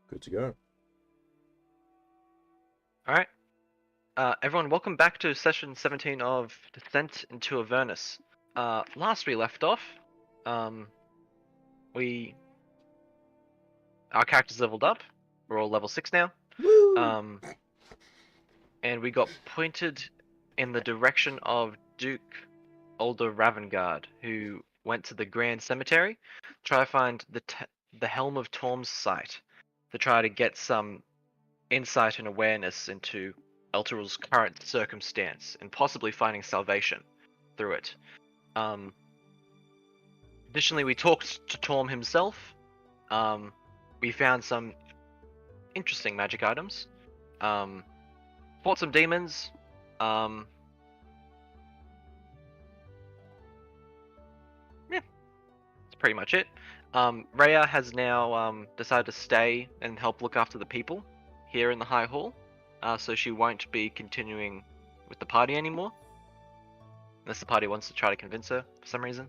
Good to go. Alright. Everyone, welcome back to session 17 of Descent into Avernus. Last we left off, um, our characters leveled up. We're all level 6 now. Woo! And we got pointed in the direction of Duke Older Ravengard, who went to the Grand Cemetery, try to find the Helm of Torm's site, to try to get some insight and awareness into Eltural's current circumstance and possibly finding salvation through it. Additionally, we talked to Torm himself. We found some interesting magic items. Fought some demons. Yeah, that's pretty much it. Rhea has now decided to stay and help look after the people here in the High Hall. So she won't be continuing with the party anymore. Unless the party wants to try to convince her for some reason.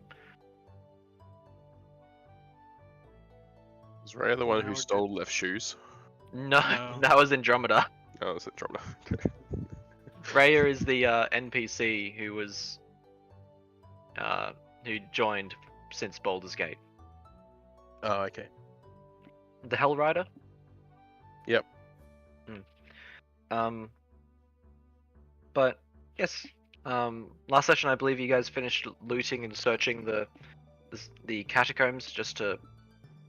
Is Rhea the one Now who we're stole Left Shoes? No, No. that was Andromeda. Oh, it's Andromeda. Rhea is the NPC who was who joined since Baldur's Gate. Oh, okay. The Hell Rider? Yep. But yes, last session I believe you guys finished looting and searching the catacombs just to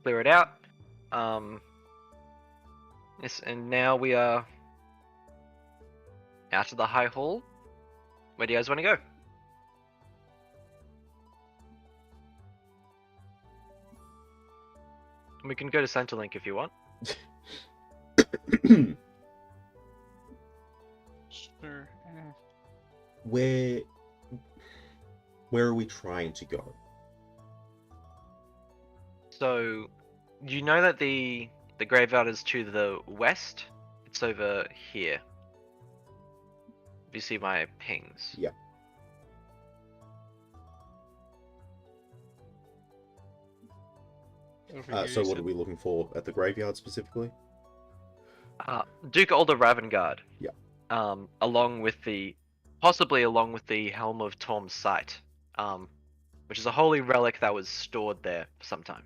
clear it out. Yes, and now we are out of the High Hall. Where do you guys want to go? We can go to Centrelink if you want. Sure. Where are we trying to go? So, you know that the graveyard is to the west? It's over here. Do you see my pings? Yeah. So what are we looking for at the graveyard specifically? Duke Older Ravengard. Yeah. Possibly along with the Helm of Torm's site, which is a holy relic that was stored there for some time.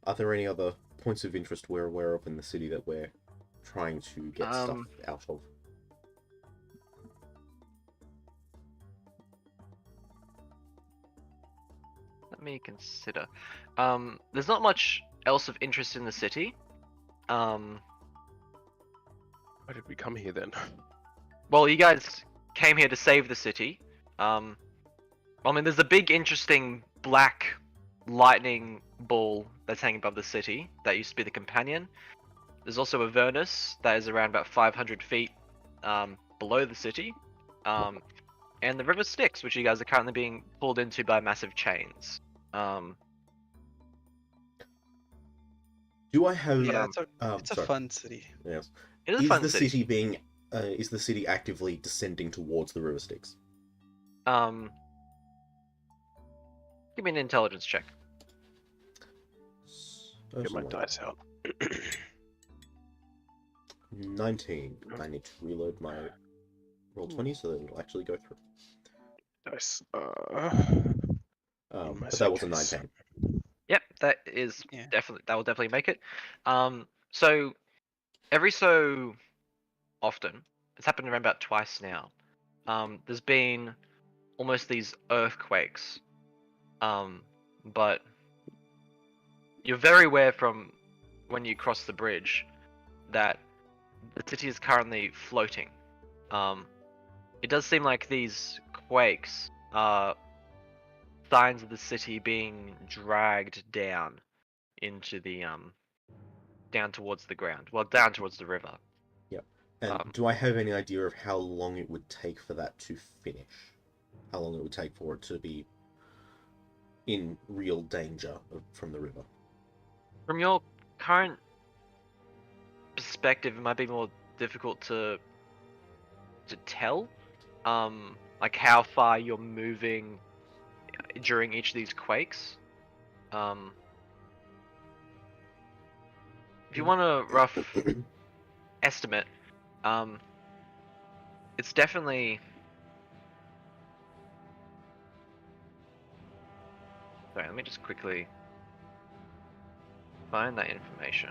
Are there any other points of interest we're aware of in the city that we're trying to get stuff out of? Let me consider. There's not much else of interest in the city. Why did we come here then? Well, you guys came here to save the city. I mean, there's a big, interesting black lightning ball that's hanging above the city that used to be the companion. There's also Avernus that is around about 500 feet below the city. And the river Styx, which you guys are currently being pulled into by massive chains. Do I have? Yeah, it's a sorry. fun city. Yes. It is a Is fun the city. city being? Is the city actively descending towards the river Styx? Give me an intelligence check. Get my dice out. 19. I need to reload my roll 20 so that it'll actually go through. Dice. But that was a 19. Yep, that is Yeah. that will definitely make it. So every so often, it's happened around about twice now. There's been almost these earthquakes. But you're very aware from when you cross the bridge that the city is currently floating. It does seem like these quakes are signs of the city being dragged down into the down towards the ground. Well, down towards the river. Yep. And do I have any idea of how long it would take for that to finish? How long it would take for it to be in real danger from the river? From your current perspective, it might be more difficult to tell, like how far you're moving during each of these quakes. If if you want a rough estimate, it's definitely. Sorry, let me just quickly find that information.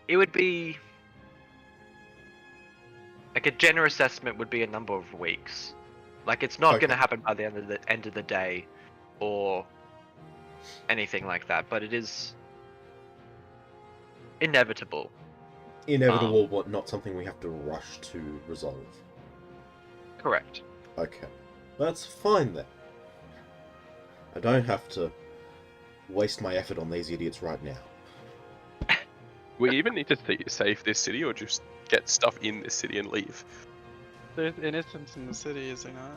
It would be like a generous estimate would be a number of weeks. Like it's not going to happen by the end of the day, or anything like that. But it is inevitable. Inevitable, but not something we have to rush to resolve. Correct. Okay, that's fine then. I don't have to waste my effort on these idiots right now. We even need to save this city, or just get stuff in this city and leave. There's innocence in the city, is there not?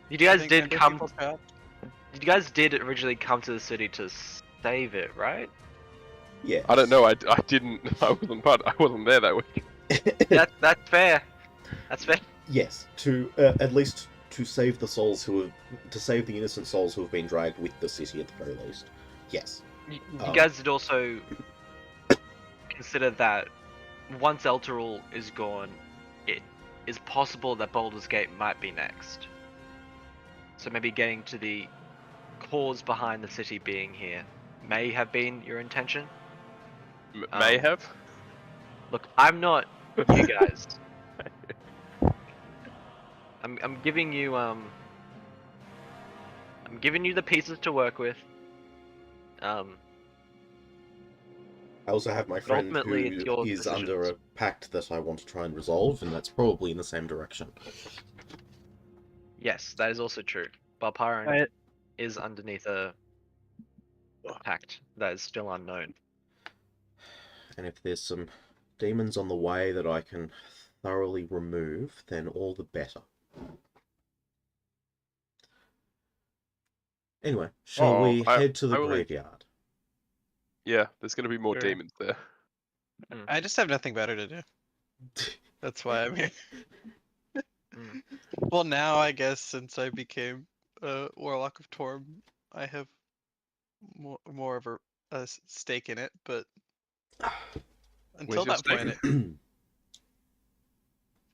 You guys I think did maybe come. people trapped. You guys did originally come to the city to save it, right? Yeah. I don't know. I didn't. I wasn't there that week. That's fair. That's fair. Yes, to at least to save the souls to save the innocent souls who have been dragged with the city at the very least. Yes. You guys did also consider that once Elturel is gone, it is possible that Baldur's Gate might be next. So maybe getting to the cause behind the city being here may have been your intention. May have. Look, I'm not you guys. I'm giving you the pieces to work with. I also have my friend ultimately, it's your who is decisions. under a pact that I want to try and resolve, and that's probably in the same direction. Yes, that is also true. Balparan is underneath a pact that is still unknown. And if there's some demons on the way that I can thoroughly remove, then all the better. Anyway, shall we head to the graveyard? Yeah, there's going to be more Sure. demons there. I just have nothing better to do. That's why I'm here. Well, now I guess since I became a Warlock of Torm, I have more of a stake in it. But until Where's your that stake?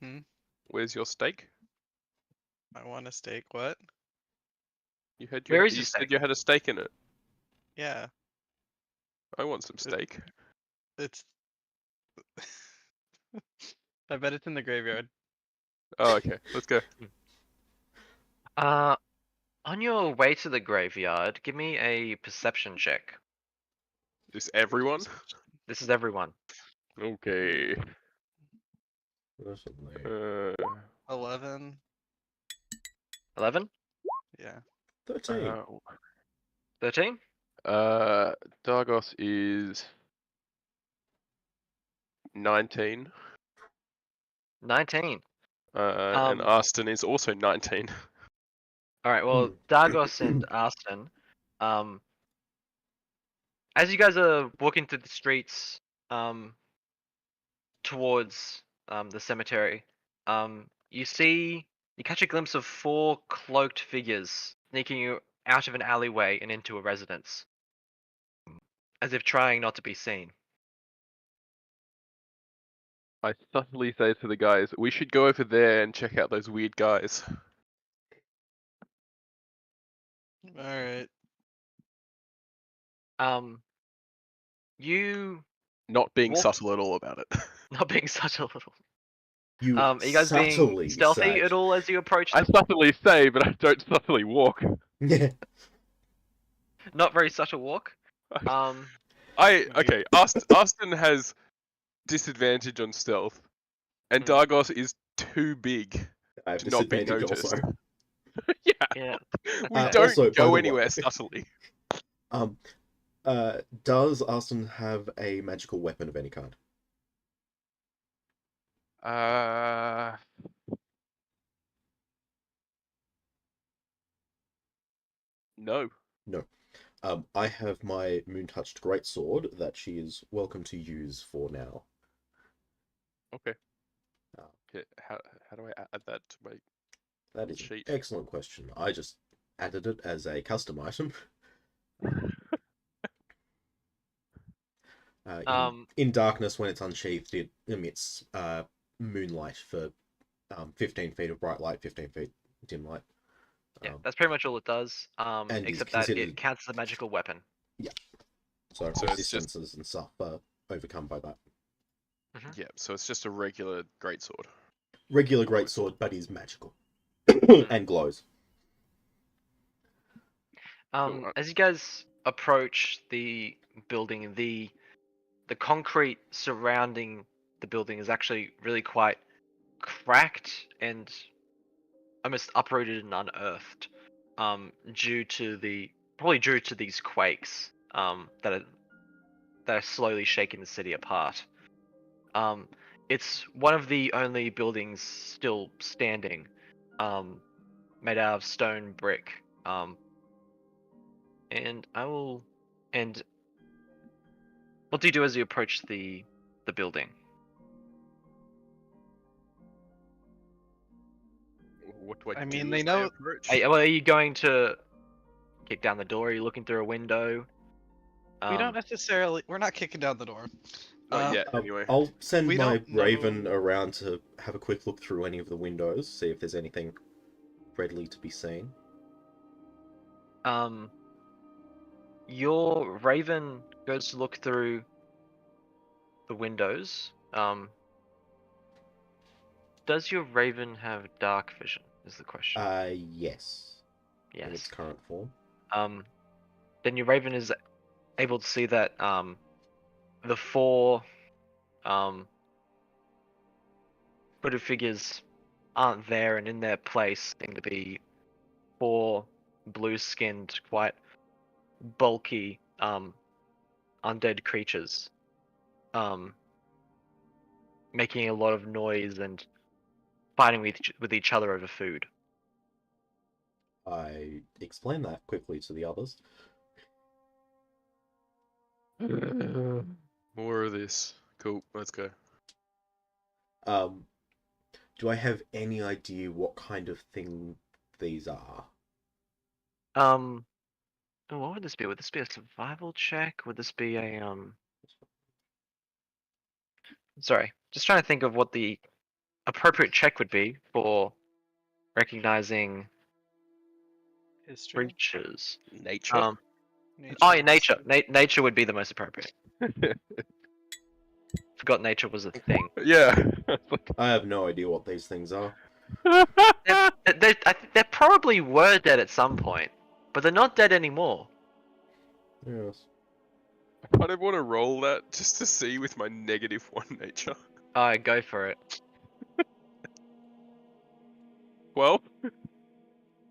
point, Where's your stake? I want a stake. What? You had Where is you your said stake? you had a stake in it. Yeah, I want some steak. it's. I bet it's in the graveyard. Oh, okay. Let's go. On your way to the graveyard, give me a perception check. Just everyone? This is everyone. Okay. 11. 11? Yeah. 13. 13? Dargos is 19. 19. And Aston is also 19. Alright, well, Dargos and Aston, as you guys are walking through the streets, towards, the cemetery, you catch a glimpse of 4 cloaked figures sneaking you out of an alleyway and into a residence, as if trying not to be seen. I subtly say to the guys, we should go over there and check out those weird guys. All right. You Not being Walk- subtle at all about it. not being such a little. You Are you guys being subtly stealthy say. at all as you approach I them? subtly say, but I don't subtly walk. Yeah. Not very subtle walk. Okay, Aston has disadvantage on stealth, and Dargos is too big I have to not be disadvantage noticed. also. Yeah. We don't Also, by the go way- anywhere subtly. Does Aston have a magical weapon of any kind? No. No. I have my moon-touched greatsword that she is welcome to use for now. Okay. Uh, Okay, how do I add that to my that is sheet? an excellent question. I just added it as a custom item. In darkness, when it's unsheathed, it emits moonlight for 15 feet of bright light, 15 feet dim light. Yeah, that's pretty much all it does. And is Except that considered... it counts as a magical weapon. Yeah. So it's just- resistances and stuff are overcome by that. Yeah, so it's just a regular greatsword. Regular greatsword, but is magical. And glows. As you guys approach the building, the concrete surrounding the building is actually really quite cracked and almost uprooted and unearthed, due to these quakes that are slowly shaking the city apart. It's one of the only buildings still standing, made out of stone brick. And what do you do as you approach the building? What do I I do mean, as they I know- approach? Are you going to kick down the door? Are you looking through a window? We don't necessarily. We're not kicking down the door. Not yet, anyway. I'll send We my don't know- raven around to have a quick look through any of the windows, see if there's anything readily to be seen. Your raven goes to look through the windows. Does your raven have dark vision? Is the question. Yes. In its Yes. current form. Then your raven is able to see that the four hooded figures aren't there, and in their place seem to be four blue-skinned, quite bulky undead creatures, making a lot of noise and fighting with each other over food. I explain that quickly to the others. More of this. Cool, let's go. Do I have any idea what kind of thing these are? What would this be? Would this be a survival check? Would this be a Sorry, just trying to think of what the appropriate check would be for recognizing History. creatures. Nature. Oh yeah, nature. Nature would be the most appropriate. Forgot nature was a thing. Yeah. I have no idea what these things are. They probably were dead at some point, but they're not dead anymore. Yes. I kind of want to roll that just to see with my -1 nature. Alright, go for it. 12?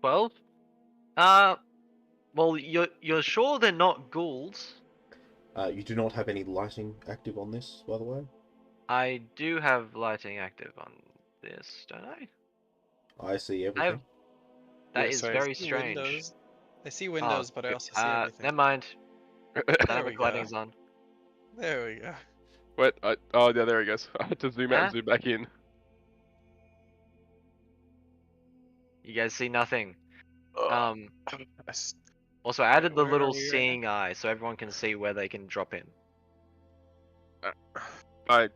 12? Well, you're sure they're not ghouls? You do not have any lighting active on this, by the way? I do have lighting active on this, don't I? I see everything. That Yeah, is same. very I see strange. windows. I see windows, but I also see everything. Never mind. There we Dynamic go. lighting's on. There we go. Wait, oh yeah, there he goes. I had to zoom out and zoom back in. You guys see nothing. I Also, I added the Where are little we right seeing eye so everyone can see where they can drop in. I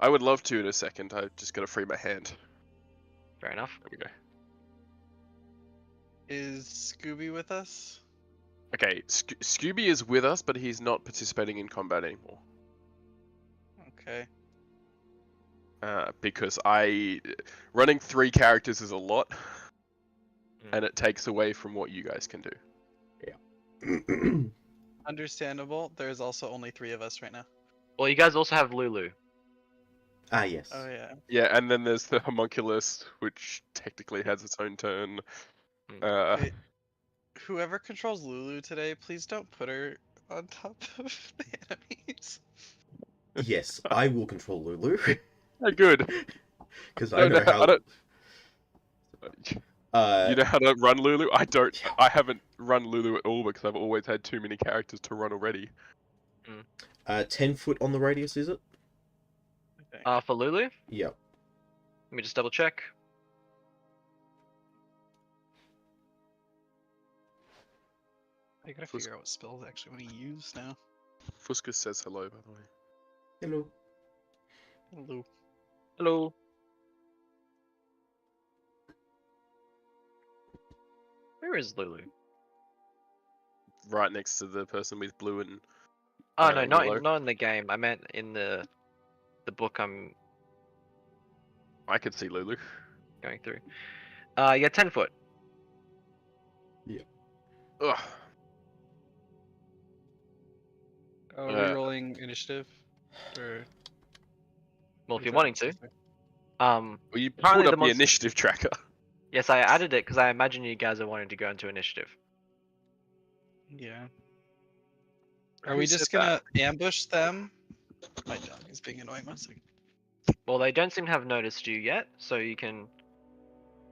would love to in a second. I just gotta free my hand. Fair enough. There we go. Is Scooby with us? Okay, Scooby is with us, but he's not participating in combat anymore. Okay. Because running 3 characters is a lot, and it takes away from what you guys can do. Understandable. There's also only 3 of us right now. Well, you guys also have Lulu. Yes. Oh yeah. Yeah, and then there's the homunculus, which technically has its own turn. Wait, whoever controls Lulu today, please don't put her on top of the enemies. Yes, I will control Lulu. Good. Because I know how... You know how to run Lulu? I don't. I haven't run Lulu at all because I've always had too many characters to run already. 10 foot on the radius, is it? For Lulu? Yep. Let me just double check. I gotta figure out what spells I actually want to use now. Fuscus says hello, by the way. Hello. Hello. Hello. Where is Lulu? Right next to the person with blue and. Oh no, yellow. not in the game. I meant in the book I'm I can see Lulu. going through. Yeah, 10 foot. Ugh. Are we rolling initiative? Or Well, if is you're that wanting to. necessary? Well, you Apparently pulled the up the monster- initiative tracker. Yes, I added it because I imagine you guys are wanting to go into initiative. Yeah. Are Who we said just gonna ambush them? My dog is being annoying. 1 second. Well, they don't seem to have noticed you yet, so you can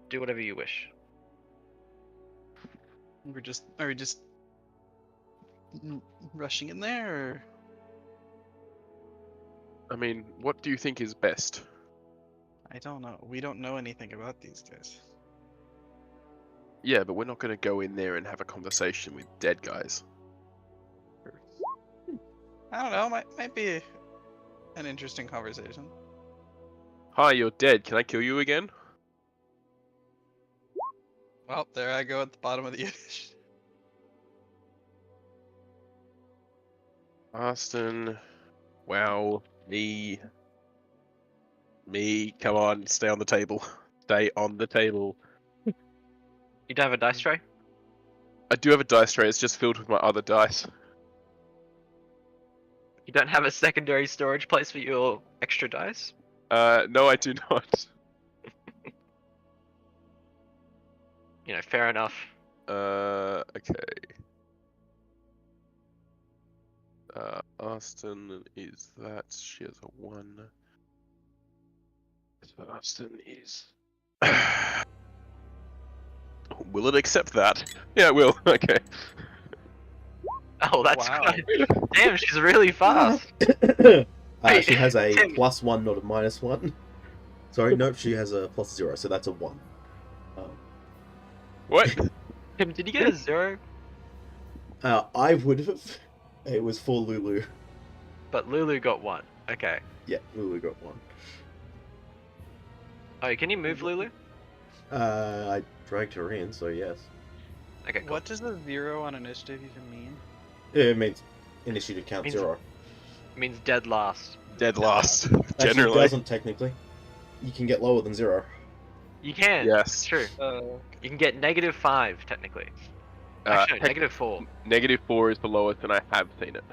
do whatever you wish. Are we just rushing in there, or? I mean, what do you think is best? I don't know. We don't know anything about these guys. Yeah, but we're not going to go in there and have a conversation with dead guys. I don't know. Might be an interesting conversation. Hi, you're dead. Can I kill you again? Well, there I go at the bottom of the initiative. Austin. Wow. Me. Come on, stay on the table. Stay on the table. You don't have a dice tray? I do have a dice tray, it's just filled with my other dice. You don't have a secondary storage place for your extra dice? No, I do not. You know, fair enough. Okay. Austin is that. She has a 1. So Austin is. Will it accept that? Yeah, it will. Okay. Oh, that's Wow. quite... Damn, she's really fast. Wait, She has a Tim. +1, not a -1. Sorry, nope, she has a +0, so that's a 1. What? Tim, did you get a 0? I would have. It was for Lulu. But Lulu got 1. Okay. Yeah, Lulu got 1. Oh, can you move Lulu? I dragged her in, so yes. Okay, cool. What does a 0 on initiative even mean? It means initiative count Means- 0. It means dead last. Dead last. Actually, Generally. it doesn't technically. You can get lower than 0. You can. Yes. It's true. You can get -5, technically. Actually, no, -4. -4 is the lowest, and I have seen it.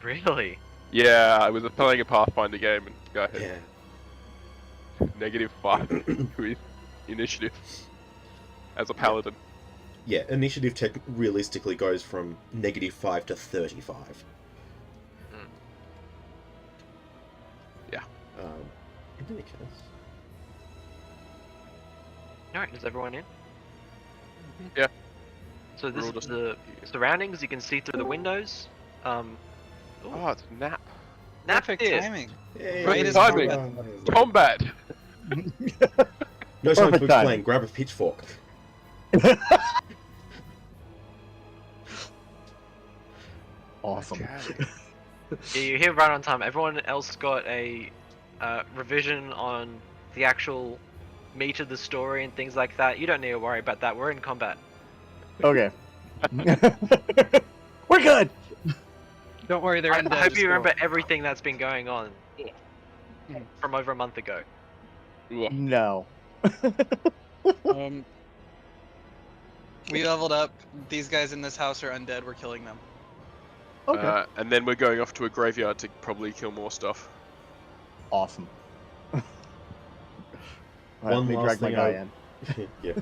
Really? Yeah, I was playing a Pathfinder game, and go ahead. Yeah. -5 with initiative as a paladin. Yeah, initiative tech realistically goes from -5 to 35. Yeah. In any case. Alright, is everyone in? Yeah. So this We're all is just- the surroundings. You can see through the windows. Oh, it's Nap. Perfect here. timing. Hey, Right as timing. Combat! No time to Perfect time. explain, grab a pitchfork. Awesome. Yeah, you're here right on time. Everyone else got a revision on the actual meat of the story and things like that. You don't need to worry about that. We're in combat. Okay. We're good. Don't worry, they're I undead. hope just you go. remember everything that's been going on from over a month ago. Ugh. No. We leveled up. These guys in this house are undead. We're killing them. Okay. And then we're going off to a graveyard to probably kill more stuff. Awesome. One Let me last drag my thing guy I- in. Yeah.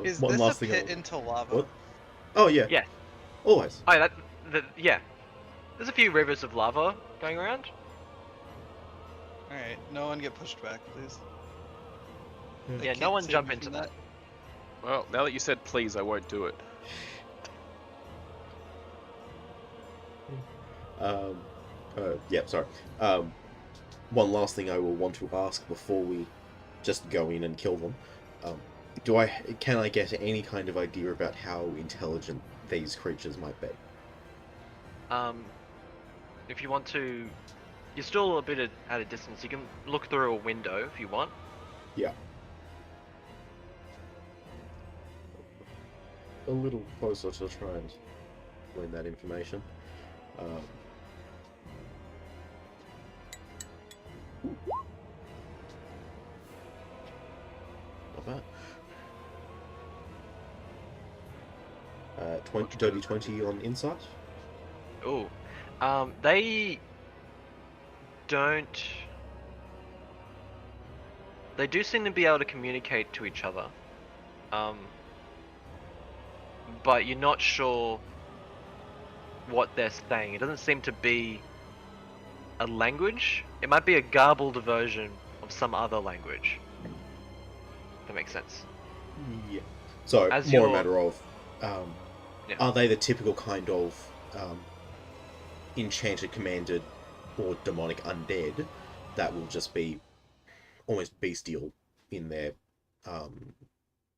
Is One this last a thing. pit into lava? What? Oh yeah. Yeah. Always. Oh, yeah. There's a few rivers of lava going around. Alright, no one get pushed back, please. I Yeah, can't no one save jump you into from that. Well, now that you said please, I won't do it. Yeah, sorry. One last thing I will want to ask before we just go in and kill them. Can I get any kind of idea about how intelligent these creatures might be? If you want to, you're still a bit at a distance. You can look through a window if you want. Yeah. A little closer to try and learn that information. Not bad. Dirty 20 on insight. Oh, they don't. They do seem to be able to communicate to each other. But you're not sure what they're saying. It doesn't seem to be a language. It might be a garbled version of some other language. If that makes sense. Yeah. So, As more a you're- matter of, Yeah. are they the typical kind of enchanted, commanded, or demonic undead that will just be almost bestial in their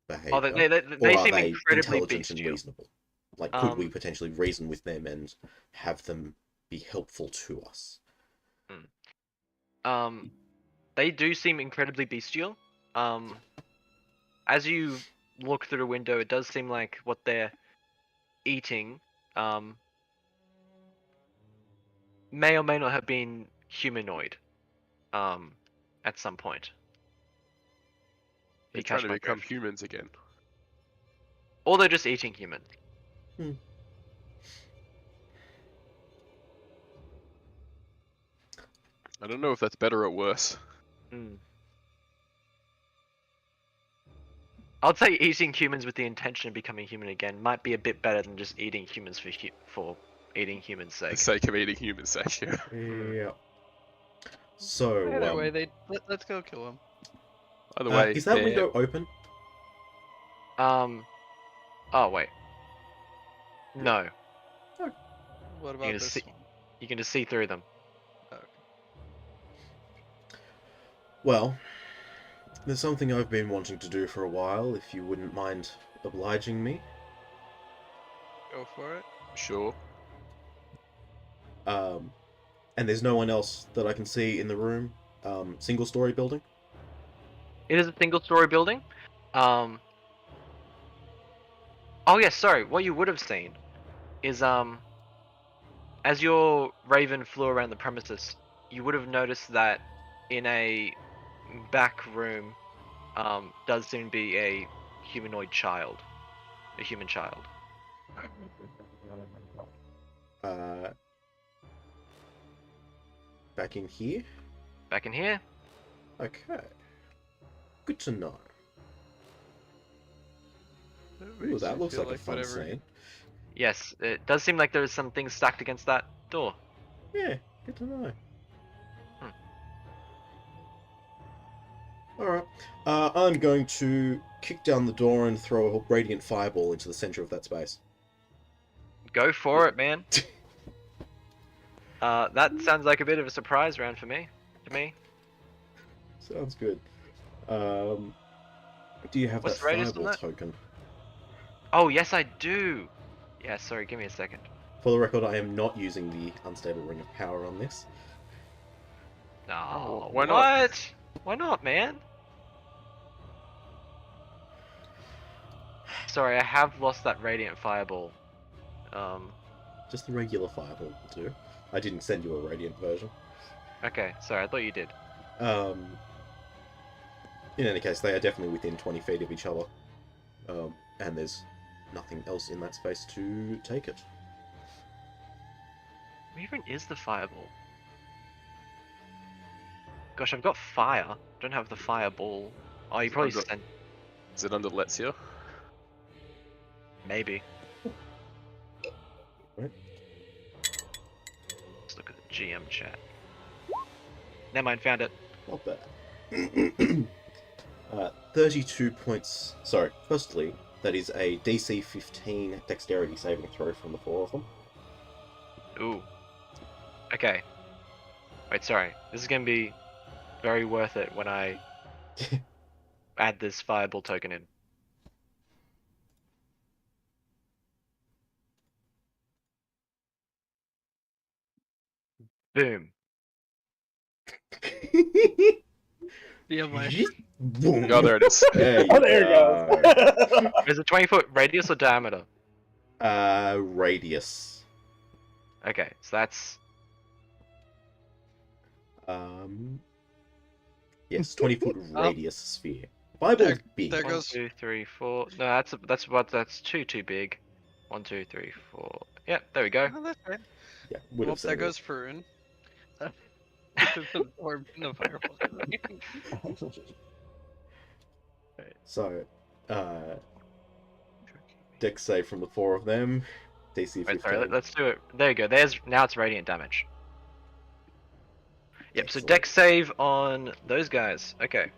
behavior? Oh, they or are seem they incredibly intelligent and bestial. reasonable? Like, could we potentially reason with them and have them be helpful to us? They do seem incredibly bestial. As you look through the window, it does seem like what they're eating, may or may not have been humanoid, at some point. They're You trying catch to my become drift. humans again. Or they're just eating human. I don't know if that's better or worse. I'd say eating humans with the intention of becoming human again might be a bit better than just eating humans for eating humans' For the sake. sake of eating humans, yeah. Yeah. So, Either way, let's go kill them. By the way, is that window open? Oh wait. No. What You about can this see- one? You can just see through them. Okay. Well, there's something I've been wanting to do for a while, if you wouldn't mind obliging me. Go for it. Sure. And there's no one else that I can see in the room. Single-story building? It is a single-story building. Oh yeah, sorry. What you would have seen is as your raven flew around the premises, you would have noticed that in a back room, does seem to be a humanoid child, a human child. Back in here? Back in here. Okay. Good to know. Ooh, Makes that me looks feel like a fun whatever scene. Yes, it does seem like there's some things stacked against that door. Yeah, good to know. Alright. I'm going to kick down the door and throw a radiant fireball into the center of that space. Go for it, man. That sounds like a bit of a surprise round for me. To me. Sounds good. Do you have What's that the radius on fireball that? token? Oh yes, I do. Yeah, sorry. Give me a second. For the record, I am not using the unstable ring of power on this. No. why not? What? Why not, man? Sorry, I have lost that radiant fireball. Just the regular fireball will do. I didn't send you a radiant version. Okay. Sorry, I thought you did. In any case, they are definitely within 20 feet of each other. And there's nothing else in that space to take it. Where even is the fireball? Gosh, I've got fire. Don't have the fireball. Oh, you probably sent. Is it under Let's Maybe. Right. Let's look at the GM chat. Never mind, found it. Not bad. 32 points. Sorry, firstly, that is a DC 15 dexterity saving throw from the four of them. Ooh. Okay. Wait, sorry. This is gonna be very worth it when I add this fireball token in. Boom. Yeah, my Boom. Oh, there it is. There you Oh, there go. it goes. Is it 20-foot radius or diameter? Radius. Okay, so that's Yes, 20-foot radius sphere. Fireball's big. there one, goes 2, 3, 4. No, that's too big. 1, 2, 3, 4. Yep, there we go. oh, that's right. Yeah, would Well, have said there it. goes Farun. Or no fireball. So, dex save from the four of them. DC 15. Wait, sorry, let's do it. There you go. Now it's radiant damage. Yep, so Excellent. dex save on those guys. Okay.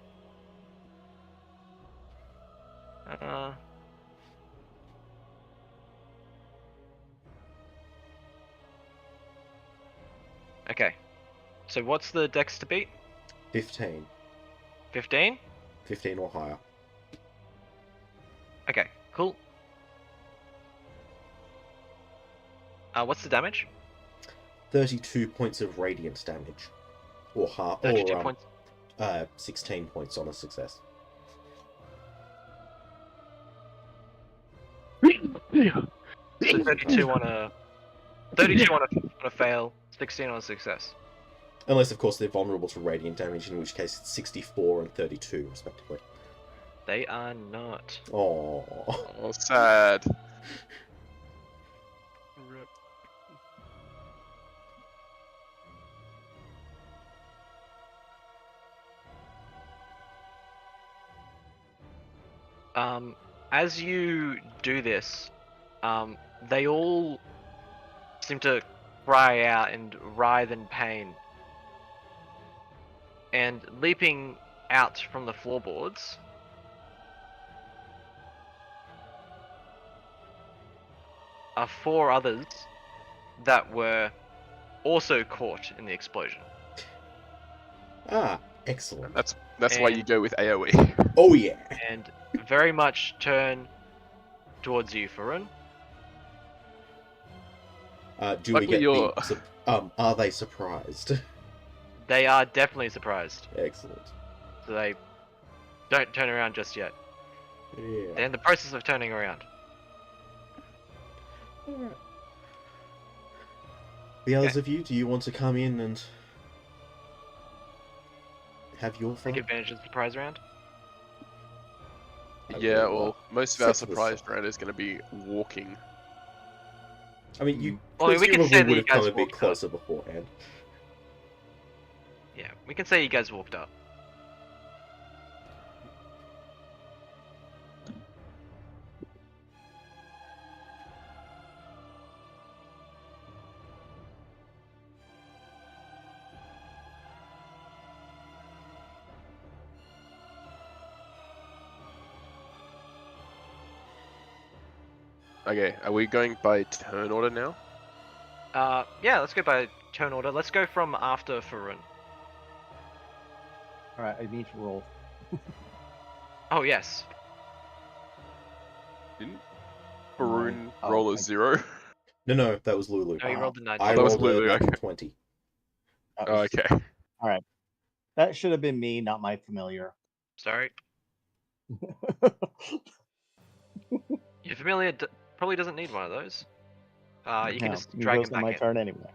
Okay. So what's the dex to beat? 15. 15? 15 or higher. Okay, cool. What's the damage? 32 points of radiant damage. Or half. 32 Or, points. 16 points on a success. So 32 on a 32 on a fail, 16 on a success. Unless, of course, they're vulnerable to radiant damage, in which case it's 64 and 32, respectively. They are not. Oh. Oh, sad. Rip. As you do this, they all seem to cry out and writhe in pain. And leaping out from the floorboards are 4 others that were also caught in the explosion. Ah, excellent. That's why you And- go with AoE. Oh, yeah. And very much turn towards you, Farun. Do we Luckily get you're- are they surprised? They are definitely surprised, Excellent. so they don't turn around just yet. Yeah. They're in the process of turning around. Alright. The others of you, do you want to come in and have your fun? Take advantage of the surprise round. I Yeah, will, well, most of our set to the surprise side. round is going to be walking. I mean, you Well, we can presumably say that would you have come guys a bit walked up. closer beforehand. Yeah, we can say you guys walked up. Okay, are we going by turn order now? Yeah, let's go by turn order. Let's go from after Farun. Alright, I need to roll. Oh, yes. Didn't Barun Nine. Oh, roll a I- 0? No, that was Lulu. No, you Wow. rolled the 19. I that was rolled Lulu, a okay. 20. That Oh, was- okay. That should have been me, not my familiar. Sorry. Your familiar probably doesn't need one of those. You can No, just it drag goes him on back my in. turn anyway.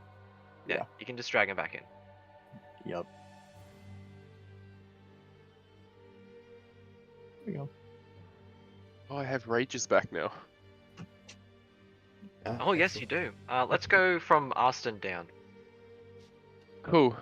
Yeah, yeah. you can just drag him back in. Yep. There we go. Oh, I have rages back now. Ah, Oh, yes, you excellent. do. Let's go from Arston down. Cool.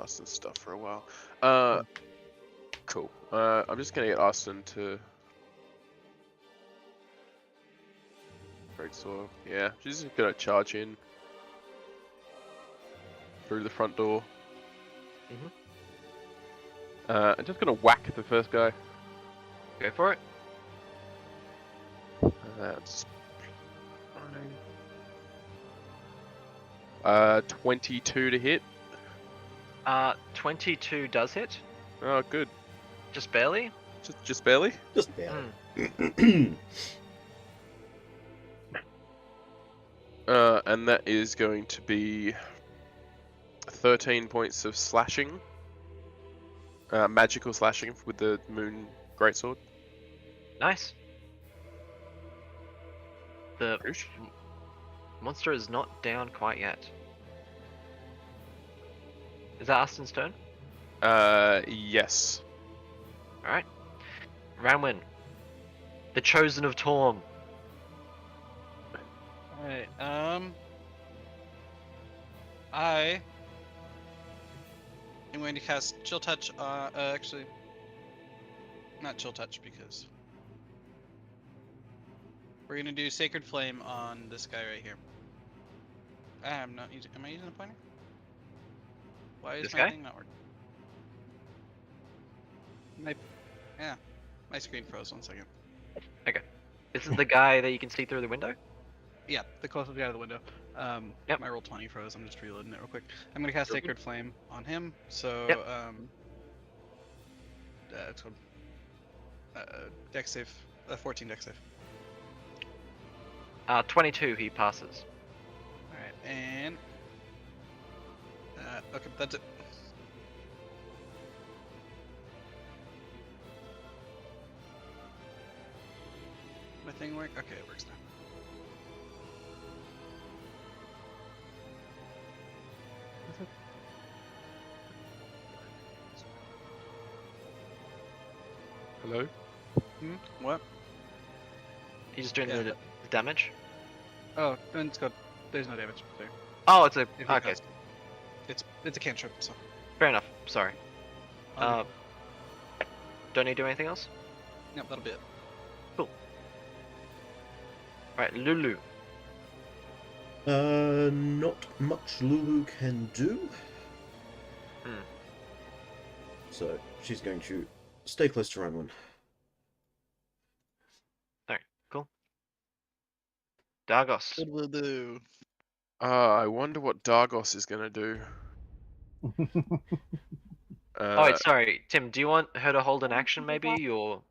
Austin's stuff for a while. Cool. I'm just gonna get Austin to Greatsword. Yeah, she's just gonna charge in through the front door. I'm just gonna whack the first guy. Go for it. That's 22 to hit. 22 does hit. Oh, good. Just barely. Just barely. Just barely. And that is going to be 13 points of slashing. Magical slashing with the moon greatsword. Nice. The Oosh. monster is not down quite yet. Is that Austin's turn? Yes. Alright. Ranwin. The Chosen of Torm. Alright, I am going to cast Chill Touch, actually, not Chill Touch because we're gonna do Sacred Flame on this guy right here. I'm not using, am I using a pointer? Why is This my guy? thing not working? My screen froze, 1 second. This is the guy that you can see through the window? Yeah, the closest guy to the window. Yep. My roll 20 froze. I'm just reloading it real quick. I'm gonna cast You're Sacred Flame on him. So, Yep. it's called Dex save. 14 Dex save. 22 he passes. All right, and okay, that's it. My thing work? Okay, it works now. Hello. What? He's just doing Yeah. the damage? Oh, then it's got. There's no damage there. Oh, it's a... If you Okay, cast it. It's a cantrip, so. fair enough. Sorry. Okay. Don't need to do anything else? Yep, that'll be it. Alright, Lulu. Not much Lulu can do. Hmm. So she's going to stay close to Ranwin. Cool. Dargos. What will do? I wonder what Dargos is gonna do. Oh, wait, sorry. Tim, do you want her to hold an action maybe, or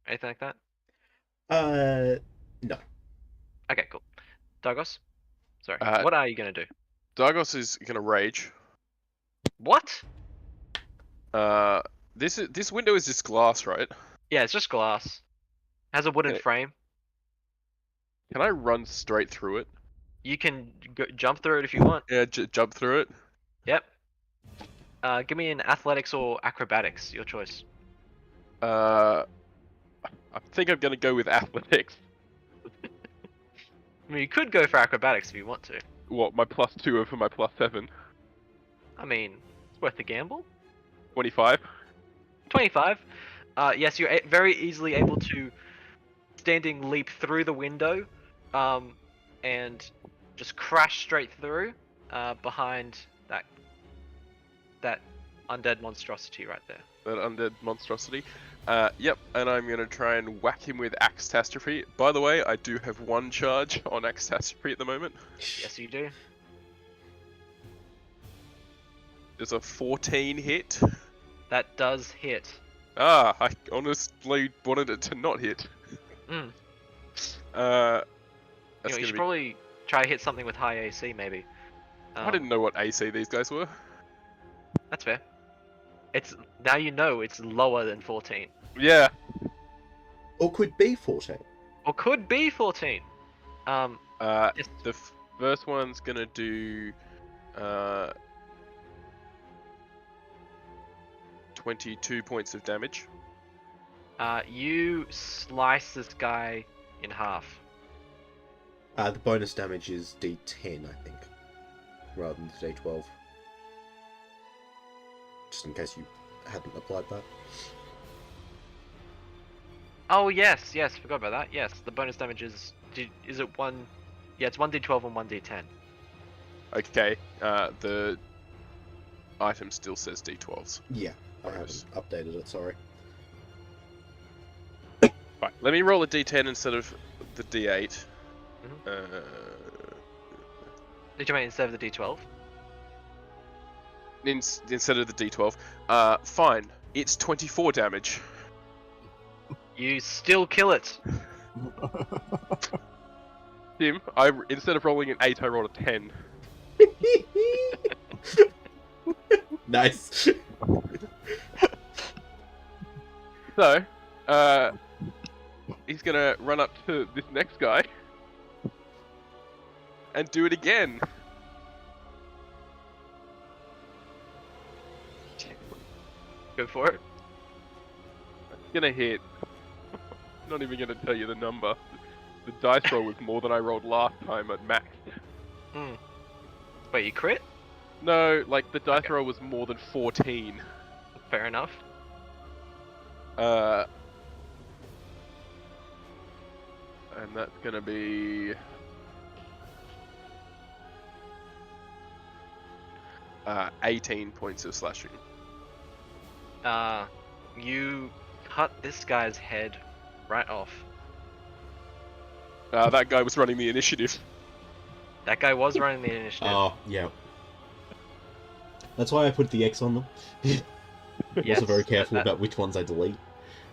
anything like that? No. Okay, cool. Dargos? Sorry. Uh, What are you gonna do? Dargos is gonna rage. What? This window is just glass, right? Yeah, it's just glass. Has a wooden Okay. frame. Can I run straight through it? You can jump through it if you want. Yeah, jump through it. Yep. Give me an athletics or acrobatics, your choice. I think I'm gonna go with athletics. I mean, you could go for acrobatics if you want to. What, my +2 over my +7? I mean, it's worth the gamble. 25? 25. Yes, you're very easily able to standing leap through the window, and just crash straight through, behind that undead monstrosity right there. That undead monstrosity. Yep, and I'm gonna try and whack him with Axe Catastrophe. By the way, I do have 1 charge on Axe Catastrophe at the moment. Yes, you do. There's a 14 hit. That does hit. Ah, I honestly wanted it to not hit. Mm. That's You gonna should be... probably try to hit something with high AC, maybe. I didn't know what AC these guys were. That's fair. It's now you know it's lower than 14, Yeah. Or could be 14. or could be 14. Yes. The first one's gonna do 22 points of damage. You slice this guy in half. The bonus damage is D10, I think, rather than D12. just in case you hadn't applied that. Oh yes, forgot about that. Yes, the bonus damage is it one? Yeah, it's 1d12 and 1d10. Okay, the item still says D12s. Yeah, I Bonus. haven't updated it. Sorry. Right, let me roll a D10 instead of the D8. Did you mean instead of the d12? Instead of the D12. Fine. It's 24 damage. You still kill it. Tim, instead of rolling an 8, I rolled a 10. Nice. So, he's gonna run up to this next guy and do it again. Go for it. It's gonna hit. Not even gonna tell you the number. The dice roll was more than I rolled last time at max. Wait, you crit? No, like the dice Okay. roll was more than 14. Fair enough. And that's gonna be 18 points of slashing. You cut this guy's head right off. That guy was running the initiative. That guy was running the initiative. Oh, yeah. That's why I put the X on them. Yes, Also very careful that- about which ones I delete.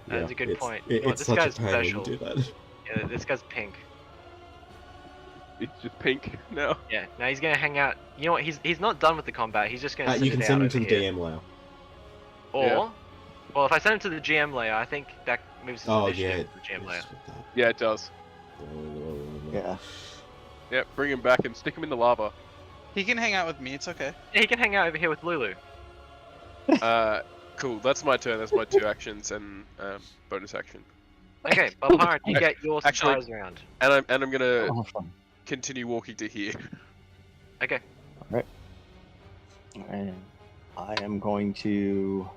That's a good point. It's You know what, this such guy's a pain when special. you do that. Yeah, this guy's pink. It's just pink now. Yeah, now he's gonna hang out. You know what? He's not done with the combat. He's just gonna. Sit You can it send out him to over the here. DM layer. Or, Yeah. well, if I send him to the GM layer, I think that moves his Oh, initiative yeah. to the GM layer. it's with that. Yeah, it does. Yeah. Yep, bring him back and stick him in the lava. He can hang out with me. It's okay. Yeah, he can hang out over here with Lulu. Cool. That's my turn. That's my 2 actions and bonus action. Okay, Baldur, you get your Actually- surprise round. And I'm gonna Oh, fun. continue walking to here. Okay. And I am going to.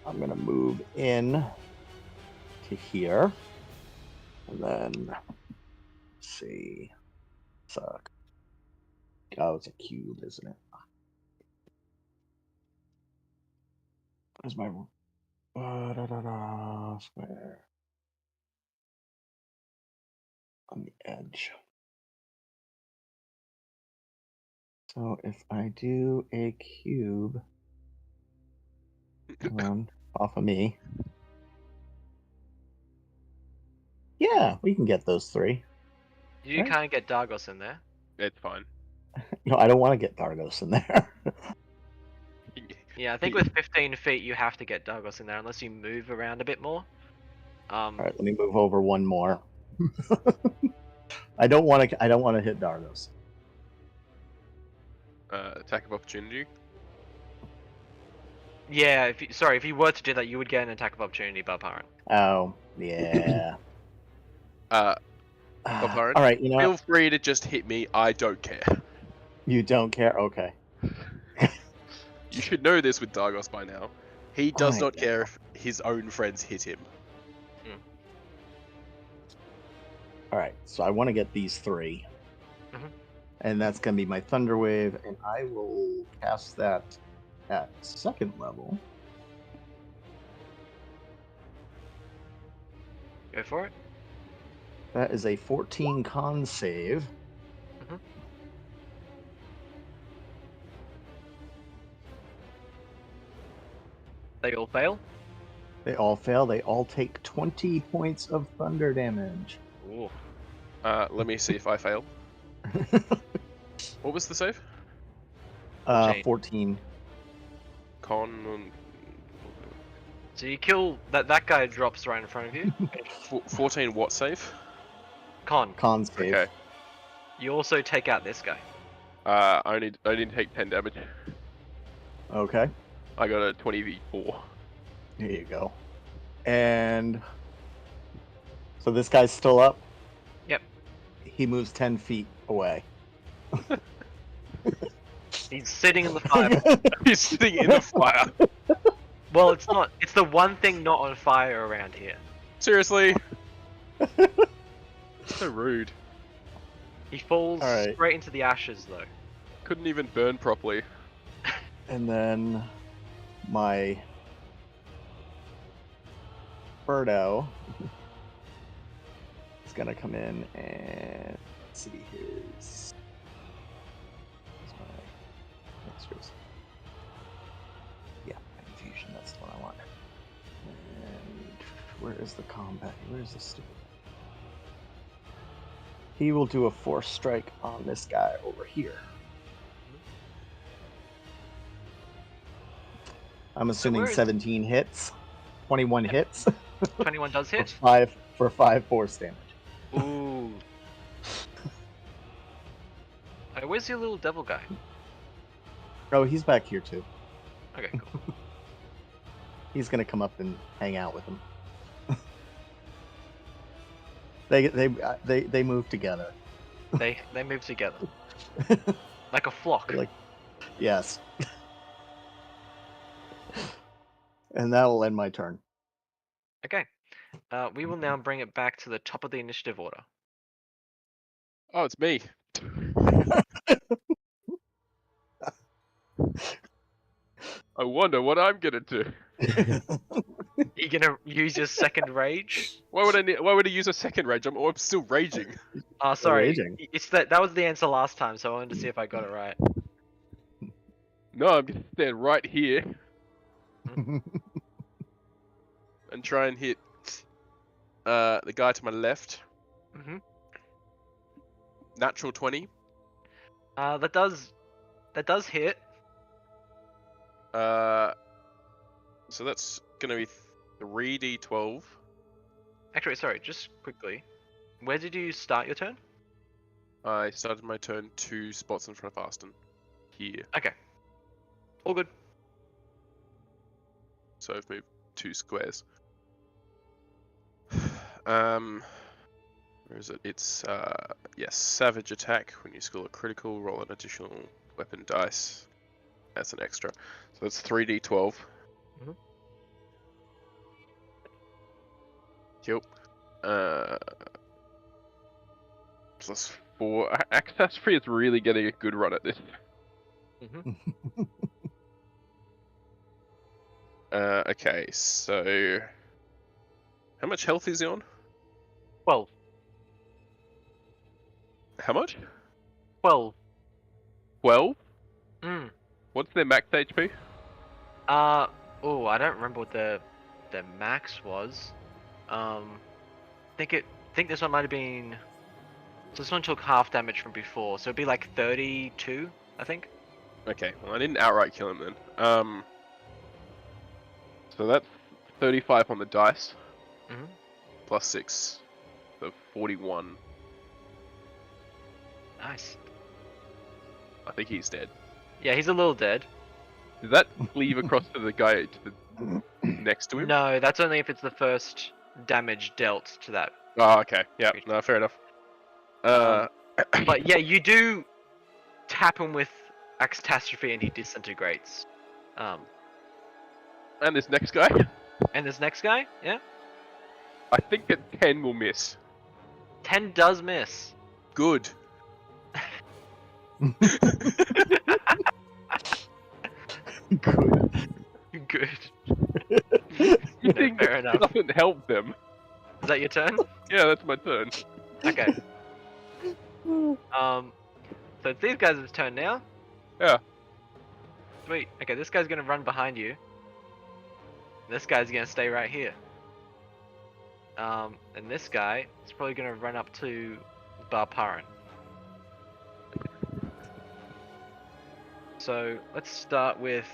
I'm going to move in to here. And then. Let's see. Suck. Oh, it's a cube, isn't it? Where's my. Square. On the edge. So if I do a cube, come on, off of me. Yeah, we can get those 3. You Okay. kind of get Dargos in there. It's fine. No, I don't want to get Dargos in there. Yeah, I think with 15 feet you have to get Dargos in there unless you move around a bit more. All right, let me move over one more. I don't want to. I don't want to hit Dargos. Attack of opportunity. Yeah, if you were to do that, you would get an attack of opportunity, Baldur. Oh, yeah. Baldur, All right, you know Feel what? free to just hit me. I don't care. You don't care. Okay. You should know this with Dargos by now. He does I not know. care if his own friends hit him. All right, so I want to get these 3. Mhm. And that's going to be my Thunder Wave, and I will cast that at 2nd level. Go for it. That is a 14 con save. They all fail. They all fail. They all take 20 points of thunder damage. Ooh. Let me see if I fail. What was the save? 14. Con. So you kill that guy drops right in front of you. 14 what save? Con. Con save. Okay. You also take out this guy. I didn't take 10 damage. Okay. I got a 20v4. Here you go. And so this guy's still up? Yep. He moves 10 feet away. He's sitting in the fire. He's sitting in the fire. Well, it's not. It's the one thing not on fire around here. Seriously? So rude. He falls Alright. straight into the ashes, though. Couldn't even burn properly. And then my Birdo is gonna come in and see his. Where's my extras? Yeah, confusion. That's the one I want. And where is the combat? Where is the stupid? He will do a force strike on this guy over here. I'm assuming where is- 17 hits, 21 hits 21 does for hit. 5 force damage. Ooh. Hey, where's your little devil guy? Oh, he's back here too. Okay, cool. He's gonna come up and hang out with him. They move together. They move together like a flock. Like, yes. And that'll end my turn. Okay. We will now bring it back to the top of the initiative order. Oh, it's me. I wonder what I'm gonna do. You gonna use your second rage? Why would I use a second rage? I'm still raging. Sorry. raging. It's that was the answer last time, so I wanted to see if I got it right. No, I'm gonna stand right here and try and hit the guy to my left. Mm-hmm. Natural 20. That does hit. So that's gonna be 3d12. Actually, sorry, just quickly. Where did you start your turn? I started my turn 2 spots in front of Aston. Here. Okay. All good. So I've moved 2 squares. Where is it? It's yes, savage attack. When you score a critical, roll an additional weapon dice. That's an extra. So that's 3d12. Mhm. Yep. Plus 4. Access free is really getting a good run at this. Mm-hmm. Okay, so how much health is he on? 12. How much? 12. 12? Mm. What's their max HP? Oh, I don't remember what the max was. Think this one might have been. So this one took half damage from before, so it'd be like 32, I think. Okay, well I didn't outright kill him then. So that's 35 on the dice. Mhm. Plus 6. So 41. Nice. I think he's dead. Yeah, he's a little dead. Does that cleave across to the guy to the next to him? No, that's only if it's the first damage dealt to that. Oh, okay. Yeah, no, fair enough. But yeah, you do tap him with Catastrophe and he disintegrates. And this next guy? And this next guy, yeah? I think that 10 will miss. 10 does miss. Good. Good. Good. You think fair that enough. doesn't help them? Is that your turn? Yeah, that's my turn. Okay. So it's these guys' turn now. Yeah. Sweet. Okay, this guy's gonna run behind you. This guy's gonna stay right here. And this guy is probably gonna run up to Barparan. So let's start with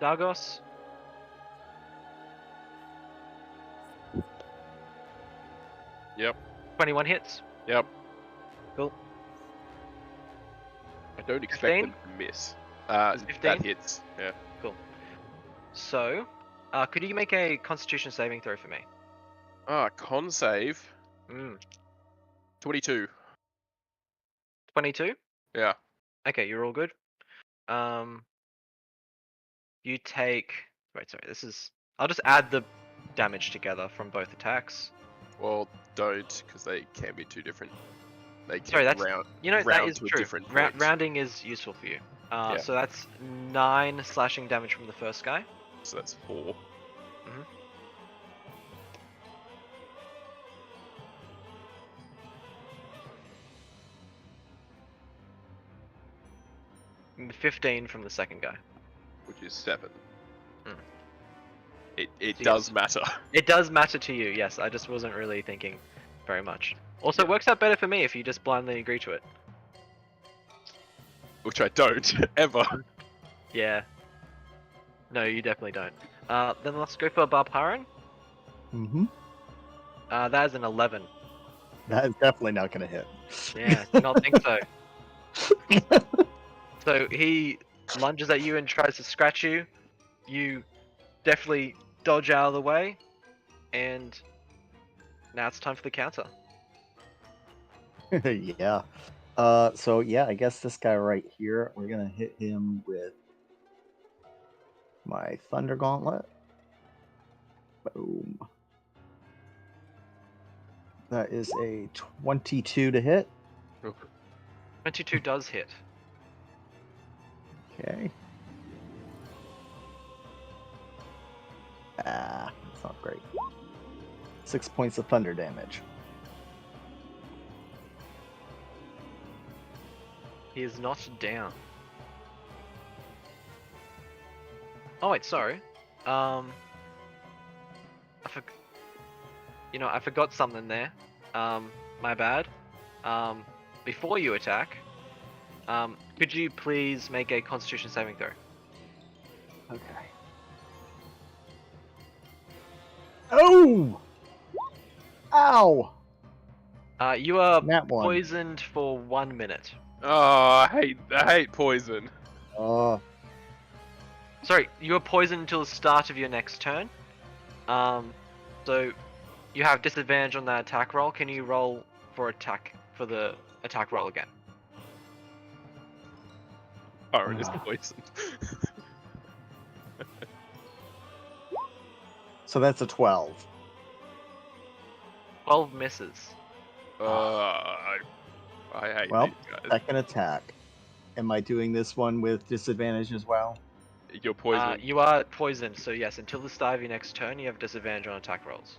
Dargos. Yep. 21 hits. Yep. Cool. I don't expect 15? them to miss. Is it That 15? hits. Yeah. So, could you make a Constitution saving throw for me? Con save. 22. 22? Yeah. Okay, you're all good. you take. Wait, sorry. This is. I'll just add the damage together from both attacks. Well, don't, because they can be too different. They can Sorry, that's round that round is to a true. different point. Rounding is useful for you. Yeah. So that's 9 slashing damage from the first guy. So that's 4. Mhm. 15 from the second guy. Which is 7. Mm. It So does yes. matter. It does matter to you, yes. I just wasn't really thinking very much. Also, it works out better for me if you just blindly agree to it. Which I don't, ever. Yeah. No, you definitely don't. Then let's go for Barbaran. Mm-hmm. That is an 11. That is definitely not going to hit. Yeah, did not think so. So he lunges at you and tries to scratch you. You definitely dodge out of the way, and now it's time for the counter. Yeah. So yeah, I guess this guy right here, we're gonna hit him with my Thunder Gauntlet. Boom. That is a 22 to hit. 22 does hit. Okay. Ah, that's not great. 6 points of thunder damage. He is not down. Oh wait, sorry. I forgot something there. My bad. Before you attack, could you please make a Constitution saving throw? Okay. Oh! Ow! You are Nat one. poisoned for 1 minute. Oh, I hate poison. Sorry, you are poisoned until the start of your next turn. So you have disadvantage on that attack roll. Can you roll for the attack roll again? Oh, it is poison. So that's a 12. 12 misses. I hate Well, these guys. second attack. Am I doing this one with disadvantage as well? You're poisoned. You are poisoned, so yes, until the start of your next turn, you have disadvantage on attack rolls.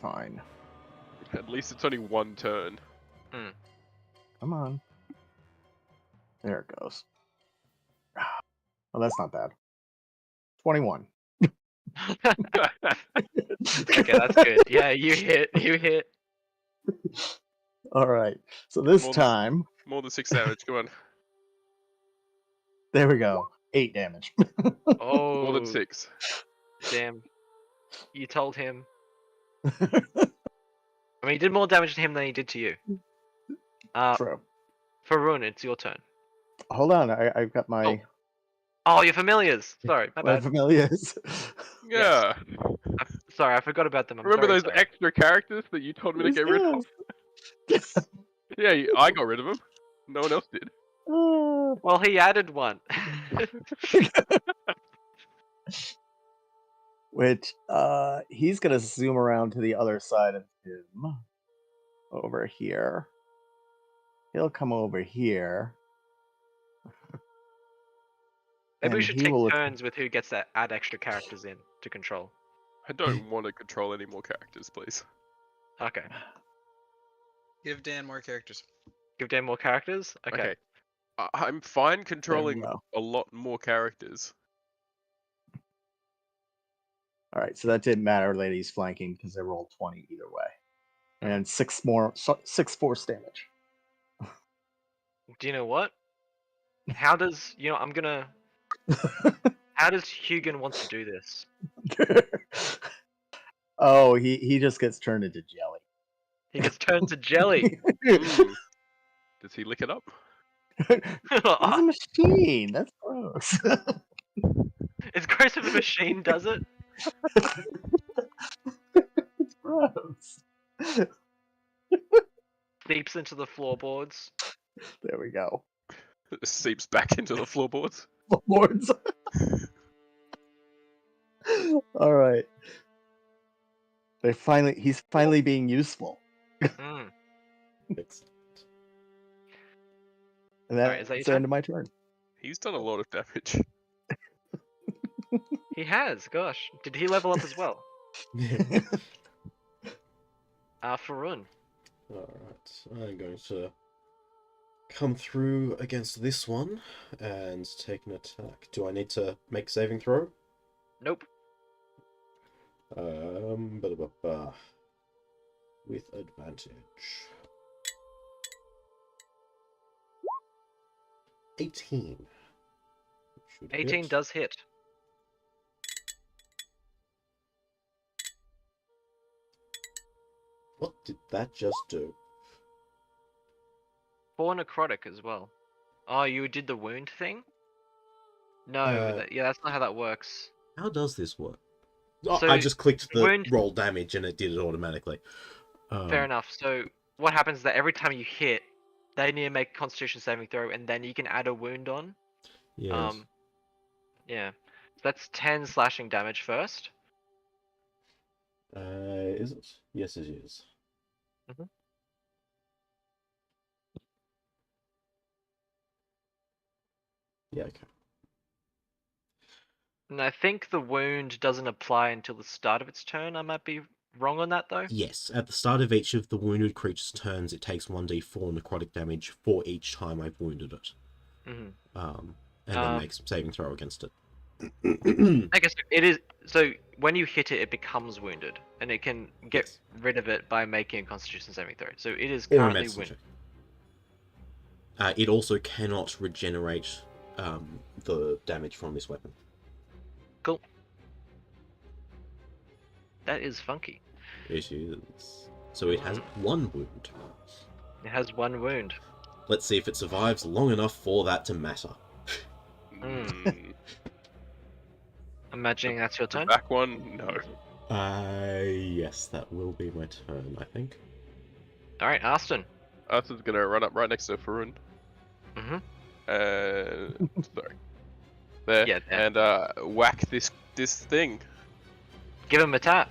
Fine. At least it's only 1 turn. Come on. There it goes. Oh, that's not bad. 21. Okay, that's good. Yeah, you hit. All right. So this More than- time, More than 6 damage. Come on. there we go. 8 damage. Oh, More than 6. damn. You told him. I mean, he did more damage to him than he did to you. True. Farun, it's your turn. Hold on. I've got my, Oh, your familiars. Sorry, my my bad. familiars. Yeah. Sorry, I forgot about them. I'm Remember very those sorry. extra characters that you told me to get rid of? Yeah, I got rid of them. No one else did. Well, he added one. Which he's gonna zoom around to the other side of him. Over here. He'll come over here. Maybe we and should he take will turns with who gets to add extra characters in to control. I don't want to control any more characters, please. Okay. Give Dan more characters. Give Dan more characters? Okay. I'm fine controlling go. a lot more characters. All right, so that didn't matter that he's flanking because they rolled 20 either way. And 6 force damage. Do you know what? How does I'm gonna how does Hugin want to do this? Oh, he just gets turned into jelly. He gets turned to jelly. Ooh. Does he lick it up? He's a machine. That's gross. It's gross if a machine does it. It's gross. Seeps into the floorboards. There we go. It seeps back into the floorboards. Lords. All right. He's finally being useful. Mm. Excellent. And Alright, is that your that's the turn? end of my turn. He's done a lot of damage. He has, gosh. Did he level up as well? Farun. Alright, I'm going to come through against this one and take an attack. Do I need to make a saving throw? Nope. Ba-da-ba-ba. With advantage. 18. Should 18 hit. does hit. What did that just do? 4 necrotic as well. Oh, you did the wound thing? No, yeah, that's not how that works. How does this work? Oh, So, I just clicked the wound- roll damage and it did it automatically. Fair enough. So what happens is that every time you hit, they need to make a Constitution saving throw, and then you can add a wound on. Yes. Yeah. So that's 10 slashing damage first. Is it? Yes, it is. Mhm. Yeah, okay. And I think the wound doesn't apply until the start of its turn. I might be wrong on that though. Yes, at the start of each of the wounded creature's turns, it takes 1d4 necrotic damage for each time I've wounded it. Mm-hmm. And then makes a saving throw against it. I guess it is. So when you hit it, it becomes wounded, and it can get Yes. rid of it by making a Constitution saving throw. So it is Or a currently medicine wounded. check. It also cannot regenerate the damage from this weapon. Cool. That is funky. It is. So it has one wound. It has 1 wound. Let's see if it survives long enough for that to matter. Mm. Imagining that's your The turn. back one, no. Yes, that will be my turn, I think. All right, Aston. Arthur's gonna run up right next to Farun. Mm-hmm. Sorry. There. Yeah, there. And whack this thing. Give him a tap.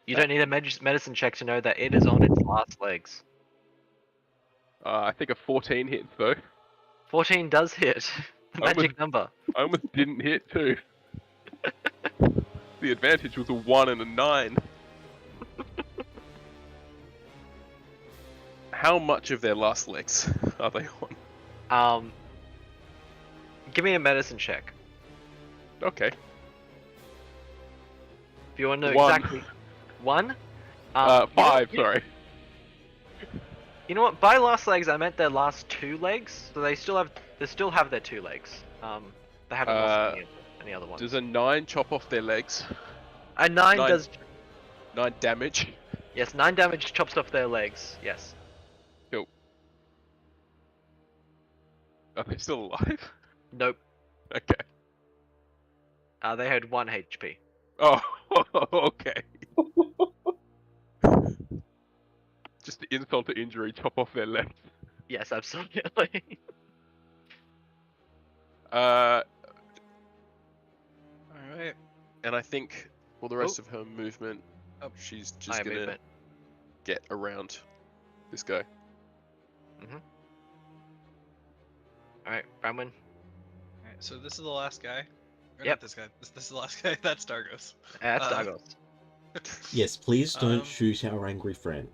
You don't need a medicine check to know that it is on its last legs. I think a 14 hits though. 14 does hit. The Almost- magic number. I almost didn't hit too. The advantage was a 1 and a 9. How much of their last legs are they on? Give me a medicine check. Okay. If you want to know 1. exactly. 1? 5, sorry. You know what? By last legs, I meant their last 2 legs. So they still have their 2 legs. They haven't lost any other ones. Does a 9 chop off their legs? A 9 9 does. 9 damage? Yes, 9 damage chops off their legs. Yes. Cool. Are they still alive? Nope. Okay. They had 1 HP. Oh, okay. Just insult to injury, chop off their legs. Yes, absolutely. Uh, Alright. and I think for the rest of her movement, Oh, she's I just have gonna movement. get around this guy. Alright, Bramwin. Alright, so this is the last guy. Or Yep. not this guy. This is the last guy. That's Dargos. That's Uh, Dagos. Yes, please don't Um, shoot our angry friend.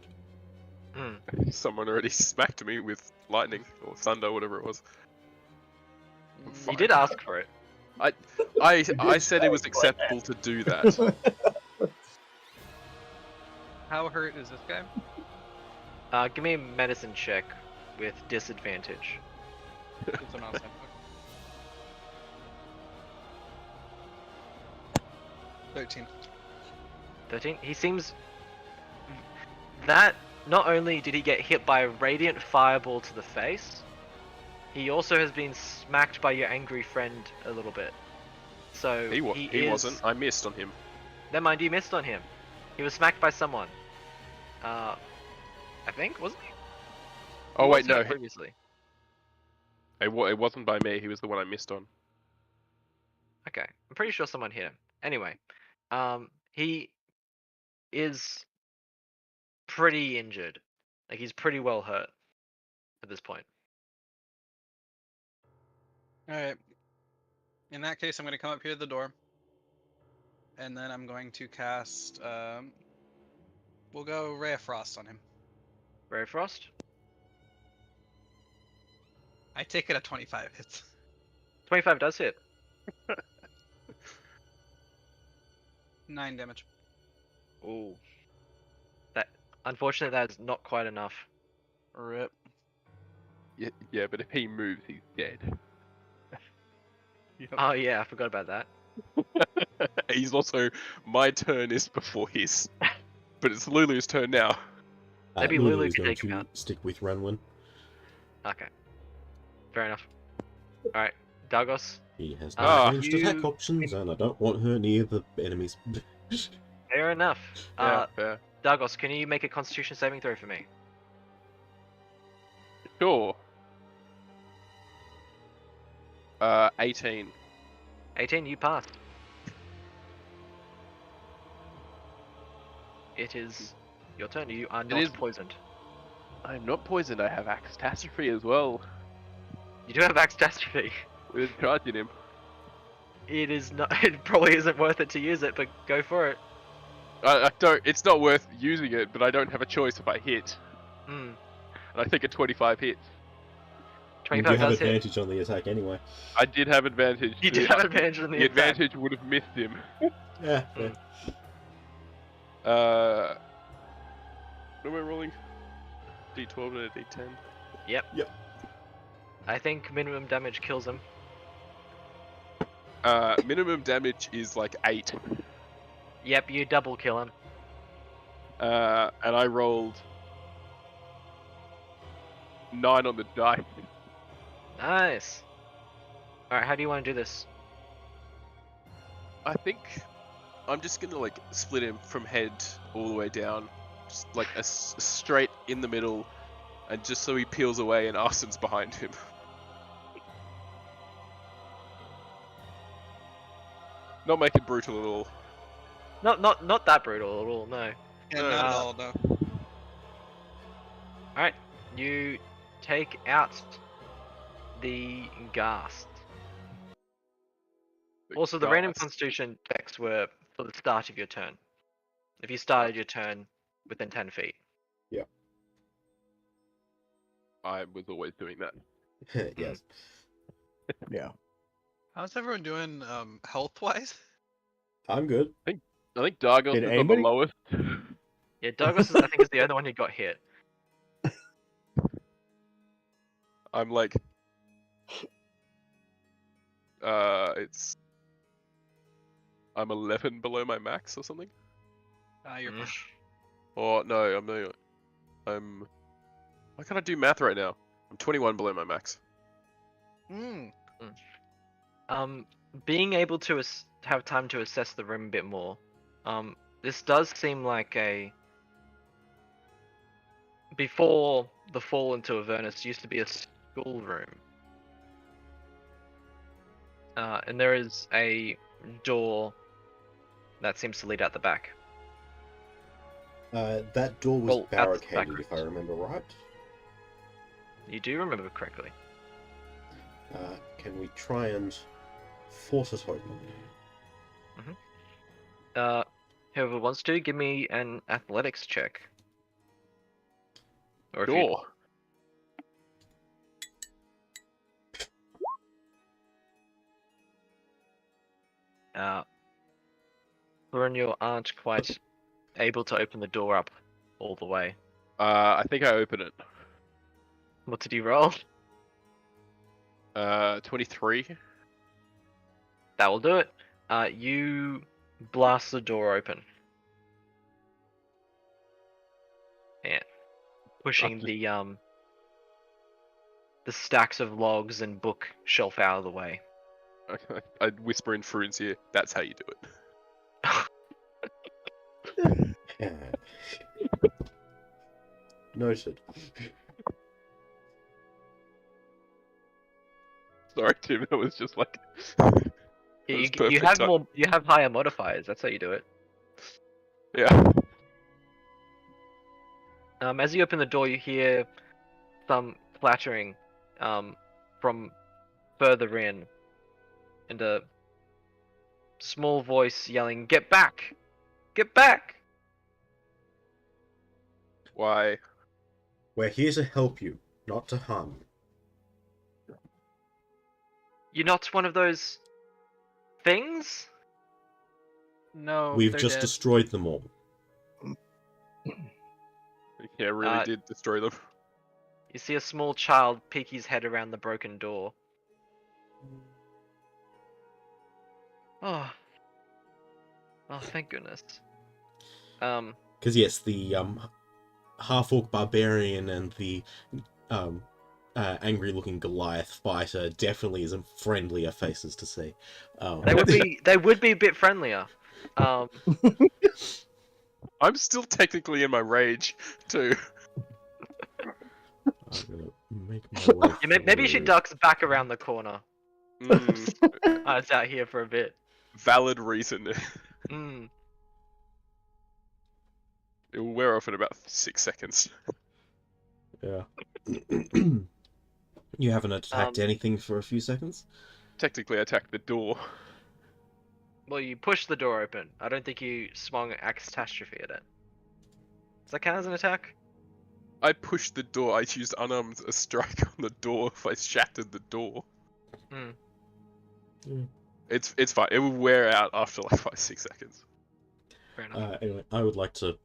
Someone already smacked me with lightning or thunder, whatever it was. You Fine. did ask for it. I said it was acceptable to do that. How hurt is this guy? Give me a medicine check with disadvantage. It's an outside. 13. 13. He seems that not only did he get hit by a radiant fireball to the face, he also has been smacked by your angry friend a little bit. So He is... wasn't. I missed on him. Never mind, you missed on him. He was smacked by someone. I think, wasn't he? Oh He wait, was no, hurt previously. it wasn't by me. He was the one I missed on. Okay, I'm pretty sure someone hit him. Anyway, he is pretty injured. Like he's pretty well hurt at this point. Alright. In that case, I'm going to come up here to the door. And then I'm going to cast, we'll go Ray of Frost on him. Ray of Frost. I take it at 25 hits. 25 does hit. 9 damage. Ooh. That unfortunately that is not quite enough. Rip. Yeah, but if he moves, he's dead. Yep. Oh yeah, I forgot about that. He's also my turn is before his, but it's Lulu's turn now. Maybe Lulu Lulu is can going take him to out. stick with Ranwin. Okay. Fair enough. Alright, Dagos. He has no Ah. ranged attack You- options, and I don't want her near the enemies. Fair enough. Yeah, fair. Dagos, can you make a Constitution saving throw for me? Sure. 18. 18, you pass. It is your turn. You are not is- poisoned. I'm not poisoned. I have Axe Catastrophe as well. You do have Axe Catastrophe. With charging him. It is not. It probably isn't worth it to use it, but go for it. I don't. It's not worth using it, but I don't have a choice if I hit. Hmm. And I think a 25 hits. You do 25 have does hit. advantage on the attack anyway. I did have advantage. You did have advantage on the The attack. advantage would have missed him. Yeah. Mm. What am I rolling? D12 and a D10. I think minimum damage kills him. Minimum damage is like 8. Yep, you double kill him. And I rolled 9 on the die. Nice. Alright, how do you want to do this? I think I'm just gonna like split him from head all the way down, just like a straight in the middle, and just so he peels away and Arsen's behind him. Not make it brutal at all. Not that brutal at all, no. Yeah, No, not at no. all, no. Alright, you take out the ghast. Also, the random Ghast. constitution checks were for the start of your turn. If you started your turn within 10 feet. I was always doing that. Yes. Yeah. How's everyone doing, health-wise? I'm good. I think Dargos Did is anybody- on the lowest. Yeah, Douglas is, I think is the other one who got hit. I'm like, I'm 11 below my max or something. You're Mm. Or no, why can't I do math right now? I'm 21 below my max. Being able to have time to assess the room a bit more. This does seem like a. Before the fall into Avernus, used to be a schoolroom. And there is a door that seems to lead out the back. That door was Well, that's barricaded, if I backwards. remember right. You do remember correctly. Can we try and force it open? Whoever wants to, give me an athletics check. Or if you, Sure. Lauren, you aren't quite able to open the door up all the way. I think I open it. What did you roll? 23. That will do it. You blast the door open. And pushing the stacks of logs and bookshelf out of the way. I whisper in Fruin's ear, that's how you do it. Yeah. Noted. Sorry, Tim. That was just like. Yeah, was you perfect have time. more. You have higher modifiers. That's how you do it. Yeah. As you open the door, you hear some clattering from further in, and a small voice yelling, "Get back! Get back!" Why? We're here to help you, not to harm you. You're not one of those things? No, We've they're just dead. destroyed them all. Yeah, really Uh, did destroy them. You see a small child peek his head around the broken door. Oh. Oh, thank goodness. Because yes, the half-orc barbarian and the angry-looking Goliath fighter definitely isn't friendlier faces to see. They would be a bit friendlier. I'm still technically in my rage too. I'm gonna make my way Maybe she through. ducks back around the corner. I was out here for a bit. Valid reason. Mm. It will wear off in about 6 seconds. Yeah. You haven't attacked anything for a few seconds? Technically, I attacked the door. Well, you pushed the door open. I don't think you swung a catastrophe at it. Does that count as an attack? I pushed the door. I used unarmed a strike on the door if I shattered the door. Hmm. Mm. It's fine. It will wear out after like 5-6 seconds. Fair enough. Anyway, I would like to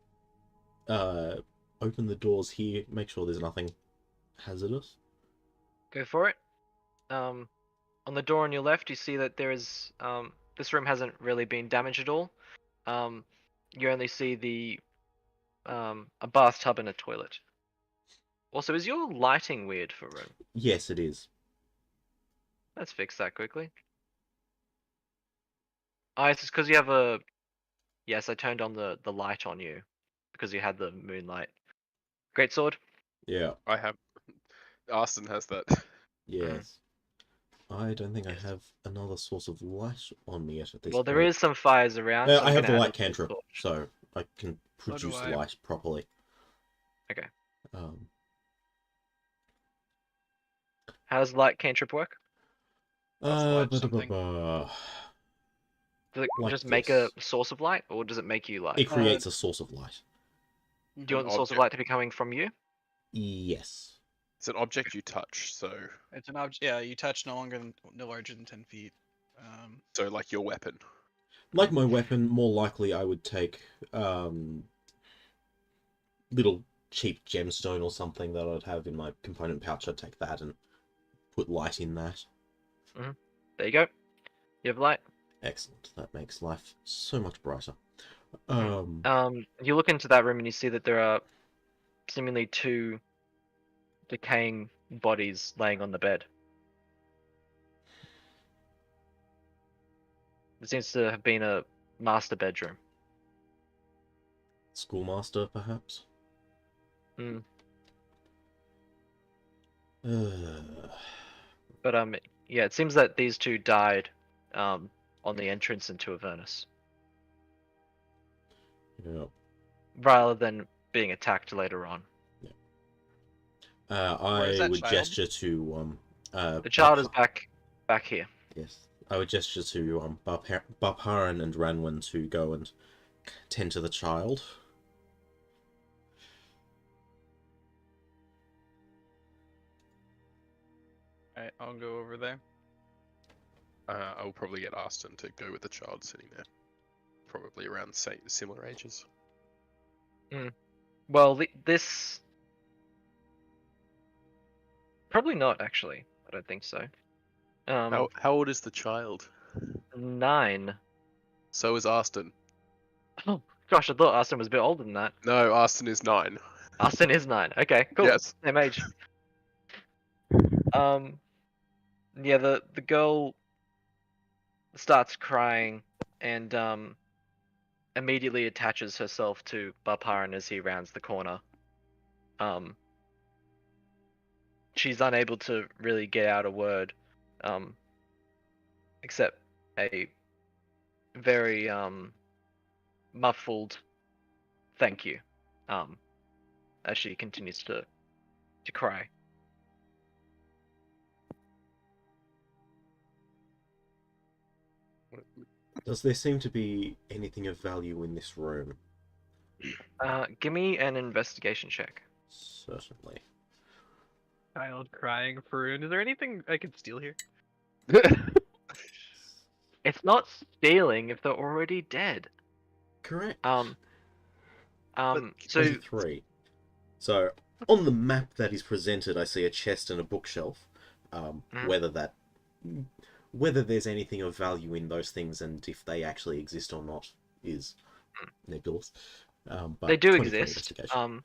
open the doors here, make sure there's nothing hazardous. Go for it. On the door on your left, you see that there is this room hasn't really been damaged at all. You only see the a bathtub and a toilet. Also, is your lighting weird for a room? Yes, it is. Let's fix that quickly. Oh, it's just because you have a... Yes, I turned on the light on you because you had the moonlight. Great sword. Yeah. I have. Arson has that. Yes. I don't think Yes. I have another source of light on me yet at this Well, point. there is some fires around. So I I'm have the gonna add light a little cantrip, torch. so I can So do produce I. light properly. Okay. Um, How does light cantrip work? light something. Does it Like just make a this. source of light, or does it make you light? It creates a source of light. Do you want the An source of object. light to be coming from you? Yes. It's an object you touch, so It's an object. Yeah, you touch no larger than 10 feet. like your weapon. Like my weapon, more likely I would take little cheap gemstone or something that I'd have in my component pouch. I'd take that and put light in that. There you go. You have light. Excellent. That makes life so much brighter. You look into that room and you see that there are seemingly two decaying bodies laying on the bed. It seems to have been a master bedroom. Schoolmaster, perhaps? Hmm. Uh, But yeah, it seems that these two died on the entrance into Avernus, yeah. rather than being attacked later on. Where is I that would child? gesture to The child is back here. Yes, I would gesture to Barparan and Ranwen to go and tend to the child. Alright, I'll go over there. I will probably get Aston to go with the child sitting there. Probably around similar ages. Well, this probably not actually. I don't think so. How old is the child? 9. So is Aston. Oh gosh, I thought Austin was a bit older than that. No, Aston is 9. Austin is 9. Okay, cool. Yes. Same age. Yeah, the girl starts crying and immediately attaches herself to Barparan as he rounds the corner. she's unable to really get out a word, except a very muffled thank you, as she continues to cry. Does there seem to be anything of value in this room? Give me an investigation check. Certainly. Child crying for Faroon. Is there anything I could steal here? It's not stealing if they're already dead. Correct. So 23. So, on the map that is presented, I see a chest and a bookshelf. Mhm. Whether there's anything of value in those things and if they actually exist or not is nebulous. But they do 23 exist. investigation.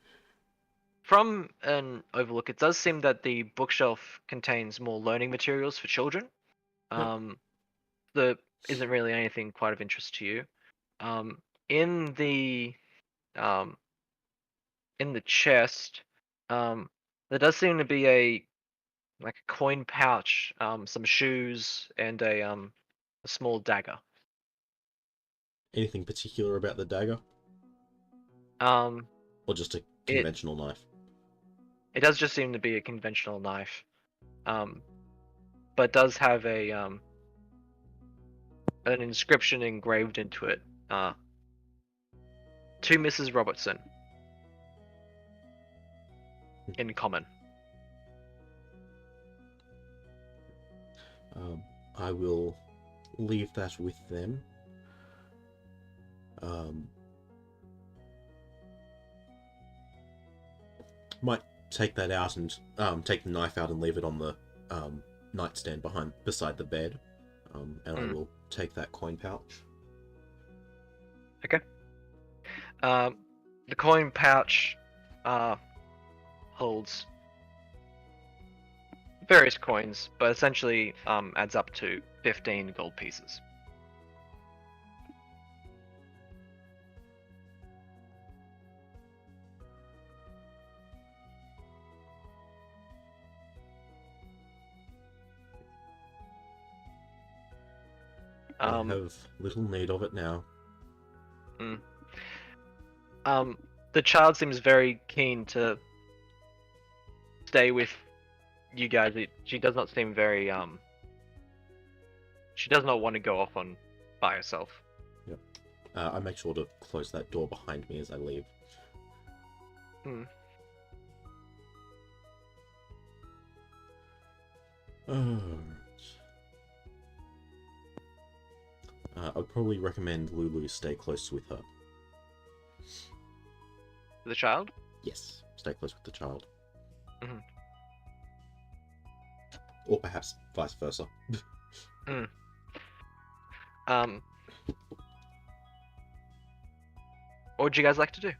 From an overlook, it does seem that the bookshelf contains more learning materials for children. There isn't really anything quite of interest to you. In the chest, there does seem to be a coin pouch, some shoes, and a small dagger. Anything particular about the dagger? Um, Or just a it conventional knife? it does just seem to be a conventional knife, but does have an inscription engraved into it. To Mrs. Robertson. In common. I will leave that with them. Might take that out and take the knife out and leave it on the nightstand beside the bed. And I will take that coin pouch. Okay. The coin pouch holds various coins, but essentially adds up to 15 gold pieces. I have little need of it now. The child seems very keen to stay with you guys. She does not seem very she does not want to go off by herself. Yep. I make sure to close that door behind me as I leave. I'd probably recommend Lulu stay close with her. The child? Yes, stay close with the child. Mm-hmm. Or perhaps vice versa. What would you guys like to do?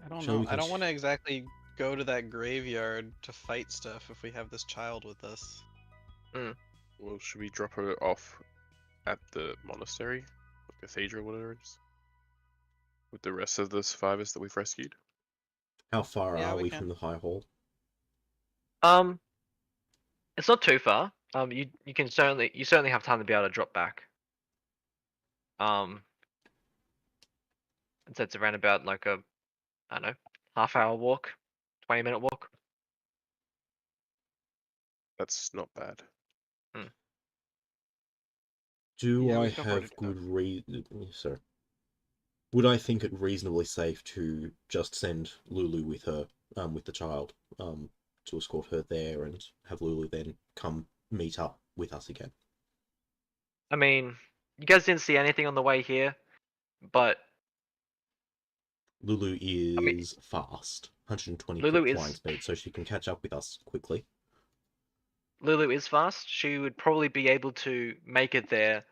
I don't know. I don't want to exactly go to that graveyard to fight stuff if we have this child with us. Well, should we drop her off at the monastery, or cathedral, whatever it is, with the rest of the survivors that we've rescued? How far Yeah, are we we can. from the High Hall? It's not too far. You certainly have time to be able to drop back. And so it's around about like a, I don't know, half-hour walk, 20-minute walk. That's not bad. Do Yeah, I we can afford have to do good reason? Sorry. Would I think it reasonably safe to just send Lulu with her, with the child, to escort her there and have Lulu then come meet up with us again? I mean, you guys didn't see anything on the way here, but Lulu is I mean, fast, 120 Lulu foot flying is speed, so she can catch up with us quickly. Lulu is fast. She would probably be able to make it there,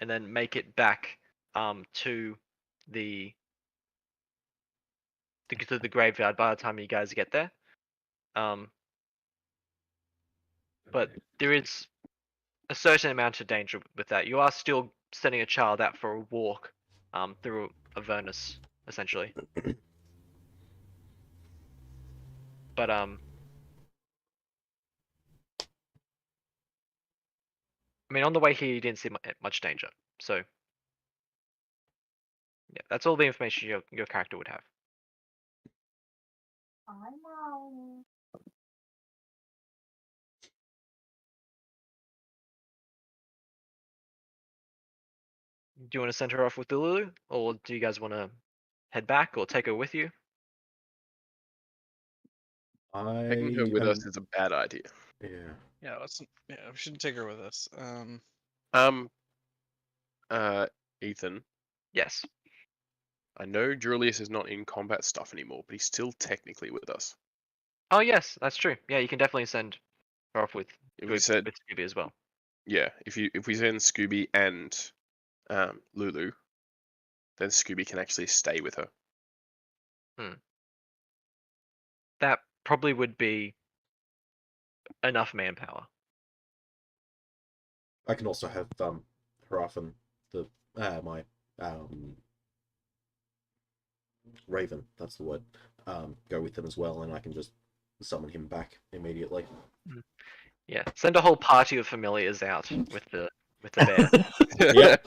and then make it back to the graveyard by the time you guys get there. But there is a certain amount of danger with that. You are still sending a child out for a walk through Avernus, essentially. But I mean, on the way here, you didn't see much danger. So, yeah, that's all the information your character would have. Do you want to send her off with Lulu, or do you guys want to head back or take her with you? Taking her with us is a bad idea. Yeah. Yeah, we shouldn't take her with us. Ethan, Yes. I know Julius is not in combat stuff anymore, but he's still technically with us. Oh, yes, that's true. Yeah, you can definitely send her off with If we said, Scooby as well. yeah, if we send Scooby and Lulu, then Scooby can actually stay with her. That probably would be enough manpower. I can also have Haraf and the my Raven, that's the word, go with them as well, and I can just summon him back immediately. Yeah, send a whole party of familiars out with the bear. Yep.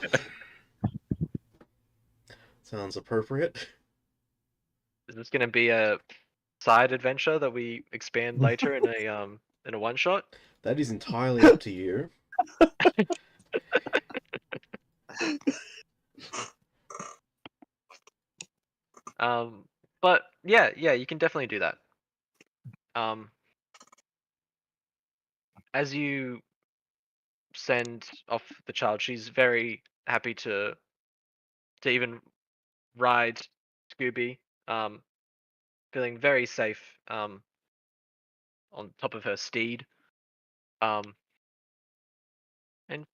Sounds appropriate. Is this going to be a side adventure that we expand later in a one shot? That is entirely up to you. But yeah, you can definitely do that. As you send off the child, she's very happy to even ride Scooby, feeling very safe on top of her steed. And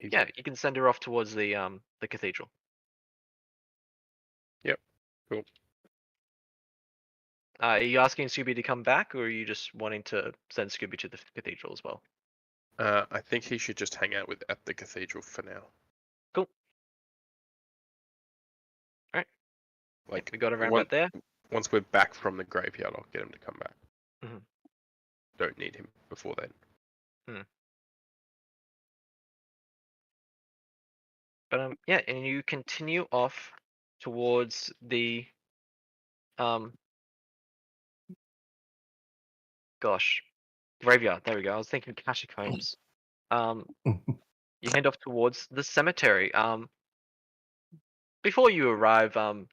yeah, you can send her off towards the cathedral. Yep, cool. Are you asking Scooby to come back, or are you just wanting to send Scooby to the cathedral as well? I think he should just hang out at the cathedral for now. Cool. Alright. Like, we got a roundabout there. Once we're back from the graveyard, I'll get him to come back. Mhm. Don't need him before then. But yeah, and you continue off towards the graveyard. There we go. I was thinking catacombs. You head off towards the cemetery. Before you arrive, you're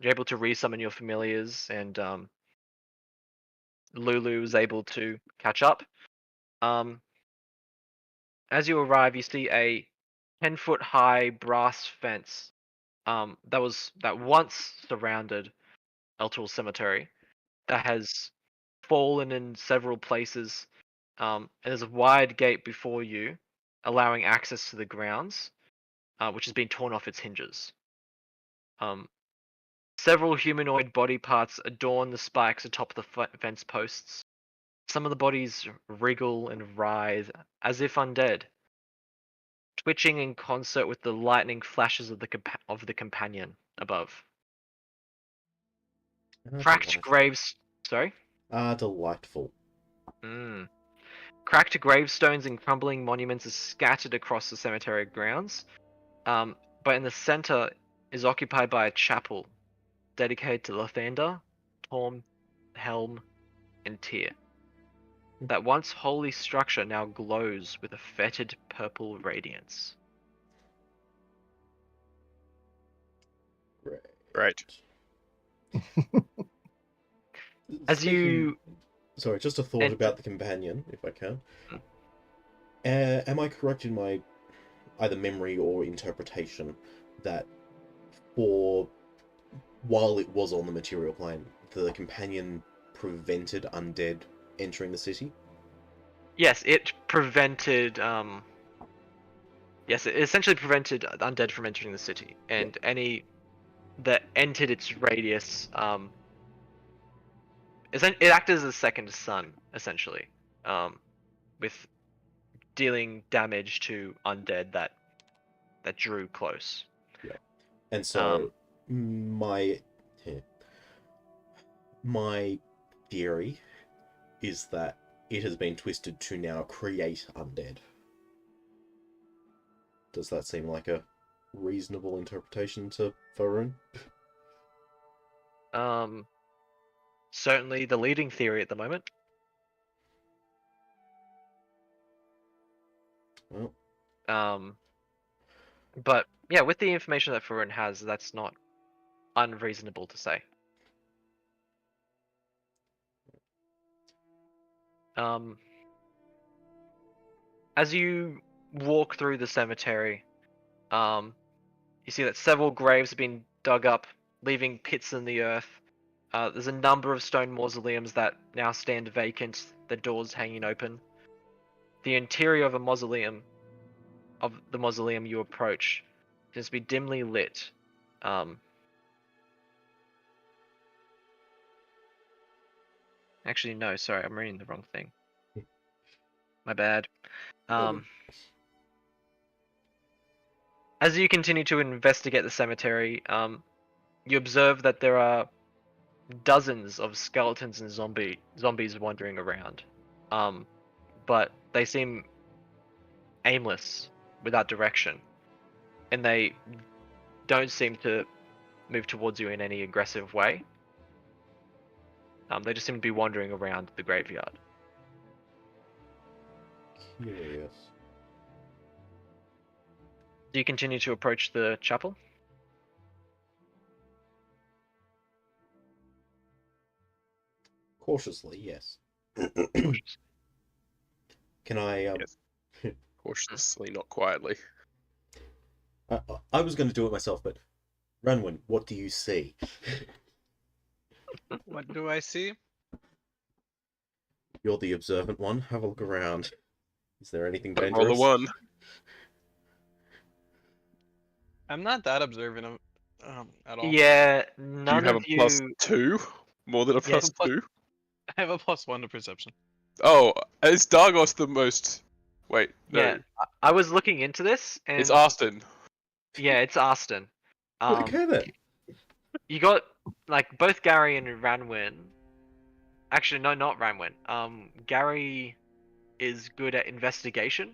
able to resummon your familiars, and Lulu is able to catch up. As you arrive, you see a 10-foot high brass fence that once surrounded Elturel Cemetery, that has fallen in several places, and there's a wide gate before you, allowing access to the grounds, which has been torn off its hinges. Several humanoid body parts adorn the spikes atop the fence posts. Some of the bodies wriggle and writhe as if undead, twitching in concert with the lightning flashes of the companion above. Cracked graves. Sorry? Delightful. Cracked gravestones and crumbling monuments are scattered across the cemetery grounds, but in the center is occupied by a chapel dedicated to Lathander, Torm, Helm, and Tyr. That once holy structure now glows with a fetid purple radiance. Right. Sorry, just a thought about the companion, if I can. Am I correct in my either memory or interpretation that while it was on the material plane, the companion prevented undead entering the city? Yes, it prevented. Yes, it essentially prevented undead from entering the city, and any that entered its radius, it acted as a second sun, essentially, with dealing damage to undead that that drew close. And so my my theory is that it has been twisted to now create undead. Does that seem like a reasonable interpretation to Varun? Certainly the leading theory at the moment. Well, But yeah, with the information that Farun has, that's not unreasonable to say. As you walk through the cemetery, you see that several graves have been dug up, leaving pits in the earth. There's a number of stone mausoleums that now stand vacant, the doors hanging open. The interior of the mausoleum you approach seems to be dimly lit. Actually, no, sorry, I'm reading the wrong thing. My bad. As you continue to investigate the cemetery, you observe that there are dozens of skeletons and zombies wandering around. But they seem aimless, without direction. And they don't seem to move towards you in any aggressive way. They just seem to be wandering around the graveyard. curious. Do you continue to approach the chapel? Cautiously, yes. Can I? Yes. Cautiously, not quietly. I was going to do it myself, but Ranwin, what do you see? What do I see? You're the observant one. Have a look around. Is there anything Roll dangerous? a 1. I'm not that observant of, at all. Yeah, Do you none have of a plus you. 2? More than a Yes. plus 2? I have a +1 to perception. Oh, is Dargos the most... Wait, no. Yeah, I was looking into this, and It's Austin. yeah, it's Aston. Okay then. You got like both Gary and Ranwin. Actually, no, not Ranwin. Gary is good at investigation,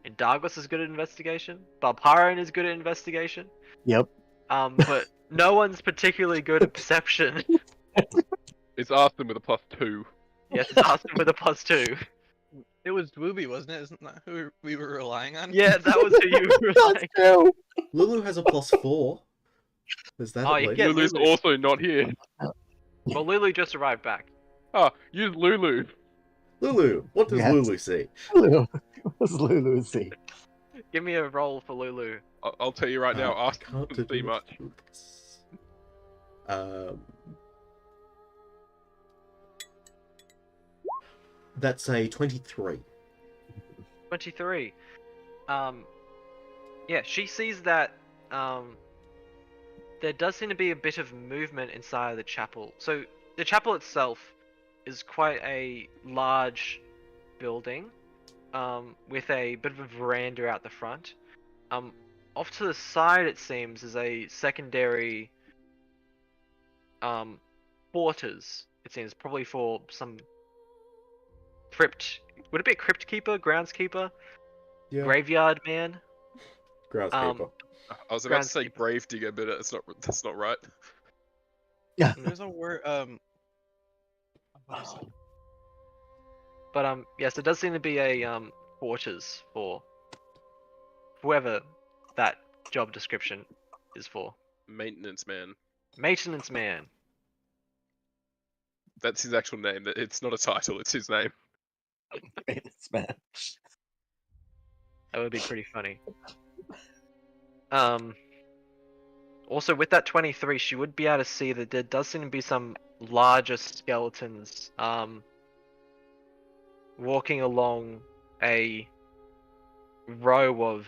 and Dargos is good at investigation. Balparan is good at investigation. Yep. But no one's particularly good at perception. It's Austin with a plus 2. Yes, it's Aston with a +2. It was Dwooby, wasn't it? Isn't that who we were relying on? Yeah, that was who you were like. True. Lulu has a +4. Is that Oh, at you least? get Lulu's Lulu. also not here. Well, Lulu just arrived back. Ah, use Lulu. Lulu, what does Yes. Lulu see? Lulu. What's Lulu see? Give me a roll for Lulu. I'll tell you right now, I Austin can't doesn't see do much. this. That's a 23. 23. Yeah, she sees that there does seem to be a bit of movement inside of the chapel. So the chapel itself is quite a large building, with a bit of a veranda out the front. Off to the side, it seems, is a secondary quarters. It seems probably for some crypt. Would it be a crypt keeper, groundskeeper, Yeah. graveyard man? Groundskeeper. I was about to say Groundskeeper. grave digger, but that's not right. There's a word. What is it? But yes, there does seem to be a quarters for whoever that job description is for. Maintenance man. Maintenance man. That's his actual name. It's not a title, it's his name. It's man. That would be pretty funny. Also, with that 23, she would be able to see that there does seem to be some larger skeletons walking along a row of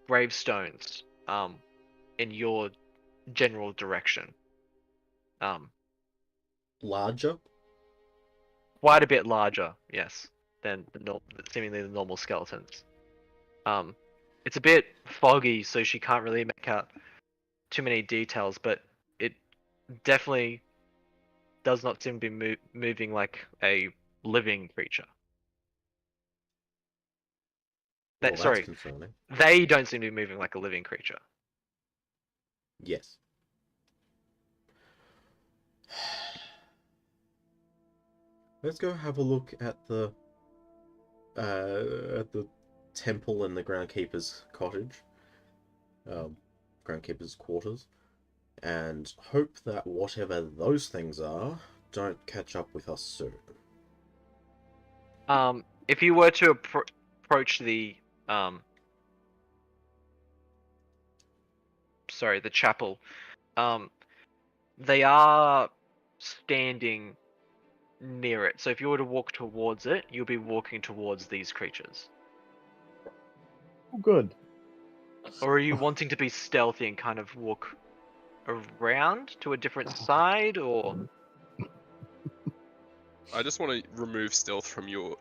gravestones in your general direction. Larger? Quite a bit larger, yes, than seemingly the normal skeletons. It's a bit foggy, so she can't really make out too many details, but it definitely does not seem to be moving like a living creature. Well, that's Sorry, concerning. they don't seem to be moving like a living creature. Yes. Let's go have a look at the temple and the groundkeeper's cottage, groundkeeper's quarters, and hope that whatever those things are don't catch up with us soon. If you were to approach the the chapel, they are standing near it. So if you were to walk towards it, you'll be walking towards these creatures. Oh, good. Or are you wanting to be stealthy and kind of walk around to a different side, or? I just want to remove stealth from your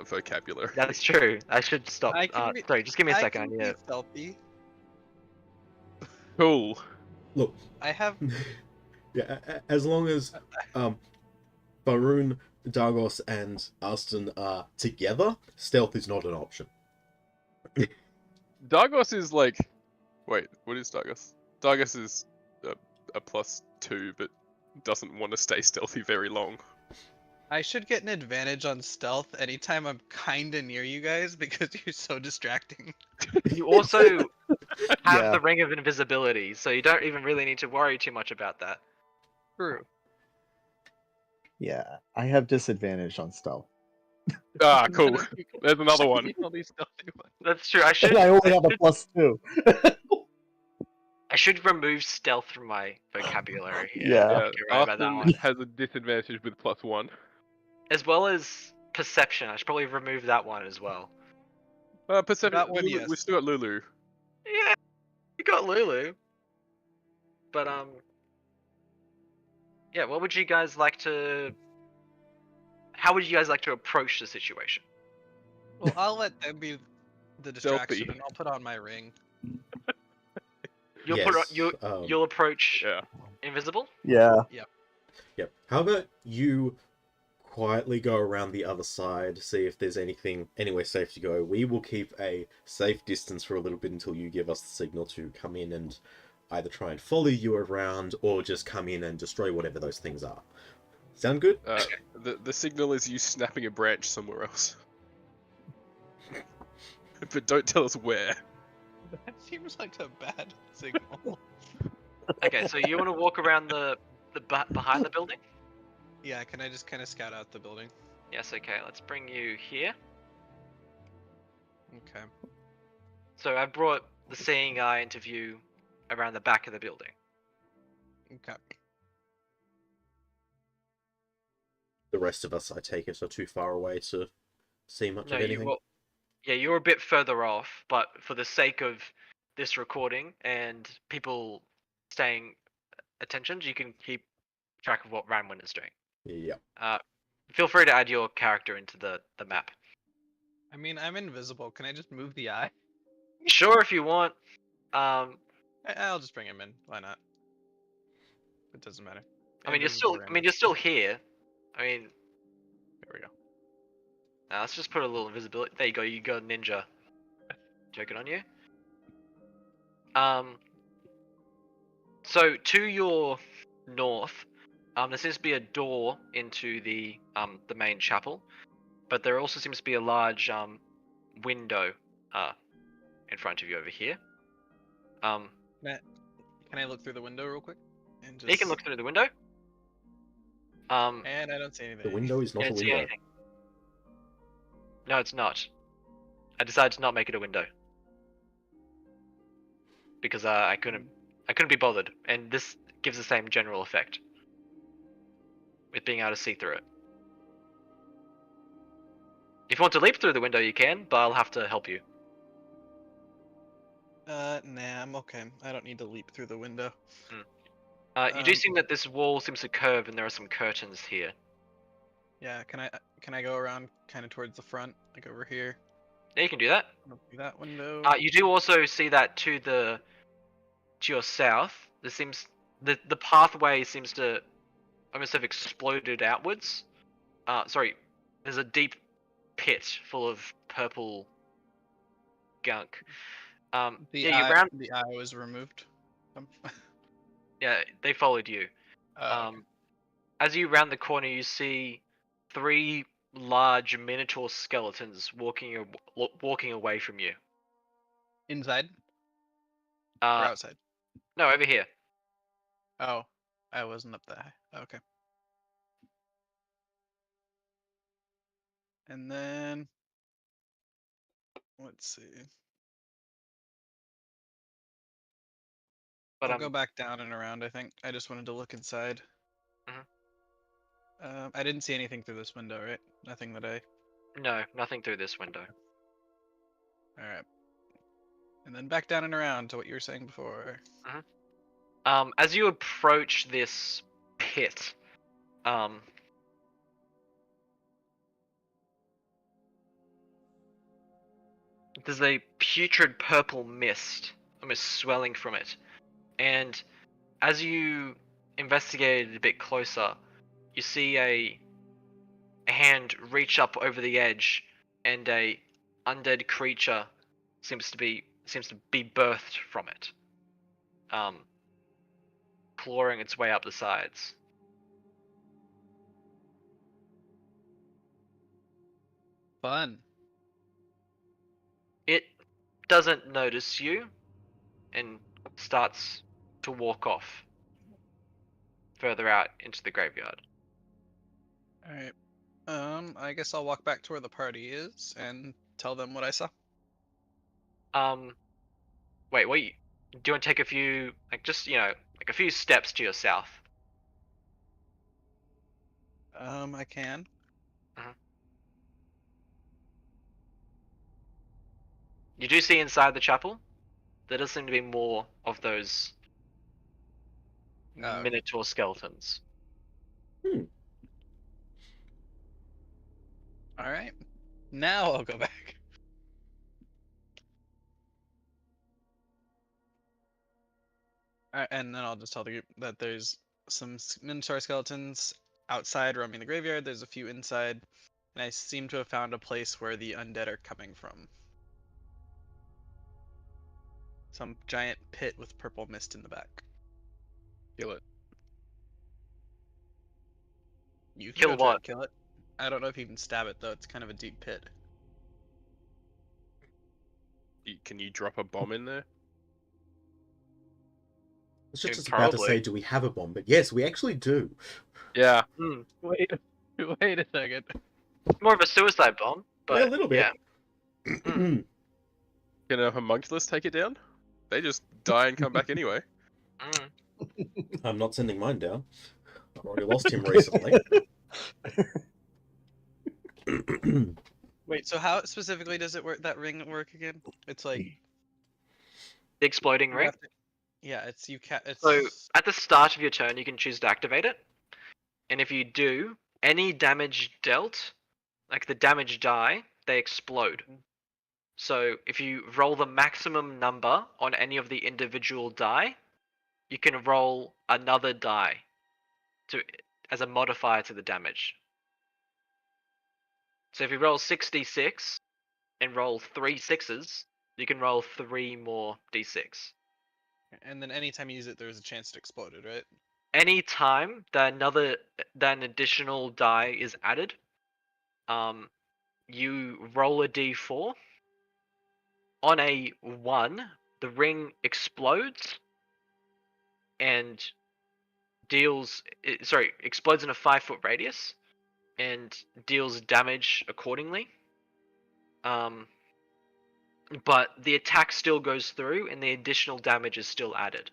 vocabulary. That's true. I should stop. I can be- Sorry, just give me a I second. can be stealthy. Cool. Look, I have. yeah, as long as Barun, Dargos, and Aston are together, stealth is not an option. Dargos is like, wait, what is Dargos? Dargos is a +2, but doesn't want to stay stealthy very long. I should get an advantage on stealth anytime I'm kinda near you guys because you're so distracting. You also have Yeah. the ring of invisibility, so you don't even really need to worry too much about that. True. Yeah, I have disadvantage on stealth. Ah, cool. There's another one. That's true. I And should. I only have a +2. I should remove stealth from my vocabulary here. Yeah. Yeah, You're right about that Austin one. has a disadvantage with +1. As well as perception. I should probably remove that one as well. Perception. That one, Lulu, yes. we've still got Lulu. Yeah, you got Lulu. But yeah. What would you guys like to? How would you guys like to approach the situation? Well, I'll let them be the distraction, Stealthy. and I'll put on my ring. You'll you'll approach Yeah. invisible. Yeah. Yep. How about you quietly go around the other side, see if there's anywhere safe to go. We will keep a safe distance for a little bit until you give us the signal to come in and either try and follow you around or just come in and destroy whatever those things are. Sound good? The signal is you snapping a branch somewhere else. But don't tell us where. That seems like a bad signal. Okay, so you want to walk around the behind the building? Yeah, can I just kind of scout out the building? Yes. Okay. Let's bring you here. Okay. So I brought the seeing eye into view around the back of the building. Okay. The rest of us, I take it, are too far away to see much No, of anything. yeah, you're a bit further off, but for the sake of this recording and people staying attention, you can keep track of what Ranwin is doing. Yeah. Feel free to add your character into the map. I mean, I'm invisible. Can I just move the eye? Sure, if you want. I'll just bring him in. Why not? It doesn't matter. I mean, Invisible you're still here. I mean, There we go. now let's just put a little invisibility. There you go. You got ninja. Joking on you. So to your north, there seems to be a door into the main chapel, but there also seems to be a large window in front of you over here. Can I look through the window real quick? And just... You can look through the window. And I don't see anything. The window is You not a don't see window. anything. No, it's not. I decided to not make it a window because I couldn't be bothered, and this gives the same general effect with being able to see through it. If you want to leap through the window, you can, but I'll have to help you. Nah, I'm okay. I don't need to leap through the window. You do see that this wall seems to curve, and there are some curtains here. Yeah, can I go around kind of towards the front, like over here? Yeah, you can do that. Through that window. You do also see that to your south. There seems the pathway seems to almost have exploded outwards. Sorry, there's a deep pit full of purple gunk. The Yeah, you eye, round. the eye was removed. Yeah, they followed you. Okay. As you round the corner, you see 3 large minotaur skeletons walking away from you. Inside or Uh, outside? no, over here. Oh, I wasn't up that high. Okay. And then let's see. But I'll go back down and around. I think I just wanted to look inside. I didn't see anything through this window, right? Nothing that I. no, nothing through this window. All right. And then back down and around to what you were saying before. As you approach this pit, there's a putrid purple mist almost swelling from it. And as you investigate it a bit closer, you see a hand reach up over the edge, and a undead creature seems to be birthed from it, clawing its way up the sides. Fun. It doesn't notice you and starts to walk off further out into the graveyard. All right. I guess I'll walk back to where the party is and tell them what I saw. Wait, do you want to take a few, like a few steps to your south? I can. You do see inside the chapel, there does seem to be more of those Okay. minotaur skeletons. All right. Now I'll go back. And then I'll just tell the group that there's some minotaur skeletons outside roaming the graveyard. There's a few inside, and I seem to have found a place where the undead are coming from. Some giant pit with purple mist in the back. Kill it. You can Kill go try what? and kill it. I don't know if you can stab it though. It's kind of a deep pit. Can you drop a bomb in there? I was just Probably. about to say, do we have a bomb? But yes, we actually do. Yeah. Wait, wait a second. More of a suicide bomb, but Yeah, a little bit. Yeah. Can a homunculus take it down? They just die and come back anyway. I'm not sending mine down. I've already lost him recently. Wait, so how specifically does it work? That ring work again? It's like The exploding you ring. have to- yeah, it's you can. It's So at the start of your turn, you can choose to activate it, and if you do, any damage dealt, like the damage die, they explode. So if you roll the maximum number on any of the individual die, you can roll another die as a modifier to the damage. So if you roll 6d6 and roll 3 6s, you can roll 3 more d6. and then anytime you use it, there's a chance it exploded, right? Anytime that an additional die is added, you roll a d4. On a 1, the ring explodes and explodes in a 5-foot radius and deals damage accordingly. But the attack still goes through and the additional damage is still added.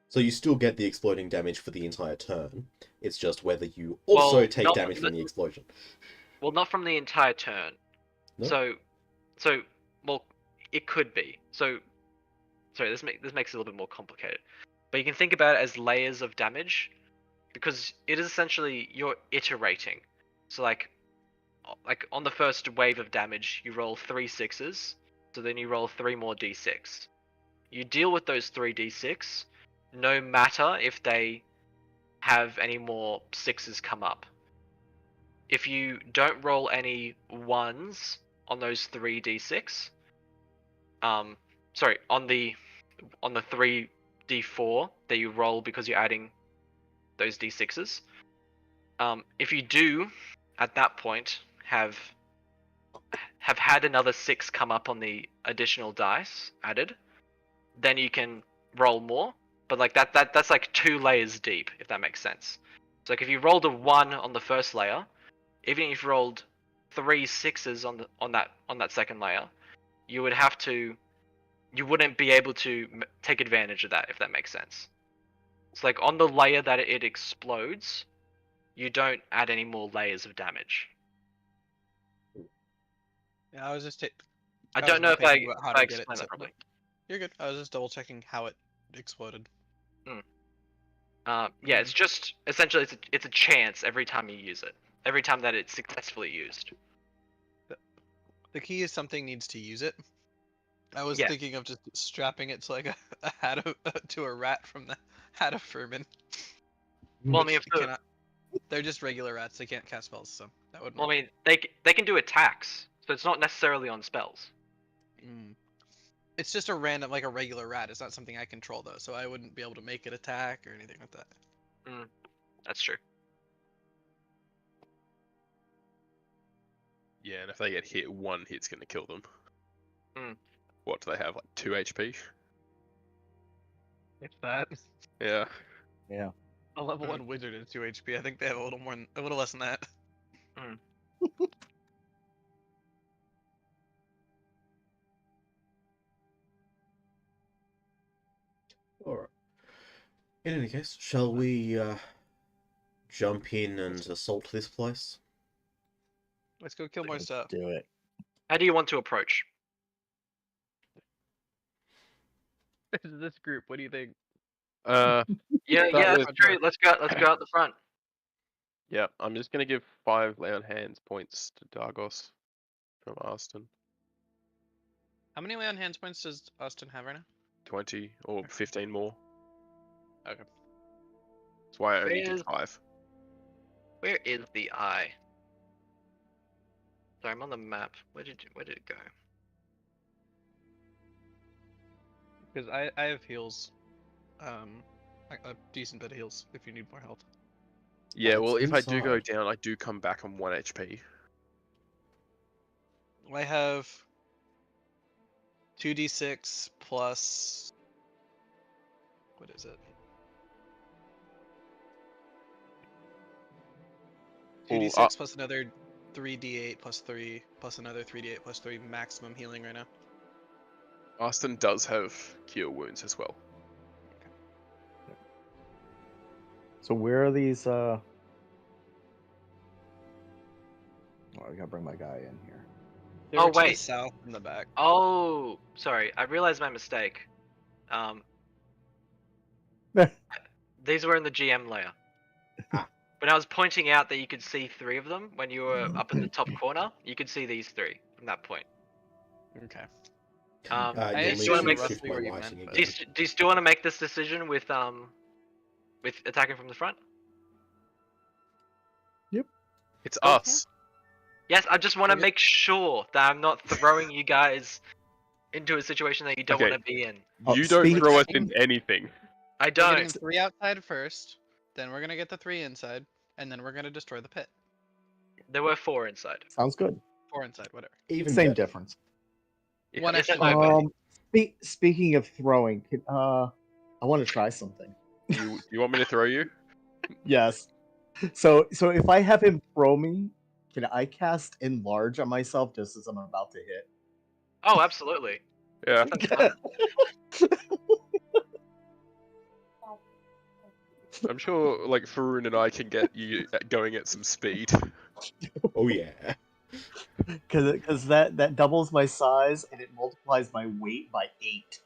So you still get the exploding damage for the entire turn. It's just whether you also take damage from the explosion. Well, not from the entire turn. No? So, well, it could be. So, sorry, this makes it a little bit more complicated. But you can think about it as layers of damage, because it is essentially you're iterating. So, like, like on the first wave of damage, you roll 3 6s, so then you roll 3 more d6. You deal with those 3 d6, no matter if they have any more 6s come up. If you don't roll any 1s on those 3 d6, sorry, on the 3 d4 that you roll because you're adding those d6s, if you do at that point have had another 6 come up on the additional dice added, then you can roll more. But like that's like 2 layers deep, if that makes sense. So like if you rolled a 1 on the first layer, even if you rolled 3 6s on that second layer, you wouldn't be able to take advantage of that, if that makes sense. It's like on the layer that it explodes, you don't add any more layers of damage. Yeah, I was just I don't know if I about how to get it explained that set. properly. You're good. I was just double checking how it exploded. Yeah, it's just essentially it's a chance every time you use it. Every time that it's successfully used. The key is something needs to use it. I was Yeah. thinking of just strapping it to like a hat to a rat from the Hat of Vermin. Well, I mean, They're just regular rats. They can't cast spells, so that would. Well, I mean, they can do attacks, so it's not necessarily on spells. It's just a random, like a regular rat. It's not something I control though, so I wouldn't be able to make it attack or anything like that. That's true. Yeah, and if they get hit, 1 hit's gonna kill them. Mm. What do they have? Like 2 HP? If that. Yeah. Yeah. A level 1 wizard is 2 HP. I think they have a little less than that. Alright. In any case, shall we jump in and assault this place? Let's go kill more stuff. Do it. How do you want to approach? This group, what do you think? Yeah, was- that's true. Let's go out the front. Yeah, I'm just gonna give 5 lay on hands points to Dargos from Austin. How many lay on hands points does Austin have right now? 20 or 15 more. Okay. That's why I only did Where's- 5. Where is the eye? Sorry, I'm on the map. Where did it go? Because I have heals. A decent bit of heals if you need more health. Yeah, It's well, if I do go inside. down, I do come back on 1 HP. I have 2d6 plus. What is it? 2d6 plus another 3d8 plus 3 plus another 3d8 plus 3 maximum healing right now. Austin does have cure wounds as well. So where are these? Oh, I gotta bring my guy in here. They're Oh, to the wait. south in the back. Oh, sorry. I realized my mistake. These were in the GM layer. When I was pointing out that you could see 3 of them when you were up in the top corner, you could see these 3 from that point. Okay. Yeah, Do I you make still wanna sure make to shift roughly my where you lighting meant, again. do you still want to make this decision with attacking from the front? It's us. Yes, I just want to Okay. make sure that I'm not throwing you guys into a situation that you don't Okay. want to be in. Oh, You don't speak- throw us in anything. I We're getting don't. 3 outside first, then we're gonna get the 3 inside, and then we're gonna destroy the pit. There were 4 inside. Sounds good. 4 inside, whatever. Even Same better. difference. One Yes, extra. I know. Speaking of throwing, I want to try something. You want me to throw you? Yes. So if I have him throw me, can I cast enlarge on myself just as I'm about to hit? Oh, absolutely. Yeah. That's fun. I'm sure, like, Faroon and I can get you going at some speed. Oh yeah. Because that doubles my size and it multiplies my weight by 8.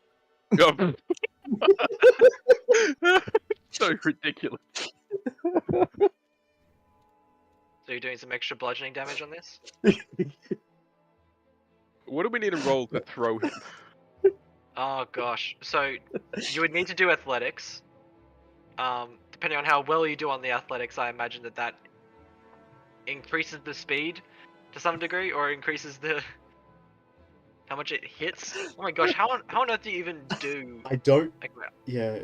So ridiculous. So So you're doing some extra bludgeoning damage on this? What do we need to roll to throw him? Oh gosh. So you would need to do athletics. Depending on how well you do on the athletics, I imagine that increases the speed to some degree, or increases the how much it hits. Oh my gosh, how on earth do you even do? I don't. Like, Yeah.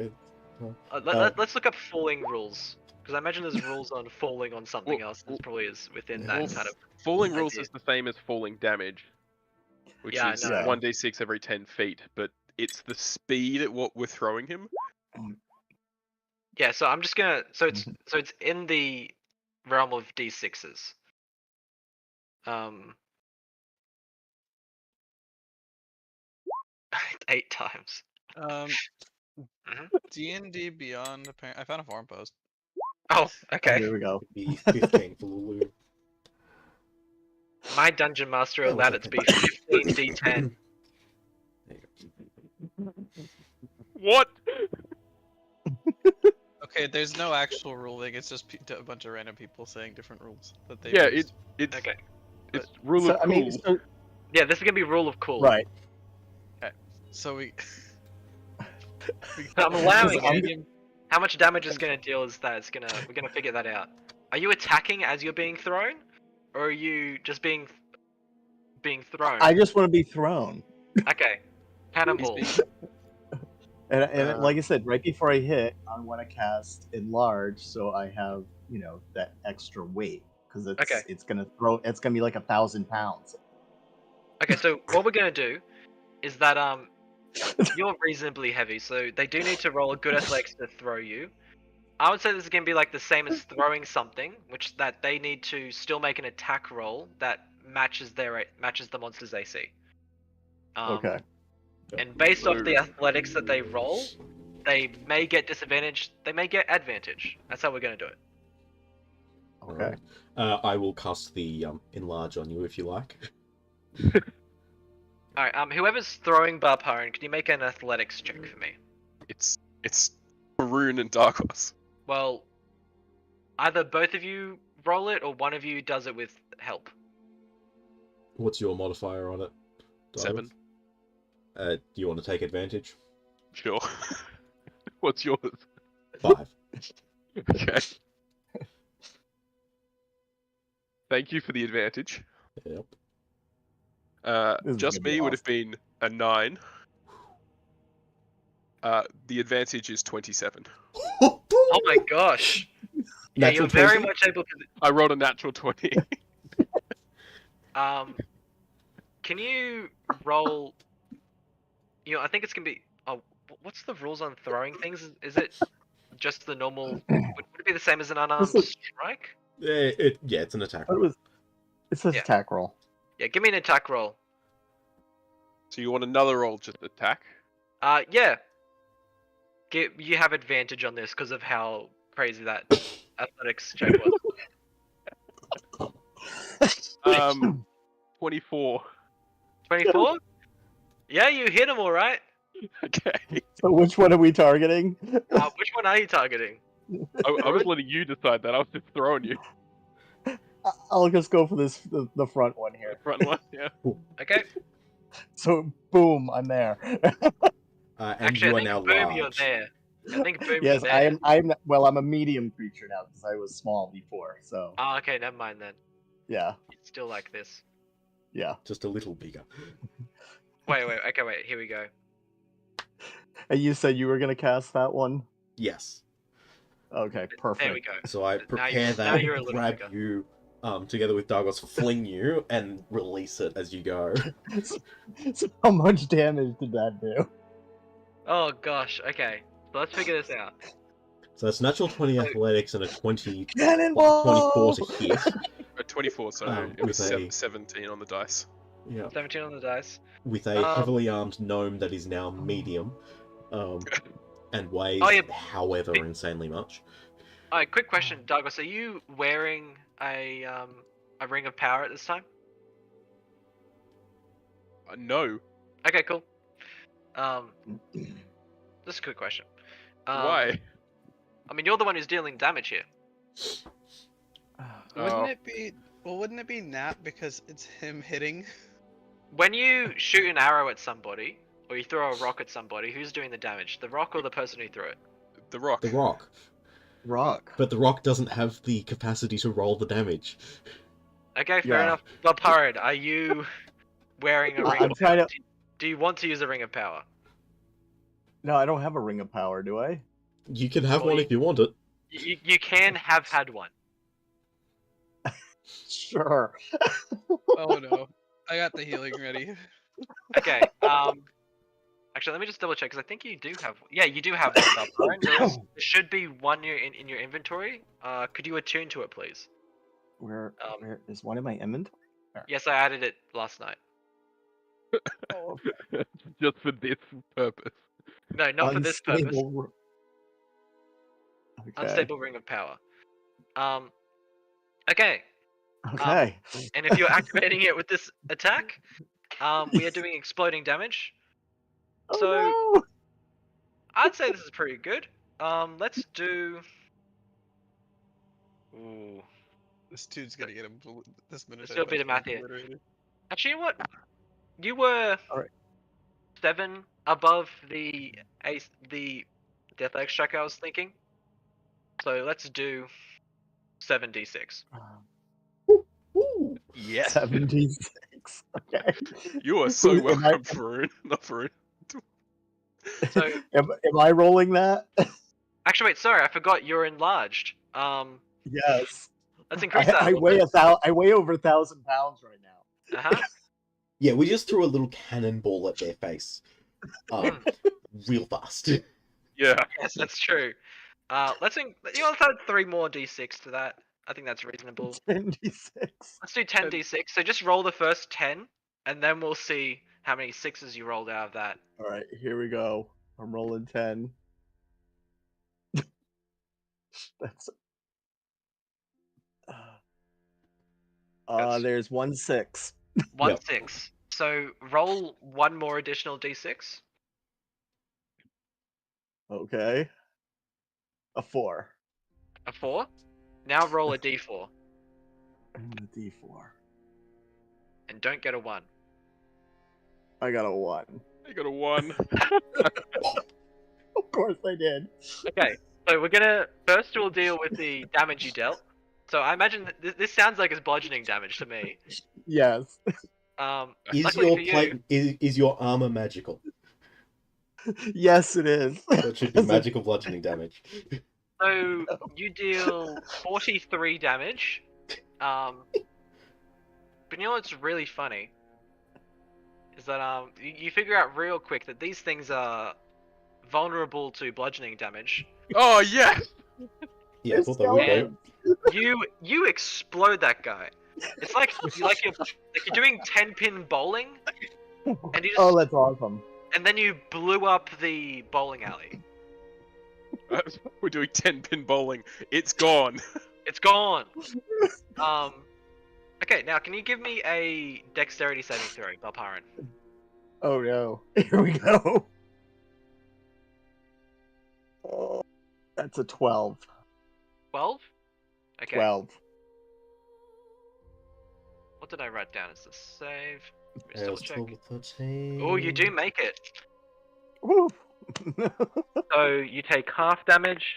let's look up falling rules, because I imagine there's rules on falling on something else that probably is within yeah. that Well, kind of. falling rules idea. is the same as falling damage, which Yeah, I is know. 1d6 every 10 feet, but it's the speed at what we're throwing him. Yeah, so I'm just gonna. So it's in the realm of d6s. 8 times. D&D Beyond. I found a forum post. Oh, Oh, okay. here we go. Be 15 for Lulu. My dungeon master Oh, allowed it it's to be okay. 15 d10. There you go. What? Okay, there's no actual ruling. It's just a bunch of random people saying different rules that they. Yeah, used. it's Okay. it's rule So of I cool. mean, so, Yeah, this is gonna be rule of cool. right. So we. I'm allowing I'm- it. How much damage it's gonna deal is that we're gonna figure that out. Are you attacking as you're being thrown, or are you just being thrown? I just want to be thrown. Okay. Cannonball. And like I said, right before I hit, I want to cast enlarge, so I have that extra weight because Okay. it's gonna throw. It's gonna be like 1,000 pounds. Okay, so what we're gonna do is that you're reasonably heavy, so they do need to roll a good athletics to throw you. I would say this is gonna be like the same as throwing something, which that they need to still make an attack roll that matches the monster's AC. Okay. And based off the athletics that they roll, they may get disadvantage. They may get advantage. That's how we're gonna do it. Okay. I will cast the enlarge on you if you like. All right. Whoever's throwing Barbarian, can you make an athletics check for me? It's Maroon and Darkos. Well, either both of you roll it, or one of you does it with help. What's your modifier on it? 7. Do you want to take advantage? Sure. What's yours? 5. Okay. Thank you for the advantage. Yep. This is Just gonna be me would have been a 9. The advantage is 27. Oh my gosh! Yeah, Natural you're very 20? much able to. I rolled a natural 20. Can you roll? I think it's gonna be. Oh, what's the rules on throwing things? Is it just the normal? Would it be the same as an unarmed This is- strike? Yeah, it's an attack. But it says Yeah. attack roll. Yeah, give me an attack roll. So you want another roll, just attack? Yeah. You have advantage on this because of how crazy that athletics check was. 24. 24? Yeah, you hit him all right. Okay. So which one are we targeting? Which one are you targeting? I was letting you decide that. I was just throwing you. I'll just go for the front one here. Front one, yeah. Okay. So boom, I'm there. And Actually, you I are think now boom, large. you're there. I think boom, Yes, you're there. I'm a medium creature now because I was small before. So Oh, okay, never mind then. yeah, It's still like this. yeah. Just a little bigger. Wait, okay, wait, here we go. And you said you were gonna cast that one. Yes. Okay, perfect. There we go. So I Now prepare now that, you're a little grab bigger. you, together with Dargos, fling you, and release it as you go. So how much damage did that do? Oh gosh, okay. So let's figure this out. So it's natural 20 athletics and a 24 Cannonball! to hit. 24, so it with was a- 17 on the dice. Yeah. 17 on the dice. With a Um, heavily armed gnome that is now medium, and weighs Oh, yeah. however insanely much. Alright, quick question, Douglas. Are you wearing a ring of power at this time? No. Okay, cool. Just a quick question. Why? I mean, you're the one who's dealing damage here. Wouldn't it be? Well, wouldn't it be Nat because it's him hitting? When you shoot an arrow at somebody, or you throw a rock at somebody, who's doing the damage? The rock or the person who threw it? The rock. The rock. Rock. But the rock doesn't have the capacity to roll the damage. Okay, fair Yeah. enough. Bob Parrot, are you wearing a ring I'm of trying power? to. Do you want to use a ring of power? No, I don't have a ring of power, do I? You can have Well, one if you want it. You can have had one. Sure. Oh no, I got the healing ready. Okay. Actually, let me just double check because I think you do have. Yeah, you do have one, Bob Parrot. There should be one in your inventory. Could you attune to it, please? Where is one in my inventory? Yes, I added it last night. Oh, Just for this purpose. No, not for this purpose. unstable. Okay. Unstable ring of power. Okay. Okay. And if you're activating it with this attack, we are doing exploding damage. Oh, So no! I'd say this is pretty good. Let's do. Ooh. This dude's gonna get him this minute. Let's do a bit of math here. Obliterated. Actually, you know what? You were Alright. 7 above the athletics check I was thinking. So let's do 7d6. Ooh. Yes. 76. Okay. You are so Am I- welcome, Faroon. Not Faroon. So Am I rolling that? actually, wait, sorry, I forgot you're enlarged. Yes. Let's increase that. I weigh I weigh over 1,000 pounds right now. Uh-huh. Yeah, we just threw a little cannonball at their face. Real fast. Yeah. Yes, that's true. Let's add 3 more d6 to that. I think that's reasonable. 76. Let's do 10d6. So just roll the first 10, and then we'll see how many 6s you rolled out of that. All right, here we go. I'm rolling 10. That's. There's 1 6. 1 Yep. 6. So roll 1 more additional d6. Okay. A 4. A 4. Now roll a d4. And a D4. And don't get a 1. I got a 1. I got a 1. Of course I did. Okay, so we're gonna first we'll deal with the damage you dealt. So I imagine that this sounds like it's bludgeoning damage to me. Yes. Is Luckily your for you- plate is your armor magical? Yes, it is. That should be magical bludgeoning damage. So you deal 43 damage. But you know what's really funny is that you figure out real quick that these things are vulnerable to bludgeoning damage. Oh, yes! Yeah, I thought that would And be. you explode that guy. It's like you're doing 10-pin bowling, and you just Oh, that's awesome. and then you blew up the bowling alley. We're doing 10-pin bowling. It's gone. It's gone. Okay, now can you give me a dexterity saving throw, Balparan? Oh no. Here we go. Oh, that's a 12. 12? Okay. 12. What did I write down as the save? Let me just double check. 12, 13. Oh, you do make it. Woo. So you take half damage.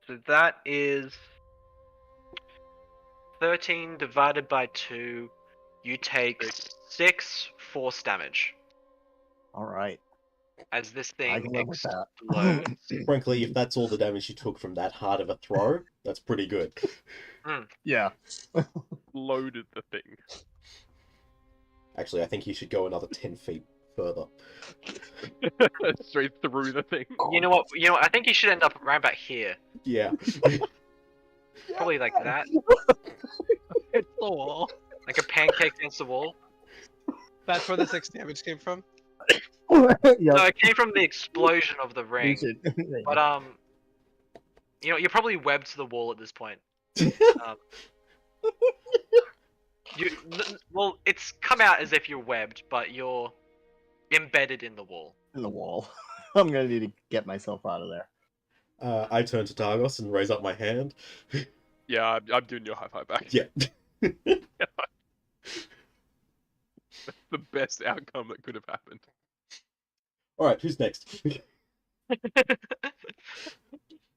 So that is 13 divided by 2. You take 6 force damage All right. as this I thing can live with that. explodes. Frankly, if that's all the damage you took from that hard of a throw, that's pretty good. Yeah. Loaded the thing. Actually, I think you should go another 10 feet further. Straight through the thing. You know what? I think you should end up right about here. Yeah. Probably like that, It's the wall. like a pancake against the wall. That's where the 6 damage came from. No, Yep. it came from the explosion of the ring. But you're probably webbed to the wall at this point. Well, it's come out as if you're webbed, but you're embedded in the wall. In the wall. I'm gonna need to get myself out of there. I turn to Targos and raise up my hand. Yeah, I'm giving you a high five back. Yeah. The best outcome that could have happened. All right, who's next?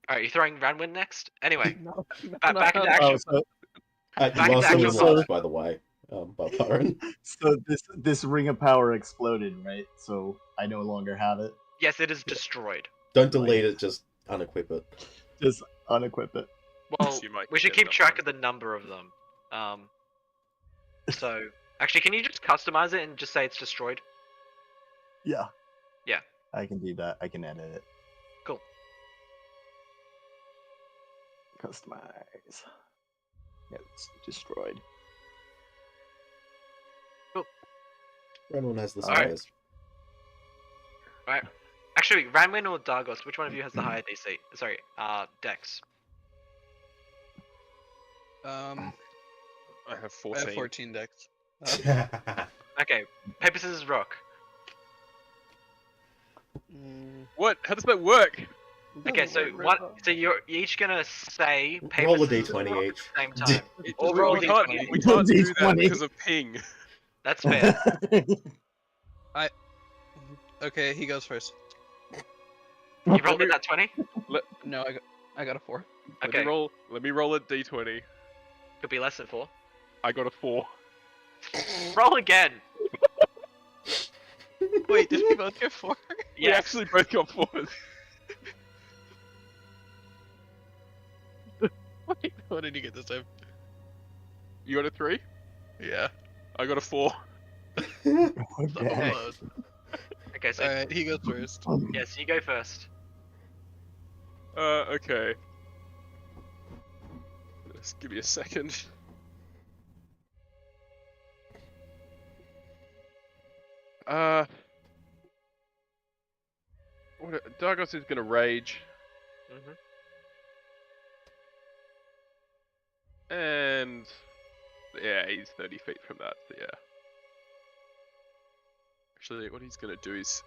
Alright, you're throwing Ranwin next? Anyway, No, back into no. action. Oh, You Back are into still actual enlarged, by the way, Barbaran. So this ring of power exploded, right? So I no longer have it. Yes, it is destroyed. Don't delete it, just unequip it. Just unequip it. Well, You might we should get keep that track one. of the number of them. So, actually, can you just customize it and just say it's destroyed? Yeah. Yeah. I can do that. I can edit it. Cool. Customize. Yeah, it's destroyed. Renwan has the Alright. size. Alright. Actually, Ranwin or Dargos, which one of you has the higher DC? Sorry, Dex. I have I 14. have 14 decks. Okay, paper, scissors, rock. What? How does that work? Okay, so so you're each gonna say paper, Roll a scissors, d20 rock each. at the same time. Or we, roll we a can't, d20. we can't do that D20. because of ping. That's fair. Okay, he goes first. You rolled at that 20? No, I got a 4. Okay, Let me roll a d20. could be less than 4. I got a 4. Roll again! Wait, did we both get 4? We actually both got 4s. Wait, what did you get this time? You got a 3? Yeah. I got a 4. So Okay. close. Okay, so Alright, he goes first. yes, you go first. Okay. Just give me a second. Dargos is gonna rage, and yeah, he's 30 feet from that. So yeah. Actually, what he's gonna do is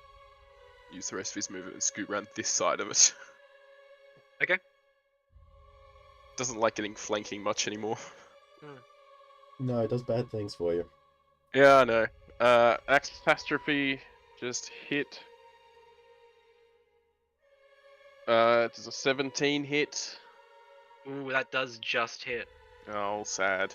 use the rest of his movement and scoot around this side of it. Okay. Doesn't like getting flanking much anymore. No, it does bad things for you. Yeah, I know. Axe Catastrophe just hit. Does a 17 hit? Ooh, that does just hit. Oh, sad.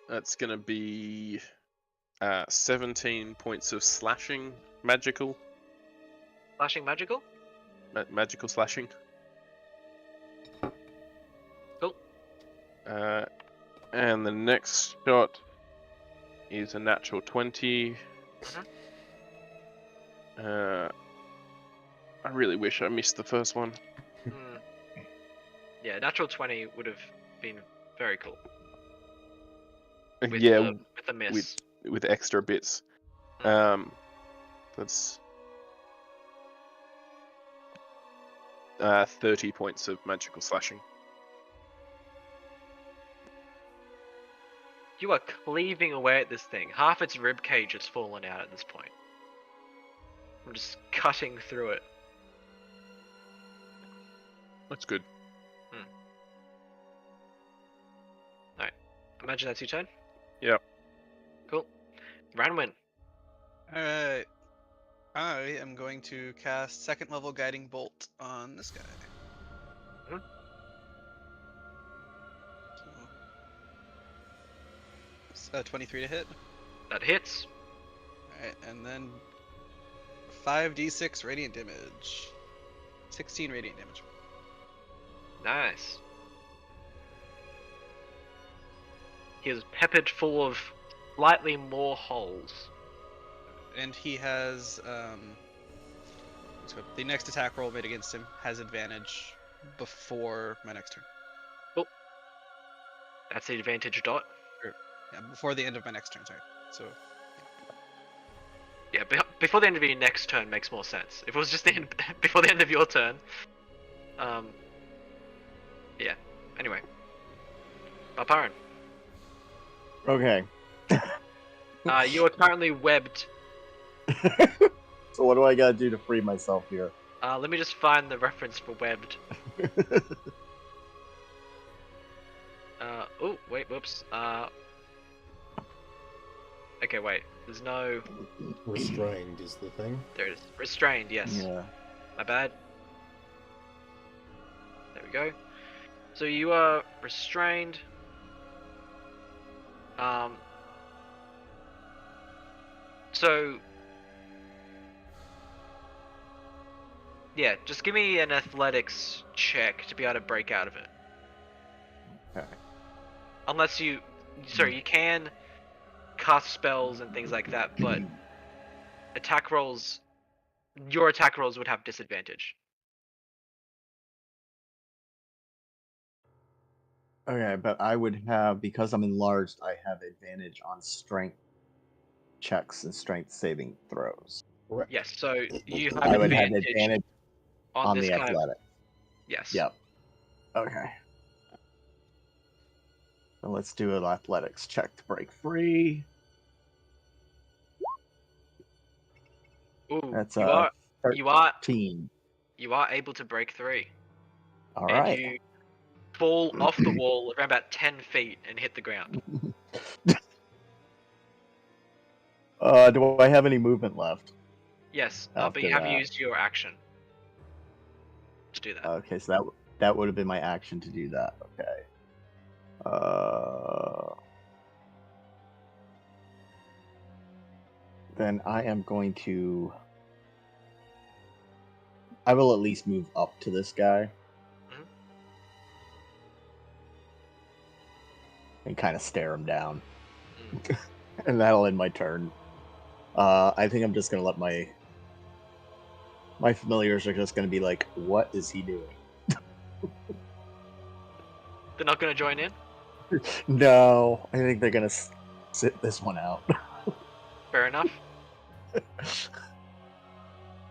That's gonna be 17 points of slashing, magical. Flashing magical? Magical slashing. Cool. And the next shot is a natural 20. I really wish I missed the first one. Yeah, natural 20 would have been very cool. With Yeah, the miss. with extra bits. That's 30 points of magical slashing. You are cleaving away at this thing. Half its rib cage has fallen out at this point. I'm just cutting through it. That's good. Alright. Imagine that's your turn. Yep. Cool. Ranwin. Alright. I am going to cast second level guiding bolt on this guy. So, 23 to hit. That hits. Alright, and then 5d6 radiant damage. 16 radiant damage. Nice. He is peppered full of slightly more holes. And he has the next attack roll made against him has advantage before my next turn. Cool. That's the advantage dot. Yeah, before the end of my next turn, sorry. So Yeah, before the end of your next turn makes more sense. If it was just the end, before the end of your turn, yeah. Anyway, Balparan. Okay. You are currently webbed. So what do I gotta do to free myself here? Let me just find the reference for webbed. Oh, wait, whoops. Okay, wait. There's no... Restrained is the thing. There it is. Restrained, yes. Yeah. My bad. There we go. So you are restrained. So... Yeah, just give me an athletics check to be able to break out of it. Okay. Unless you... Sorry, you can cast spells and things like that, but attack rolls... Your attack rolls would have disadvantage. Okay, but I would have, because I'm enlarged, I have advantage on strength checks and strength saving throws. Correct. Yes, so you have I would have advantage advantage on this the kind of... athletic. Yes. Yep. Okay. So let's do an athletics check to break free. Ooh, That's you are 13. able to break 3. All And right. you fall off the wall around about 10 feet and hit the ground. Do I have any movement left? Yes, but After you have that. used your action to do that. Okay, so that would have been my action to do that. Okay. Then I am going to... I will at least move up to this guy. Mhm. And kind of stare him down. Mm. And that'll end my turn. I think I'm just going to let my familiars are just going to be like, what is he doing? They're not going to join in? No, I think they're going to sit this one out. Fair enough.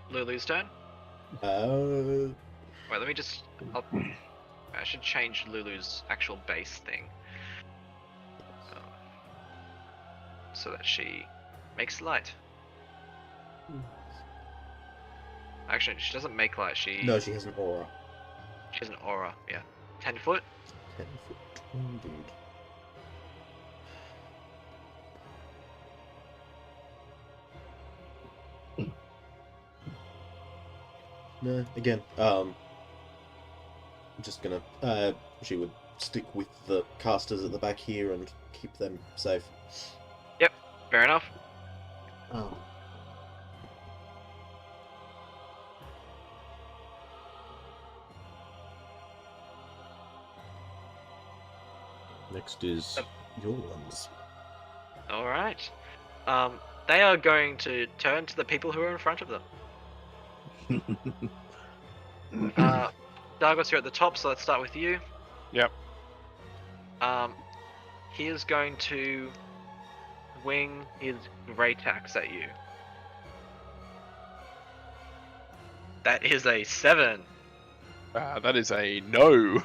Lulu's turn. Wait, let me just... I should change Lulu's actual base thing. So that she makes light. Actually, she doesn't make light, she... No, she has an aura. She has an aura, yeah. 10 foot? 10 foot. Indeed. No, again, I'm just gonna, she would stick with the casters at the back here and keep them safe. Yep, fair enough. Oh. Next is your ones. Alright. They are going to turn to the people who are in front of them. Dargos, you're at the top, so let's start with you. Yep. He is going to wing his great axe at you. That is a 7. That is a no.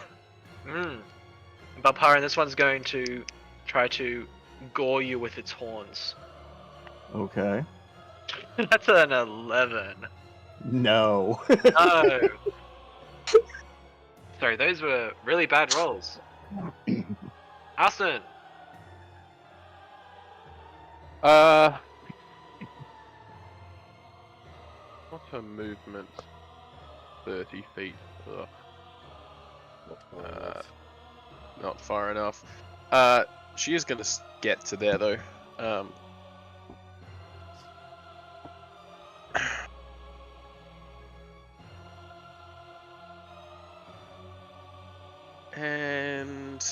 Baldur, this one's going to try to gore you with its horns. Okay. That's an 11. No. No. Sorry, those were really bad rolls. Aston. What's her movement? 30 feet. Ugh. Not far enough. She is gonna get to there though. And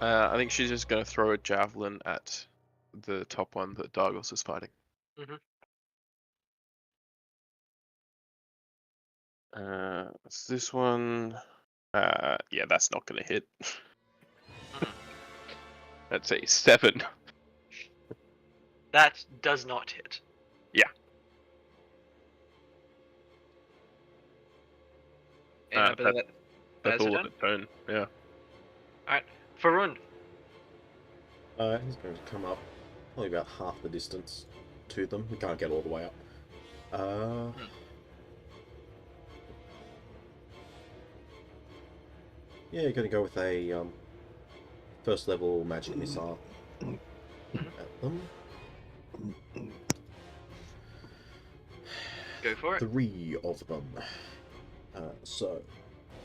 I think she's just gonna throw a javelin at the top one that Dargos is fighting. Mhm. It's this one. Yeah, that's not gonna hit. That's a 7. That does not hit. Yeah. And I believe That's that's all your on its own. Yeah. Alright, Farun. He's going to come up probably about half the distance to them. We can't get all the way up. Yeah, you're going to go with a first level magic missile at them. Go for it. 3 of them. So,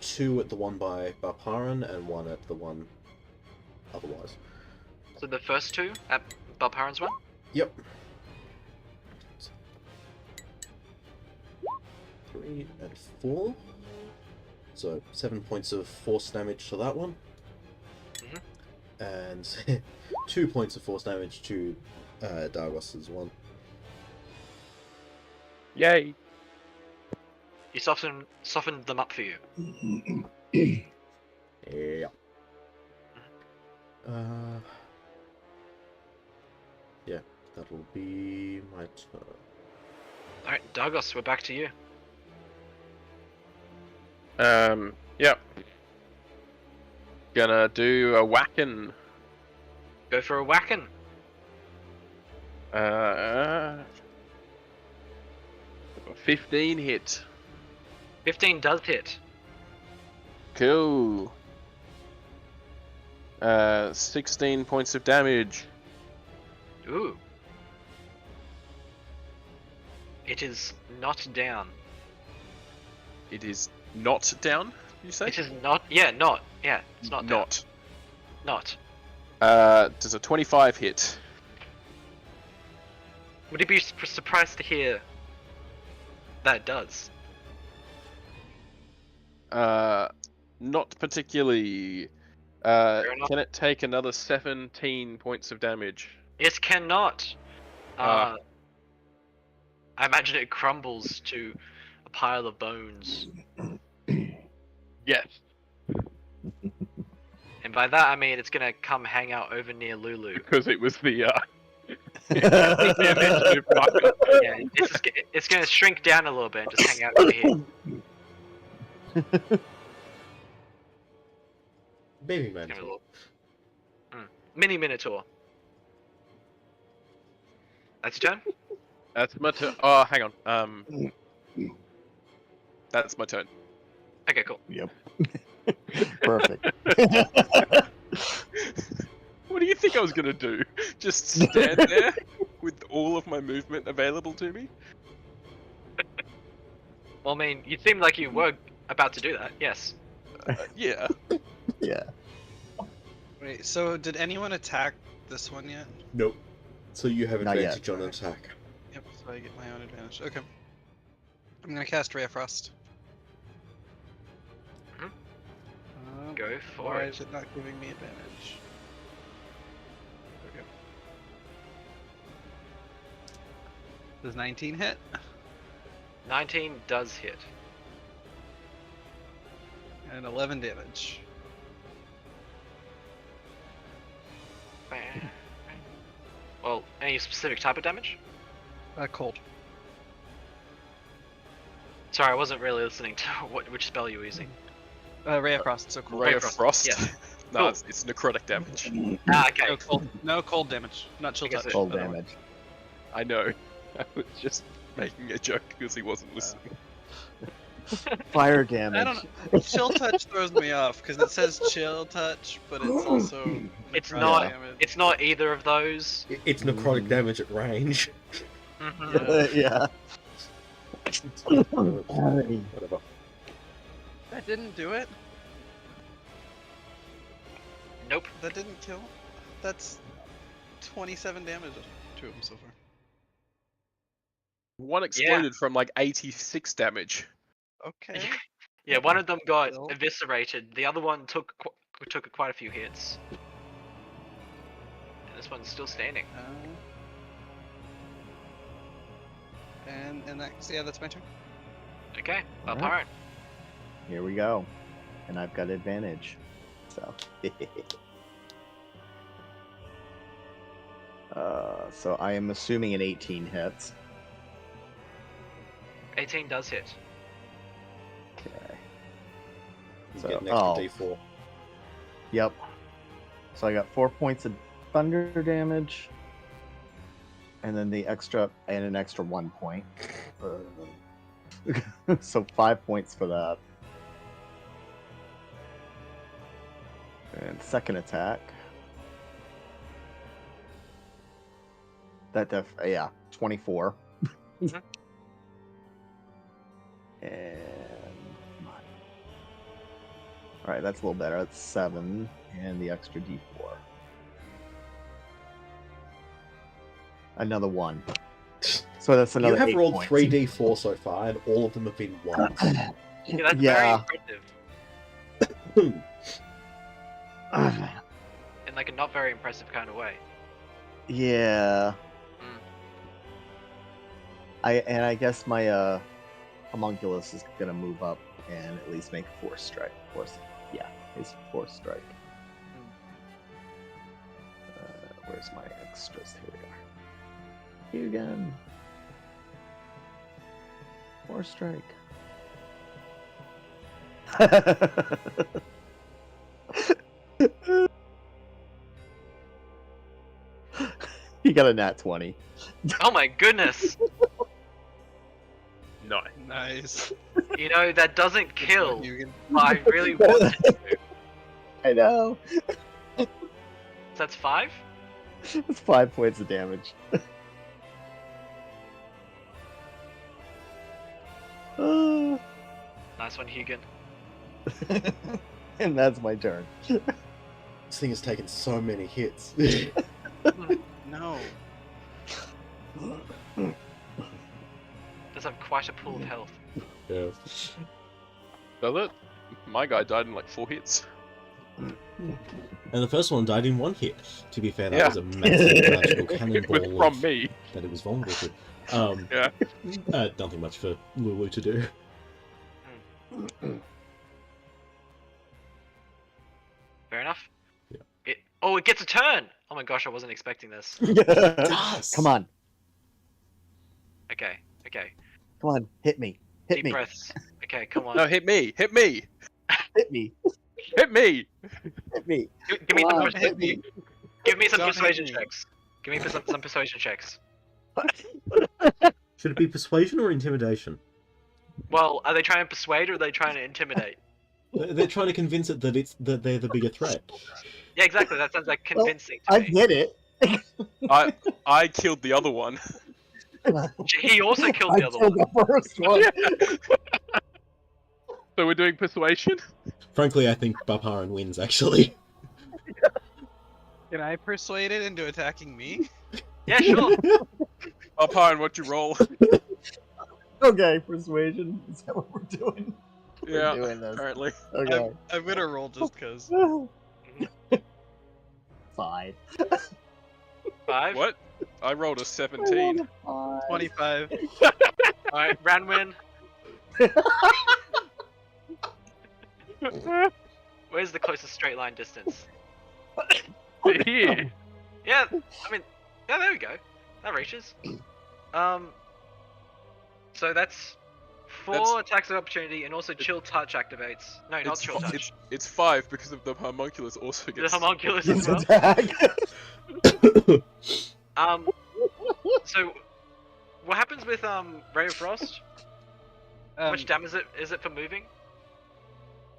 2 at the one by Barparan and 1 at the one otherwise. So the first 2 at Balparan's one? Yep. 3 and 4. So 7 points of force damage to that one. And 2 points of force damage to Dargos's one. Yay! He softened them up for you. Yeah. Yeah, that'll be my turn. Alright, Dargos, we're back to you. Yep. Gonna do a whacking. Go for a whacking. 15 hit. 15 does hit. Cool. 16 points of damage. Ooh. It is not down. It is not down, you say? It is not. Yeah, not. Yeah, it's not down. Not. Not. Does a 25 hit? Would you be surprised to hear that it does? Not particularly. enough. Can it take another 17 points of damage? It cannot. Ah. I imagine it crumbles to a pile of bones. Yes. And by that I mean it's gonna come hang out over near Lulu. Because it was the the initiative marker. Yeah, it's gonna shrink down a little bit and just hang out over here. Baby man. Give it a look. Mini Minotaur. That's your turn? That's my turn. Oh, hang on. That's my turn. Okay, cool. Yep. Perfect. What do you think I was gonna do? Just stand there with all of my movement available to me? Well, I mean, you seemed like you were about to do that, yes. Yeah. Yeah. Wait, so did anyone attack this one yet? Nope. So you have Not yet. advantage on an attack. Yep, so I get my own advantage. Okay. I'm gonna cast Ray of Frost. Go for Why it. is it not giving me advantage? There we go. Does 19 hit? 19 does hit. And 11 damage. Well, any specific type of damage? Cold. Sorry, I wasn't really listening to which spell you were using. Ray of Frost, so cold. Ray of Frost, Frost? yeah. No, Cool. it's necrotic damage. Ah, okay. No cold, no cold damage, not chill I guess touch. Cold other one. damage. I know. I was just making a joke because he wasn't listening. Fire I damage. don't know. Chill touch throws me off because it says chill touch, but it's also It's necrotic not. damage. It's not either of those. It's necrotic damage at range. Yeah. Whatever. That didn't do it. Nope. That didn't kill. That's 27 damage to him so far. One exploded from like 86 damage. Okay. Yeah, one of them got Well. eviscerated. The other one took quite a few hits. And this one's still standing. And that's that's my turn. Okay, Alright. Balparan. Here we go. And I've got advantage. So. So I am assuming an 18 hits. 18 does hit. Okay. You So- get an extra oh. D4. Yep. So I got 4 points of thunder damage, and then the extra and an extra 1 point. So 5 points for that. And second attack. That 24. Mhm. And all right, that's a little better. That's 7, and the extra D4. Another 1. So that's another. You have 8 rolled points. 3d4 so far, and all of them have been ones. Yeah, that's very Yeah. impressive. In like a not very impressive kind of way. Yeah. Mm. I guess my homunculus is gonna move up and at least make a force strike. His force strike. Where's my extras? Here we are. You again. Force strike. He got a nat 20. Oh my goodness! No. Nice. You know, that doesn't kill. Hugan. I really want it to. I know. So that's 5? It's 5 points of damage. Ah, Nice one, Hugan. and that's my turn. This thing has taken so many hits. No. Does have quite a pool of health. Yeah. Does it? My guy died in like 4 hits. And the first one died in 1 hit. To be fair, that Yeah. was a massive magical It was cannonball from me. that it was vulnerable to. Yeah. Nothing much for Lulu to do. Fair enough. Yeah. It gets a turn! Oh my gosh, I wasn't expecting this. does. Come on. Okay. Come on. Hit me. Hit Deep me. breaths. Okay, come on. No, hit me! Hit me! Hit me. Hit me! Hit me. Give me Come some on, hit me. Give me some Don't hit persuasion me. checks. Give me some persuasion checks. Should it be persuasion or intimidation? Well, are they trying to persuade or are they trying to intimidate? They're trying to convince it that they're the bigger threat. Yeah, exactly. That sounds like convincing I to me. did it. I killed the other one. He also killed I the other killed one. the first one. So we're doing persuasion? Frankly, I think Baparan wins, actually. Can I persuade it into attacking me? Yeah, sure. Alpine, what'd you roll? Okay, persuasion. Is that what we're doing? Yeah, We're doing this. apparently. Okay. I'm gonna roll just cause. 5. 5. What? I rolled a 17. 25. Alright, round win. Where's the closest straight line distance? Here. Yeah, I mean, yeah, there we go. That reaches. So that's 4 That's- attacks of opportunity, and also chill touch activates. No, not chill touch. It's 5 because of the homunculus also The gets. homunculus as well. Attack. So what happens with Ray of Frost? How much damage is it for moving?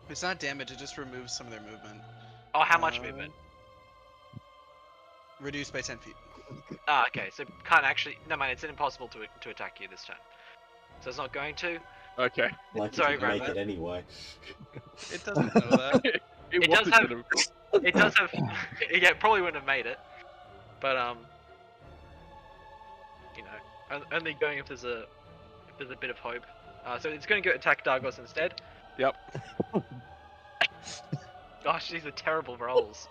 It's not damage, it just removes some of their movement. Oh, how much movement? Reduced by 10 feet. Ah, okay, so can't actually. No, man, it's impossible to attack you this turn. So it's not going to. Okay. Like, Sorry, you can make Grandma. it anyway. It doesn't know that. It does wasn't have- gonna- It does have. Yeah, it probably wouldn't have made it, but you know, only going if there's a bit of hope. So it's going to go attack Dargos instead. Yep. Gosh, these are terrible rolls.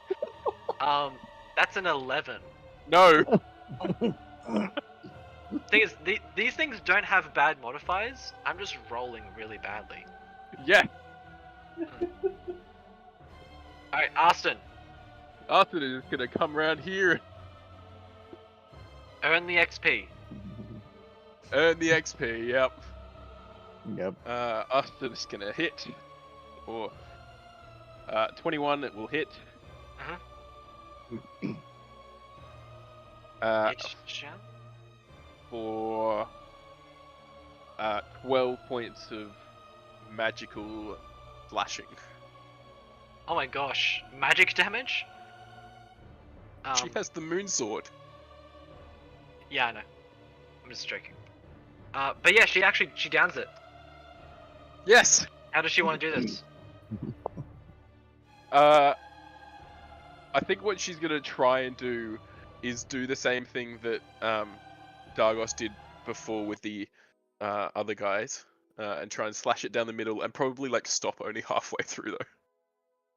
That's an 11. No. Thing is, these things don't have bad modifiers. I'm just rolling really badly. Yeah. Alright, Austin, Arthur is gonna come around here, earn the XP. earn the XP. Yep. Yep. Arthur is gonna hit. Or 21 it will hit. It's Shan? For 12 points of magical slashing. Oh my gosh, magic damage? She has the moon sword. Yeah, I know. I'm just joking. But yeah, she downs it. Yes. How does she want to do this? I think what she's gonna try and do is do the same thing that Dargos did before with the other guys, and try and slash it down the middle, and probably like stop only halfway through though.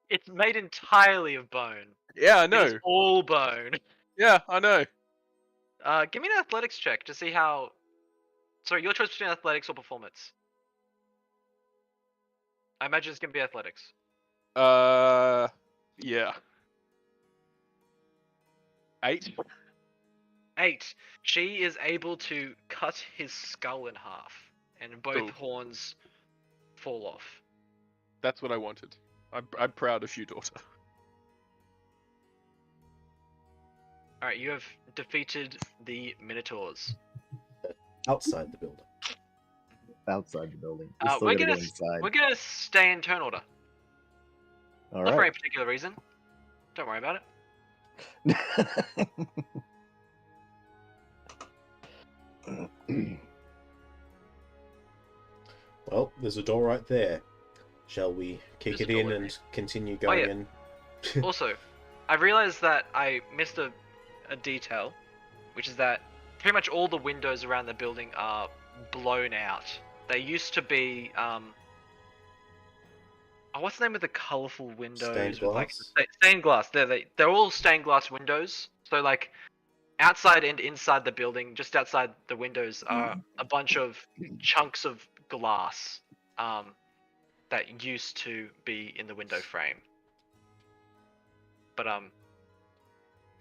It's made entirely of bone. Yeah, I It is know. all bone. Yeah, I know. Give me an athletics check to see how. Sorry, your choice between athletics or performance. I imagine it's gonna be athletics. Yeah. 8. 8. She is able to cut his skull in half, and both Cool. horns fall off. That's what I wanted. I'm proud of you, daughter. Alright, you have defeated the Minotaurs. Outside the building. Outside the building. We're Still gotta gonna go inside. we're gonna stay in turn order. All Not for any right. particular reason. Don't worry about it. Well, there's a door right there. Shall we kick There's it a in door and continue Oh, going yeah. in? Also, I realized that I missed a detail, which is that pretty much all the windows around the building are blown out. They used to be what's the name of the colorful windows Stained with like glass? stained glass? They're all stained glass windows. So like outside and inside the building, just outside the windows, are a bunch of chunks of glass that used to be in the window frame. But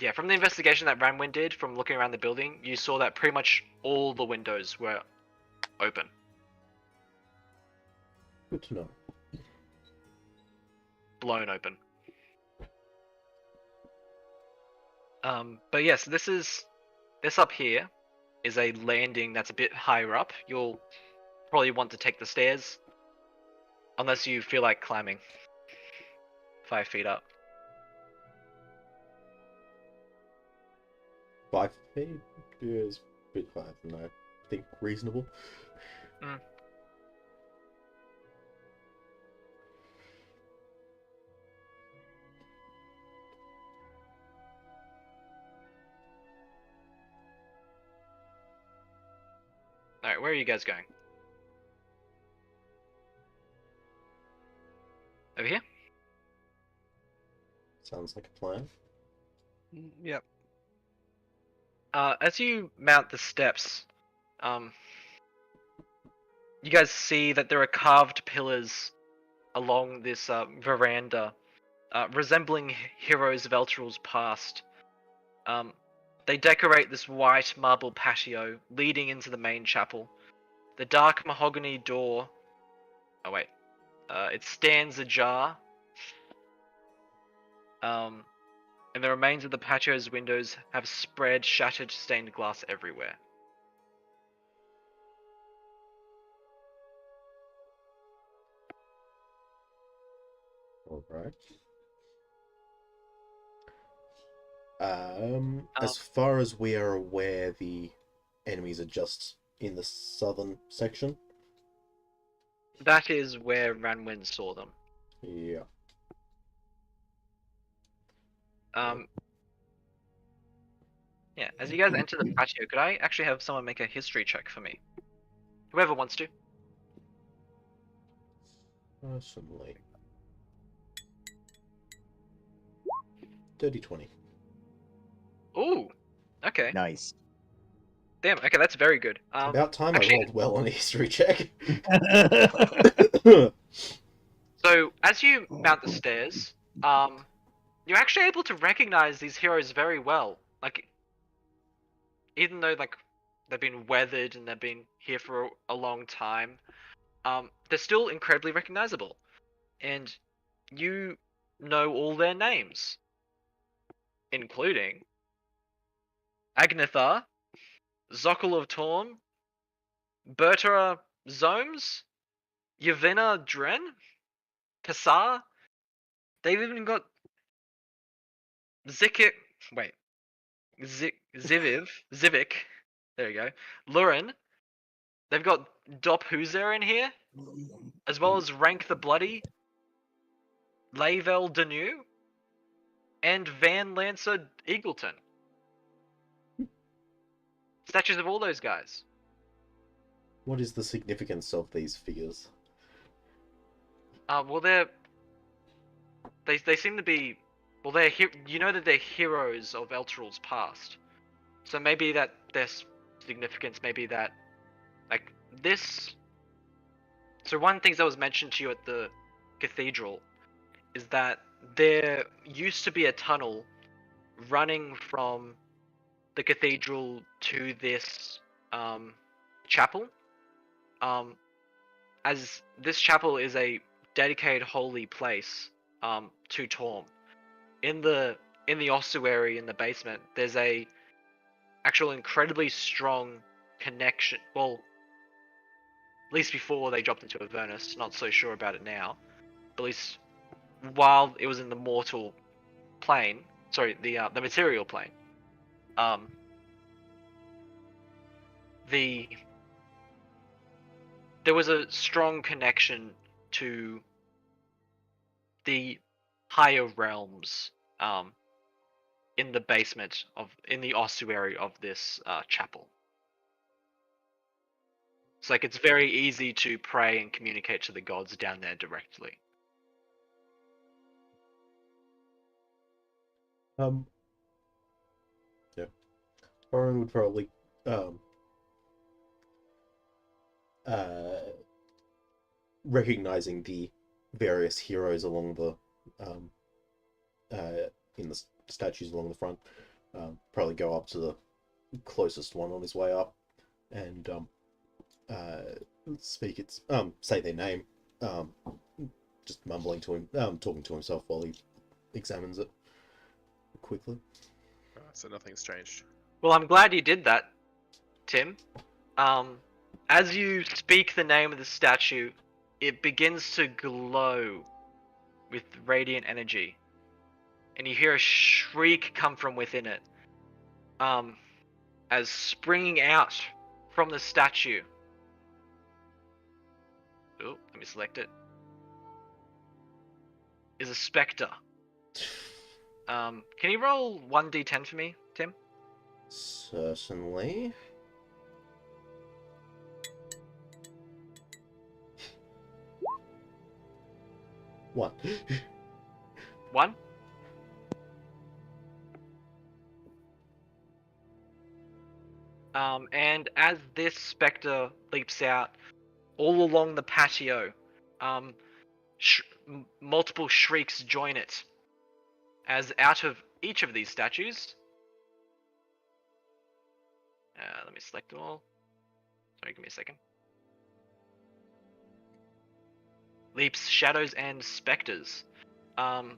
yeah, from the investigation that Ranwin did, from looking around the building, you saw that pretty much all the windows were open. Good to know. Blown open. But yes, this up here is a landing that's a bit higher up. You'll probably want to take the stairs, unless you feel like climbing 5 feet up. 5 feet is a bit higher than I think reasonable. Alright, where are you guys going? Over here? Sounds like a plan. Yep. As you mount the steps, you guys see that there are carved pillars along this veranda, resembling heroes of Eltural's past. They decorate this white marble patio leading into the main chapel. The dark mahogany door. Oh wait, it stands ajar. And the remains of the patio's windows have spread shattered stained glass everywhere. Alright. As far as we are aware, the enemies are just in the southern section. That is where Ranwin saw them. Yeah. Yeah, as you guys enter the patio, could I actually have someone make a history check for me? Whoever wants to. Personally. Dirty 20. Ooh, okay. Nice. Damn, okay, that's very good. About time actually- I rolled well on a history check. So, as you mount the stairs, you're actually able to recognize these heroes very well. Like, even though, like, they've been weathered and they've been here for a long time, they're still incredibly recognizable. And you know all their names. Including Agnethar, Zokul of Torm, Bertara Zomes, Yavina Dren, Kassar. They've even got Zikik. Wait. Zivik. There you go. Lurin. They've got Dop Huzer in here, as well as Rank the Bloody, Lavel Danu, and Van Lancer Eagleton. Statues of all those guys. What is the significance of these figures? Well, they seem to be, well, you know that they're heroes of Eltural's past. So maybe that their significance, maybe that, like this. So one of the things that was mentioned to you at the cathedral is that there used to be a tunnel running from the cathedral to this chapel. As this chapel is a dedicated holy place to Torm. In the ossuary in the basement, there's a actual incredibly strong connection. Well, at least before they dropped into Avernus, not so sure about it now. But at least while it was in the mortal plane, sorry, the material plane, there was a strong connection to the higher realms in the basement in the ossuary of this chapel. It's like it's very easy to pray and communicate to the gods down there directly. Yeah. Oren would probably recognizing the various heroes along the in the statues along the front, probably go up to the closest one on his way up and say their name, just mumbling to him, talking to himself while he examines it quickly. So nothing's changed. Well, I'm glad you did that, Tim. As you speak the name of the statue, it begins to glow with radiant energy, and you hear a shriek come from within it. As springing out from the statue. Oh, let me select it. Is a spectre. Can you roll 1d10 for me, Tim? Certainly. One. 1? And as this spectre leaps out, all along the patio, multiple shrieks join it. As out of each of these statues, let me select them all. Sorry, give me a second. Leaps shadows and specters. We're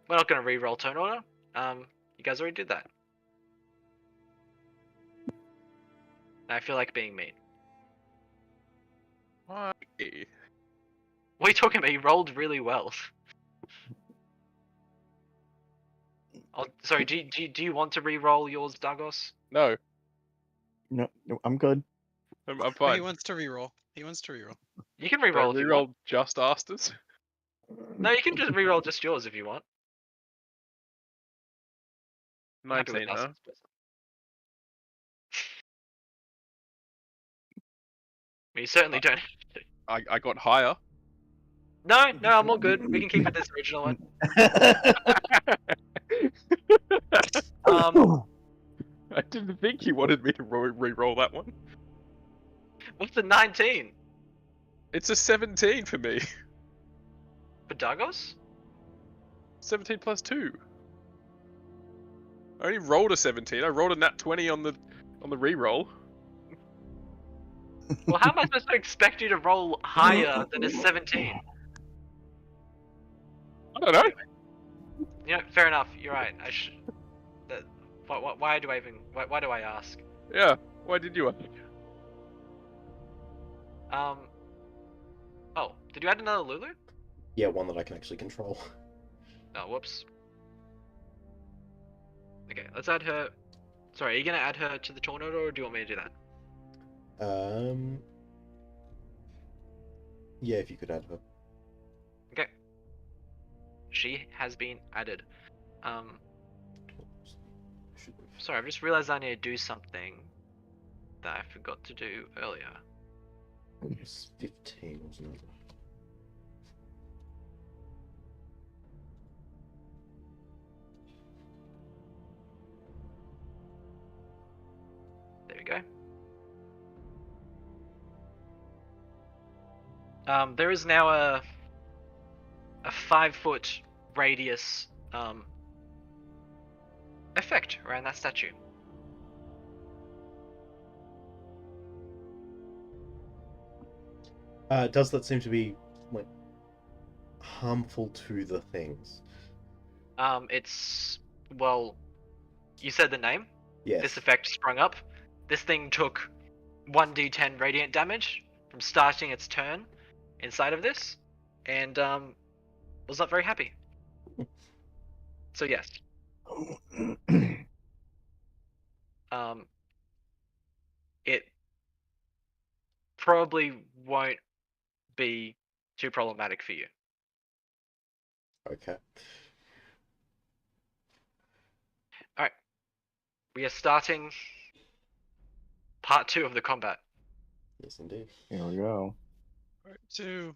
not going to re-roll turn order. You guys already did that. I feel like being mean. Why? What are you talking about? You rolled really well. Oh, sorry, do you want to re-roll yours, Dagos? No, No, I'm good. I'm But fine. he wants to reroll. He wants to reroll. You can Do I re-roll if you want. reroll just Asters? No, you can just re-roll just yours if you want. I'm happy with 19, huh? Dustin's person. You certainly don't. I got higher. No, I'm all good. We can keep it this original one. I didn't think you wanted me to re-roll that one. What's the 19 It's a 17 for me. for Dagos? 17 plus 2. I only rolled a 17. I rolled a nat 20 on the re-roll. Well, how am I supposed to expect you to roll higher than a 17? I don't know. You know, fair enough. You're right. Why do I even? Why do I ask? Yeah. Why did you? Oh, did you add another Lulu? Yeah, one that I can actually control. Oh, whoops. Okay, let's add her. Sorry, are you gonna add her to the tornado, or do you want me to do that? Yeah, if you could add her. Okay. She has been added. Should we? Sorry, I've just realized I need to do something that I forgot to do earlier. It was 15, wasn't it? There we go. There is now a 5-foot radius effect around that statue. Does that seem to be like harmful to the things? It's well, you said the name. Yes. This effect sprung up. This thing took 1d10 radiant damage from starting its turn inside of this, and was not very happy. So yes, it probably won't be too problematic for you. Okay. Alright. We are starting part 2 of the combat. Yes, indeed. Here we go. Part 2.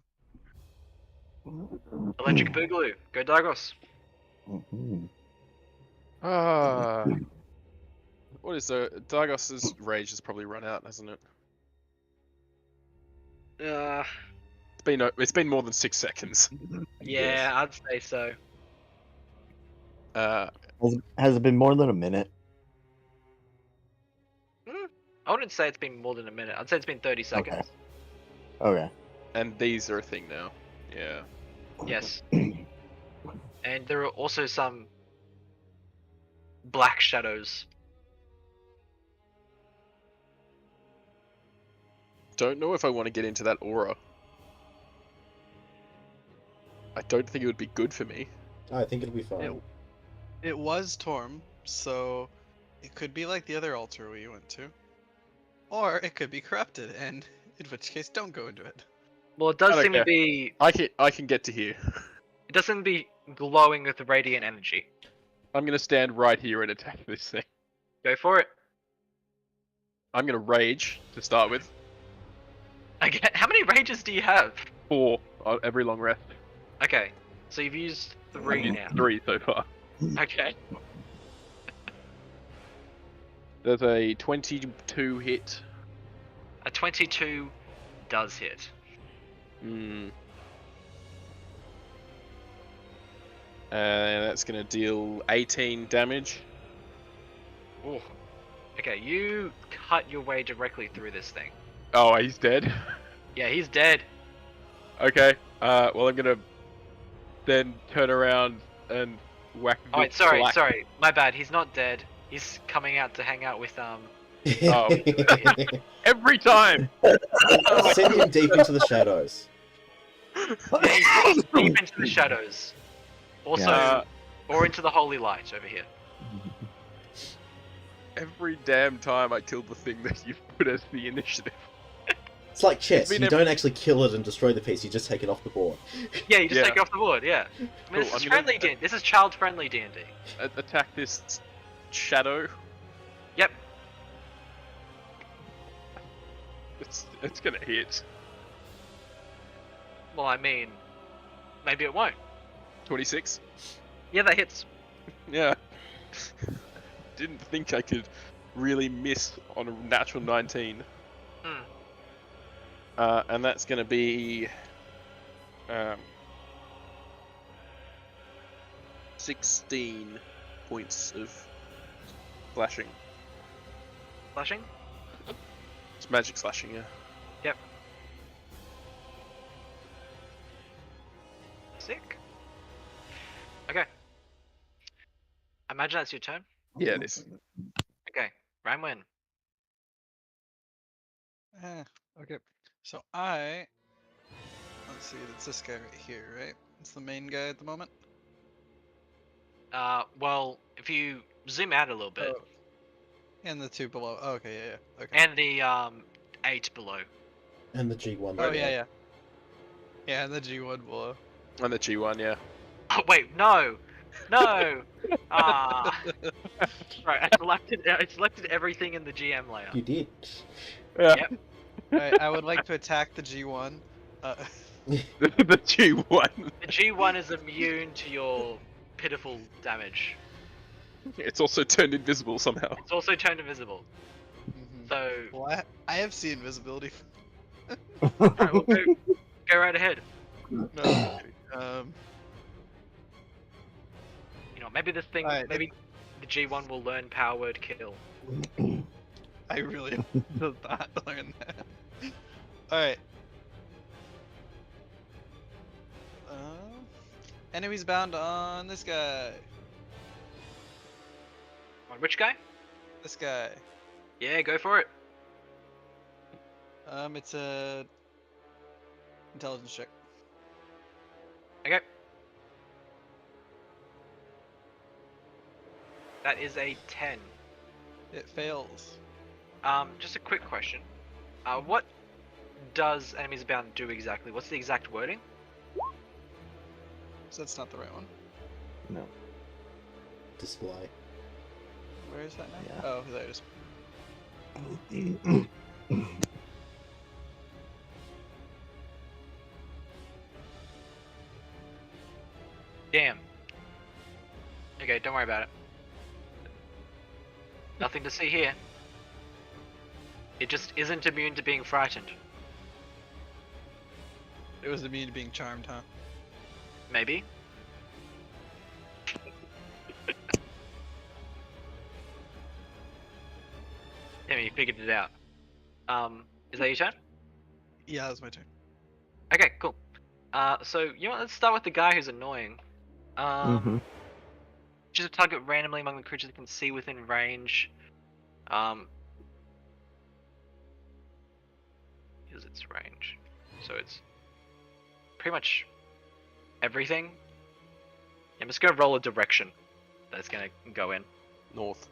Electric Boogaloo. Go Dagos. Mhm. What is the Dagos's rage has probably run out, hasn't it? It's been more than 6 seconds. Yeah, I'd say so. Has it been more than a minute? I wouldn't say it's been more than a minute. I'd say it's been 30 seconds. Okay. And these are a thing now. Yeah. Yes. And there are also some black shadows. Don't know if I want to get into that aura. I don't think it would be good for me. I think it'll be fine. It was Torm, so it could be like the other altar we went to. Or it could be corrupted, and in which case don't go into it. Well, it does I don't seem to care. be. I can get to here. It does seem to be glowing with radiant energy. I'm gonna stand right here and attack this thing. Go for it. I'm gonna rage to start with. Okay, how many rages do you have? 4 on every long rest. Okay, so you've used 3 now. 3 so far. Okay. There's a 22 hit. A 22 does hit. And that's gonna deal 18 damage. Oh. Okay, you cut your way directly through this thing. Oh, he's dead. Yeah, he's dead. Okay. Well, I'm gonna then turn around and whack. Oh, wait, sorry. My bad. He's not dead. He's coming out to hang out with Every time. Send him deep into the shadows. Yeah, he's deep into the shadows. Also, or into the holy light over here. Every damn time I killed the thing that you've put as the initiative. It's like chess. You don't actually kill it and destroy the piece. You just take it off the board. Yeah, you just take it off the board. Yeah. I mean, Cool, this is I'm friendly gonna- D&D. This is child-friendly D&D. Attack this shadow. Yep. It's gonna hit. Well, I mean, maybe it won't. 26. Yeah, that hits. Yeah. Didn't think I could really miss on a natural 19. And that's going to be 16 points of slashing. Flashing? It's magic slashing, yeah. Yep. Sick. Okay. Imagine that's your turn. Yeah, it is. Okay, Ramwin. Okay. So let's see, it's this guy right here, right? It's the main guy at the moment. Well, if you zoom out a little bit, Oh. And the two below. Oh, okay, yeah. Okay. and the 8 below. And the G1. Oh yeah. Yeah, and the G1 below. And the G1, yeah. Oh wait, no. Ah. Right, I selected everything in the GM layer. You did. Yeah. Yep. Alright, I would like to attack the G1. The G1. The G1 is immune to your pitiful damage. It's also turned invisible somehow. It's also turned invisible. Mhm. So, Well, I have seen invisibility. alright, well, go right ahead. No. You know, maybe this thing, Alright, maybe the G1 will learn power word kill. I really did not learn that. Alright. Enemies bound on this guy. On which guy? This guy. Yeah, go for it. It's a intelligence check. Okay. That is a 10. It fails. Just a quick question. What does enemies bound do exactly? What's the exact wording? So that's not the right one. No. Display. Where is that now? Yeah. Oh, there it is. Damn. Okay, don't worry about it. Nothing to see here. It just isn't immune to being frightened. It was immune to being charmed, huh? Maybe. Damn, you figured it out. Is that your turn? Yeah, that was my turn. Okay, cool. So you know what? Let's start with the guy who's annoying. Mhm. Choose a target randomly among the creatures that can see within range. Here's its range. So it's pretty much everything. I'm just gonna roll a direction that it's gonna go in. North.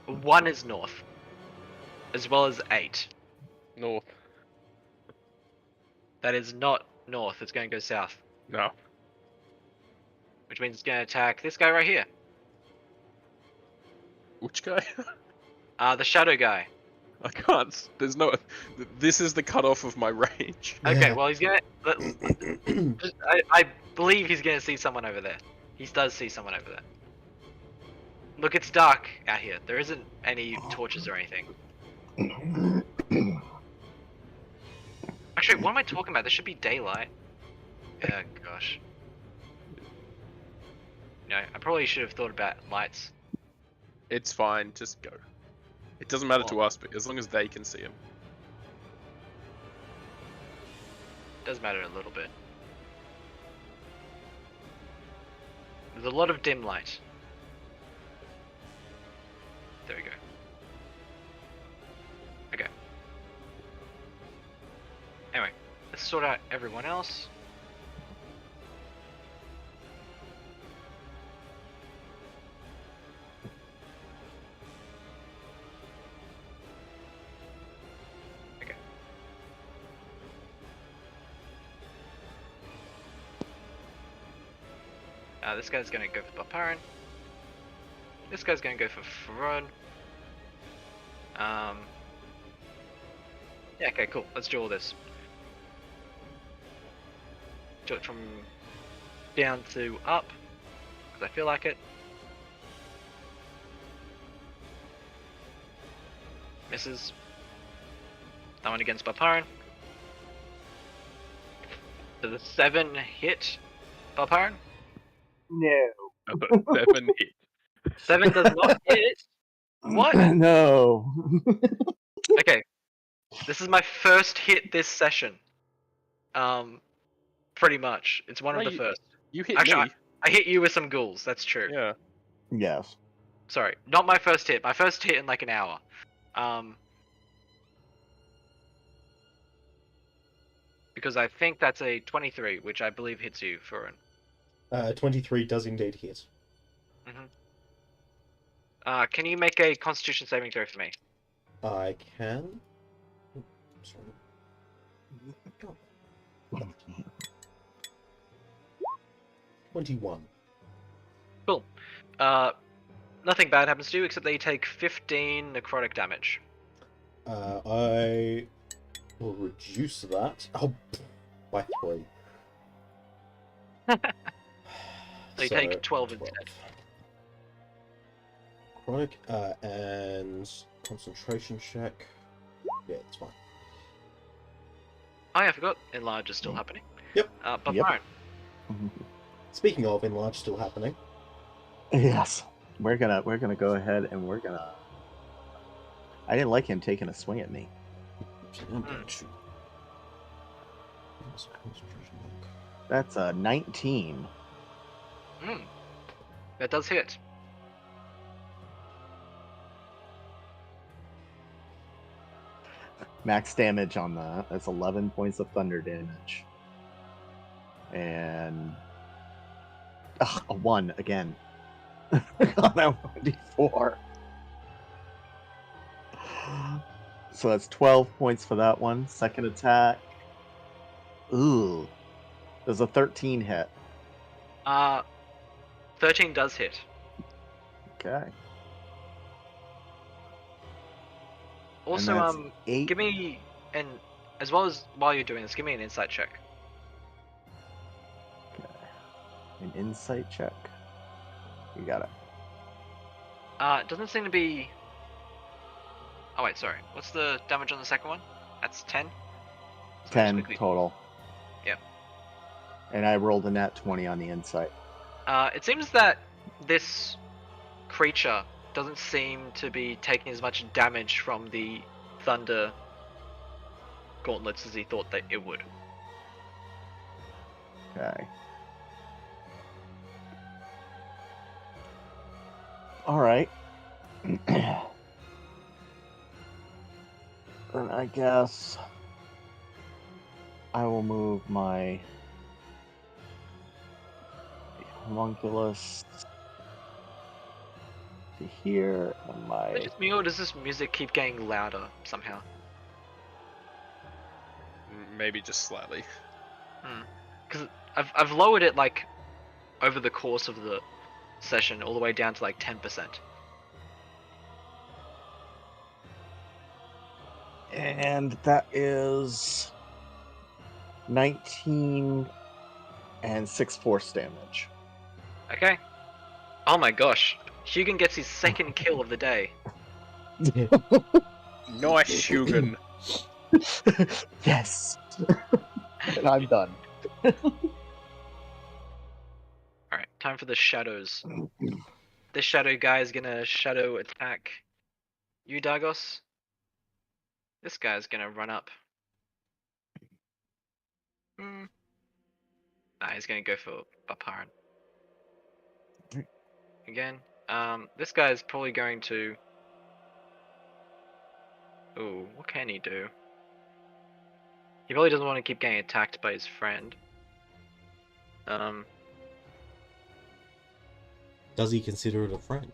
1 is north, as well as 8. North. That is not north. It's gonna go south, No. which means it's gonna attack this guy right here. Which guy? The shadow guy. I can't. There's no. This is the cutoff of my range. Okay, Yeah. well he's gonna. I believe he's gonna see someone over there. He does see someone over there. Look, it's dark out here. There isn't any torches or anything. Actually, what am I talking about? There should be daylight. Oh gosh. No, I probably should have thought about lights. It's fine. Just go. It doesn't matter to us, but as long as they can see him. Does matter a little bit. There's a lot of dim light. There we go. Okay. Anyway, let's sort out everyone else. Okay. This guy's gonna go for Barparan. This guy's gonna go for Farun. Yeah, okay, cool. Let's do all this. Do it from down to up, because I feel like it. Misses. That one against Barparan. Does a 7 hit Barparan? No. 7 hit. 7 does not hit. What? No. Okay. This is my first hit this session. Pretty much. It's one of No, the first. You hit Actually, me. I hit you with some ghouls, that's true. Yeah. Yes. Sorry, not my first hit. My first hit in like an hour. Because I think that's a 23, which I believe hits you for an. 23 does indeed hit. Can you make a Constitution saving throw for me? I can. Sorry. Oh. 21. Cool. Nothing bad happens to you except that you take 15 necrotic damage. I will reduce that. Oh, by 3. So you take 12 instead. Chronic and concentration check. Yeah, it's fine. Oh yeah, I forgot. Enlarge is still happening. Yep. But Yep. Byron, Speaking of enlarge still happening. Yes. We're gonna go ahead and I didn't like him taking a swing at me. That's a 19. that does hit. Max damage on that. That's 11 points of thunder damage. And a 1 again. On that 1d4. So that's 12 points for that one. Second attack. Ooh. There's a 13 hit. 13 does hit. Okay. Also, that's 8. give me as well as while you're doing this, give me an insight check. Okay. An insight check. You got it. It doesn't seem to be. Oh wait, sorry. What's the damage on the second one? That's 10. 10 total. Yep. And I rolled a nat 20 on the insight. It seems that this creature doesn't seem to be taking as much damage from the thunder gauntlets as he thought that it would. Okay. All right. And I guess I will move my homunculus to here, and Is my it just me, or does this music keep getting louder somehow? Maybe just slightly. Because I've lowered it like over the course of the session all the way down to like 10%. and that is 19 and 6 force damage. Okay. Oh my gosh. Hugin gets his second kill of the day. Nice, Hugan. Yes. And I'm done. Alright, time for the shadows. This shadow guy is gonna shadow attack you, Dagos. This guy's gonna run up. Nah, he's gonna go for Baparan. Again. This guy's probably going to... Ooh, what can he do? He probably doesn't want to keep getting attacked by his friend. Does he consider it a friend?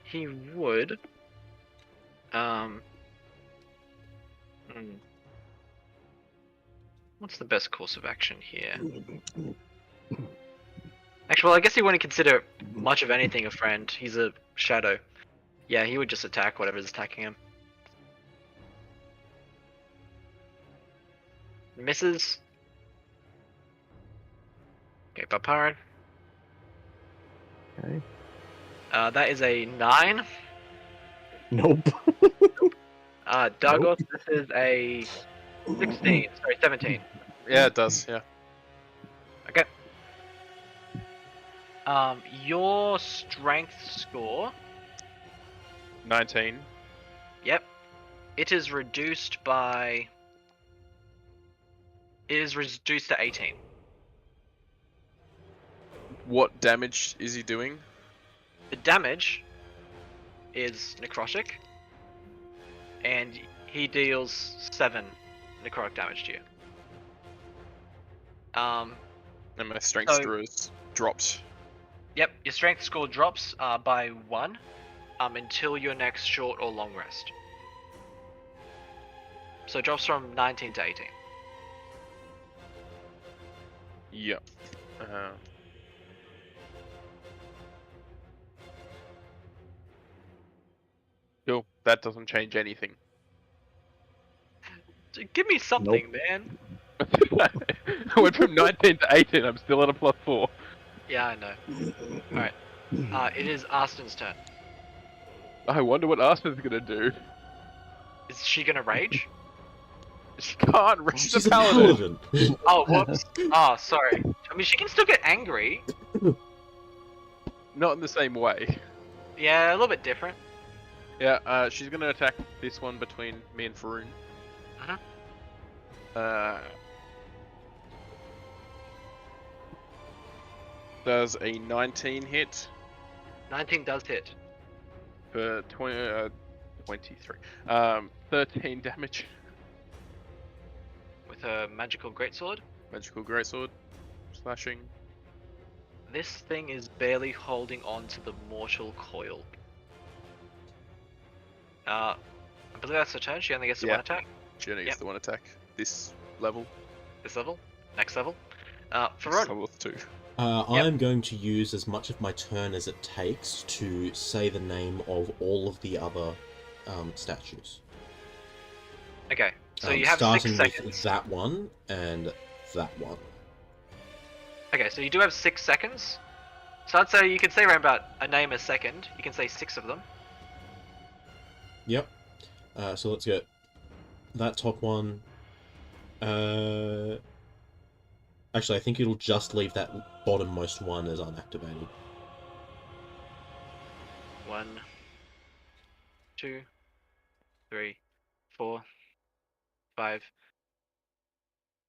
He would. What's the best course of action here? Actually, well, I guess he wouldn't consider much of anything a friend. He's a shadow. Yeah, he would just attack whatever's attacking him. Misses. Okay, Baparan. Okay. That is a 9. Nope. Dagos, this is a 16. Sorry, 17. Yeah, it does. Yeah. Okay. Your strength score. 19. Yep. It is reduced by... It is reduced to 18. What damage is he doing? The damage is necrotic, and he deals 7 necrotic damage to you. And my strength So- score is dropped. Yep, your strength score drops by 1 until your next short or long rest. So it drops from 19 to 18. Yep. Cool. That doesn't change anything. Give me something, man. I went from 19 to 18. I'm still at a +4. Yeah, I know. Alright. It is Arston's turn. I wonder what Arston's gonna do. Is she gonna rage? She can't. She's She's a paladin. Oh, whoops. Oh, sorry. I mean, she can still get angry. Not in the same way. Yeah, a little bit different. Yeah. She's gonna attack this one between me and Faroon. Uh-huh. Does a 19 hit 19 does hit. for 23. 13 damage. With her magical greatsword. Magical greatsword, slashing. This thing is barely holding on to the mortal coil. I believe that's her turn. She only gets the Yeah. one attack. She only gets Yep. the one attack. This level. This level. Next level. This Faroon. level 2. I'm going to use as much of my turn as it takes to say the name of all of the other statues. Okay. So you have 6 starting seconds. with that one and that one. Okay, so you do have 6 seconds. So I'd say you can say around about a name a second. You can say 6 of them. Yep. So let's get that top one. Actually, I think it'll just leave that bottommost one as unactivated. 1, 2, 3, 4, 5,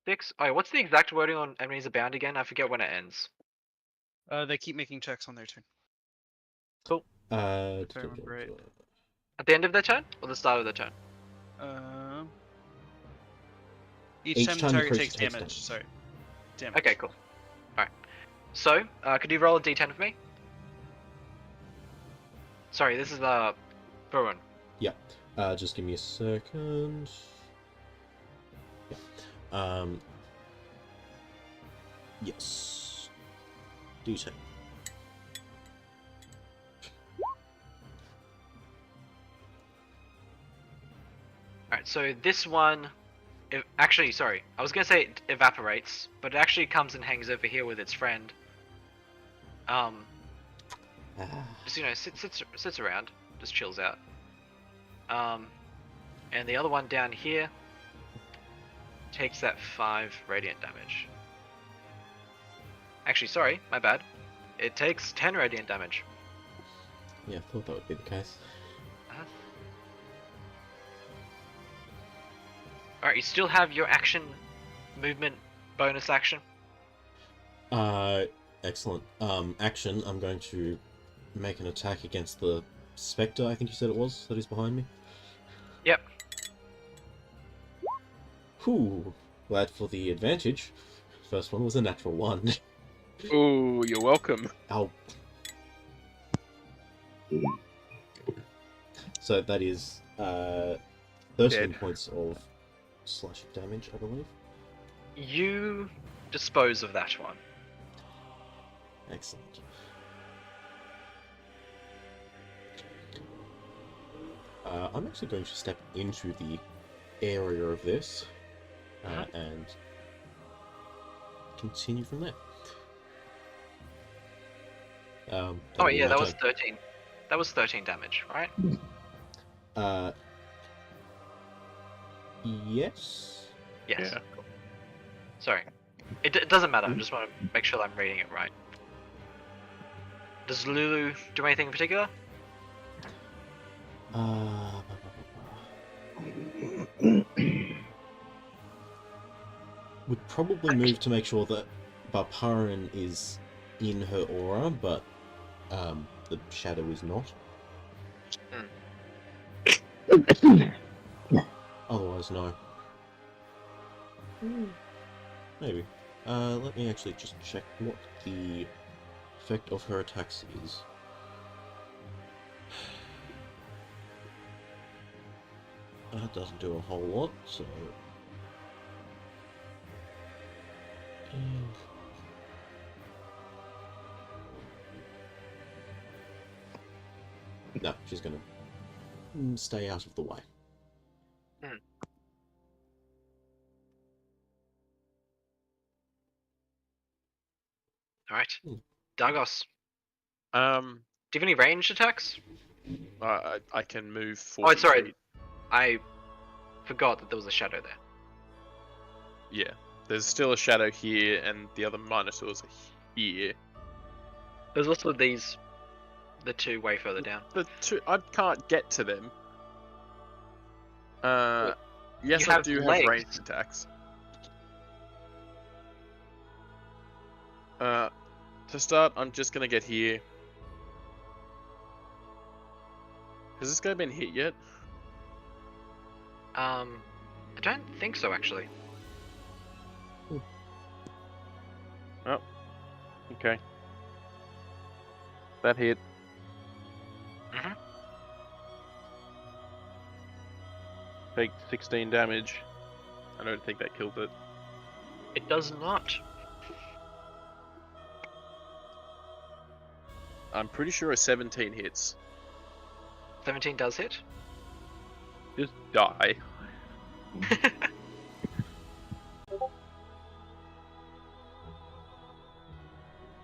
6. Oh, what's the exact wording on enemies abound again? I forget when it ends. They keep making checks on their turn. Cool. If I remember right. At the end of their turn or the start of their turn? Each Each time the time the target creature takes takes damage. damage. Sorry. Damage. Okay, cool. Alright. So, could you roll a d10 for me? Sorry, this is Faroon. Just give me a second. Yeah. Yes. D10. Alright, so this one... actually, sorry. I was going to say it evaporates, but it actually comes and hangs over here with its friend. Just, sits around. Just chills out. And the other one down here takes that 5 radiant damage. Actually, sorry, my bad. It takes 10 radiant damage. Yeah, I thought that would be the case. Alright, you still have your action, movement, bonus action. Excellent. Action, I'm going to make an attack against the Spectre, I think you said it was, that is behind me. Yep. Whew. Glad for the advantage. First one was a natural 1. Ooh, you're welcome. Ow. So that is 13 Dead. points of slashing damage, I believe. You dispose of that one. Excellent. I'm actually going to step into the area of this and continue from there. Oh yeah, that was 13. That was 13 damage, right? Yes. Yes. Yeah. Cool. Sorry. It doesn't matter. I just want to make sure that I'm reading it right. Does Lulu do anything in particular? Would probably move to make sure that Barparin is in her aura, but the shadow is not. Otherwise, no. Maybe. Let me actually just check what the effect of her attacks is. That doesn't do a whole lot, so... No, she's gonna stay out of the way. Alright. Dargos, Um, do you have any ranged attacks? I can move 40 Oh, sorry. feet. I forgot that there was a shadow there. Yeah. There's still a shadow here, and the other Minotaurs are here. There's also these, the two way further down. The two, I can't get to them. Yes, You I have do legs. have ranged attacks. To start, I'm just gonna get here. Has this guy been hit yet? I don't think so, actually. Oh, okay. That hit. Mhm. Take 16 damage. I don't think that kills it. It does not. I'm pretty sure a 17 hits. 17 does hit. Just die.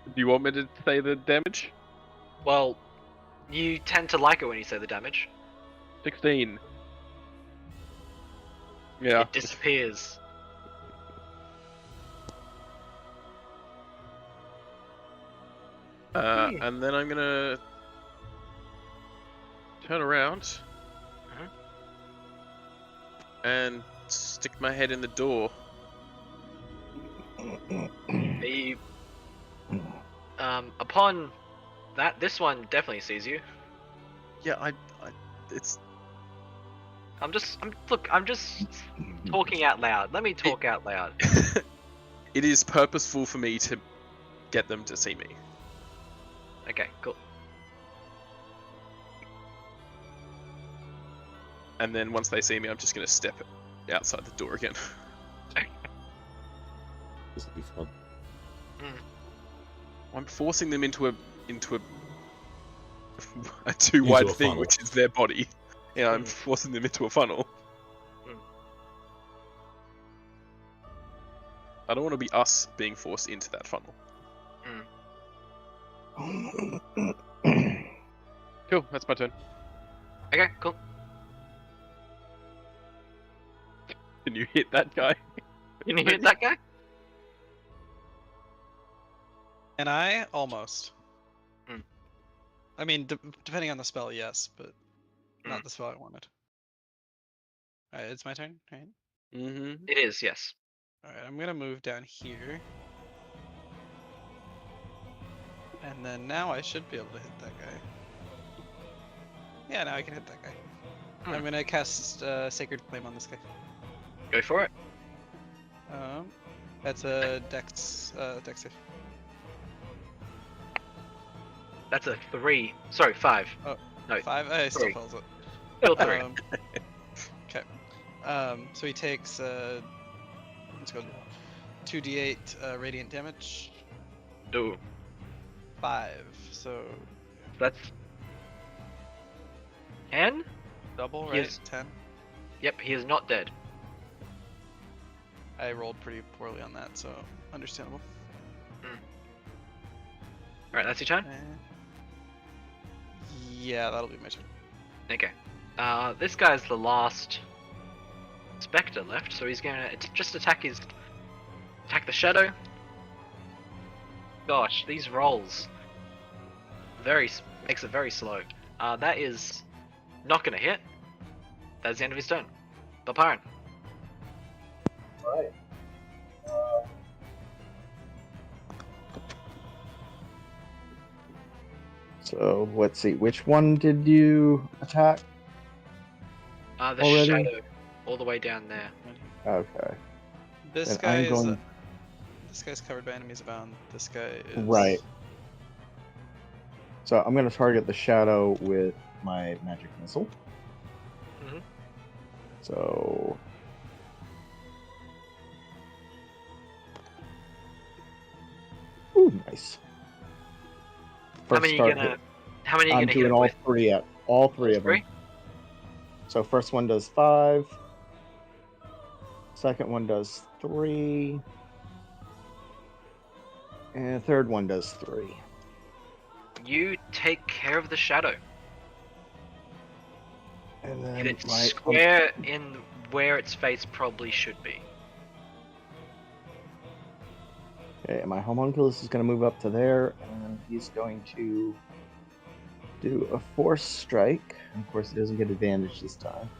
Do you want me to say the damage? Well, you tend to like it when you say the damage. 16. Yeah. It disappears. And then I'm gonna turn around and stick my head in the door. The upon that, this one definitely sees you. Yeah, it's I'm just talking out loud. Let me talk out loud. it is purposeful for me to get them to see me. Okay, cool. And then once they see me, I'm just gonna step outside the door again. This will be fun. I'm forcing them into a too wide Into a thing, funnel. which is their body. Yeah, I'm forcing them into a funnel. I don't want to be us being forced into that funnel. Cool, that's my turn. Okay, cool. Can you hit that guy? Can you hit that guy? And I almost. Hmm. I mean, depending on the spell, yes, but not the spell I wanted. Alright, it's my turn, right? Mm-hmm. It is, yes. Alright, I'm gonna move down here. And then now I should be able to hit that guy. Yeah, now I can hit that guy. I'm gonna cast Sacred Flame on this guy. Go for it. That's a dex save. That's a 3. Sorry, 5. Oh, no, 5? I still 3. fails it. Still 3. Okay. So he takes let's go 2d8 radiant damage. Ooh, 5. So that's 10? double, He right? is- 10. Yep, he is not dead. I rolled pretty poorly on that, so understandable. Alright, that's your turn? Yeah, that'll be my turn. Okay. This guy's the last Spectre left, so he's gonna just attack the shadow. Gosh, these rolls makes it very slow. That is not gonna hit. That's the end of his turn. Balparan. Alright. So let's see. Which one did you attack? The Already? shadow, all the way down there. Okay. This Then guy I'm is. going- This guy's covered by enemies abound. This guy is. Right. So I'm going to target the shadow with my magic missile. Mhm. So. Ooh, nice. How many start are you gonna? hit. How many are you I'm gonna hit doing him all with? three at all three of them. Three? So first one does 5. Second one does 3. And third one does 3. You take care of the shadow. And then Hit it my square in where its face probably should be. okay, my homunculus is going to move up to there, and he's going to do a force strike. Of course, he doesn't get advantage this time.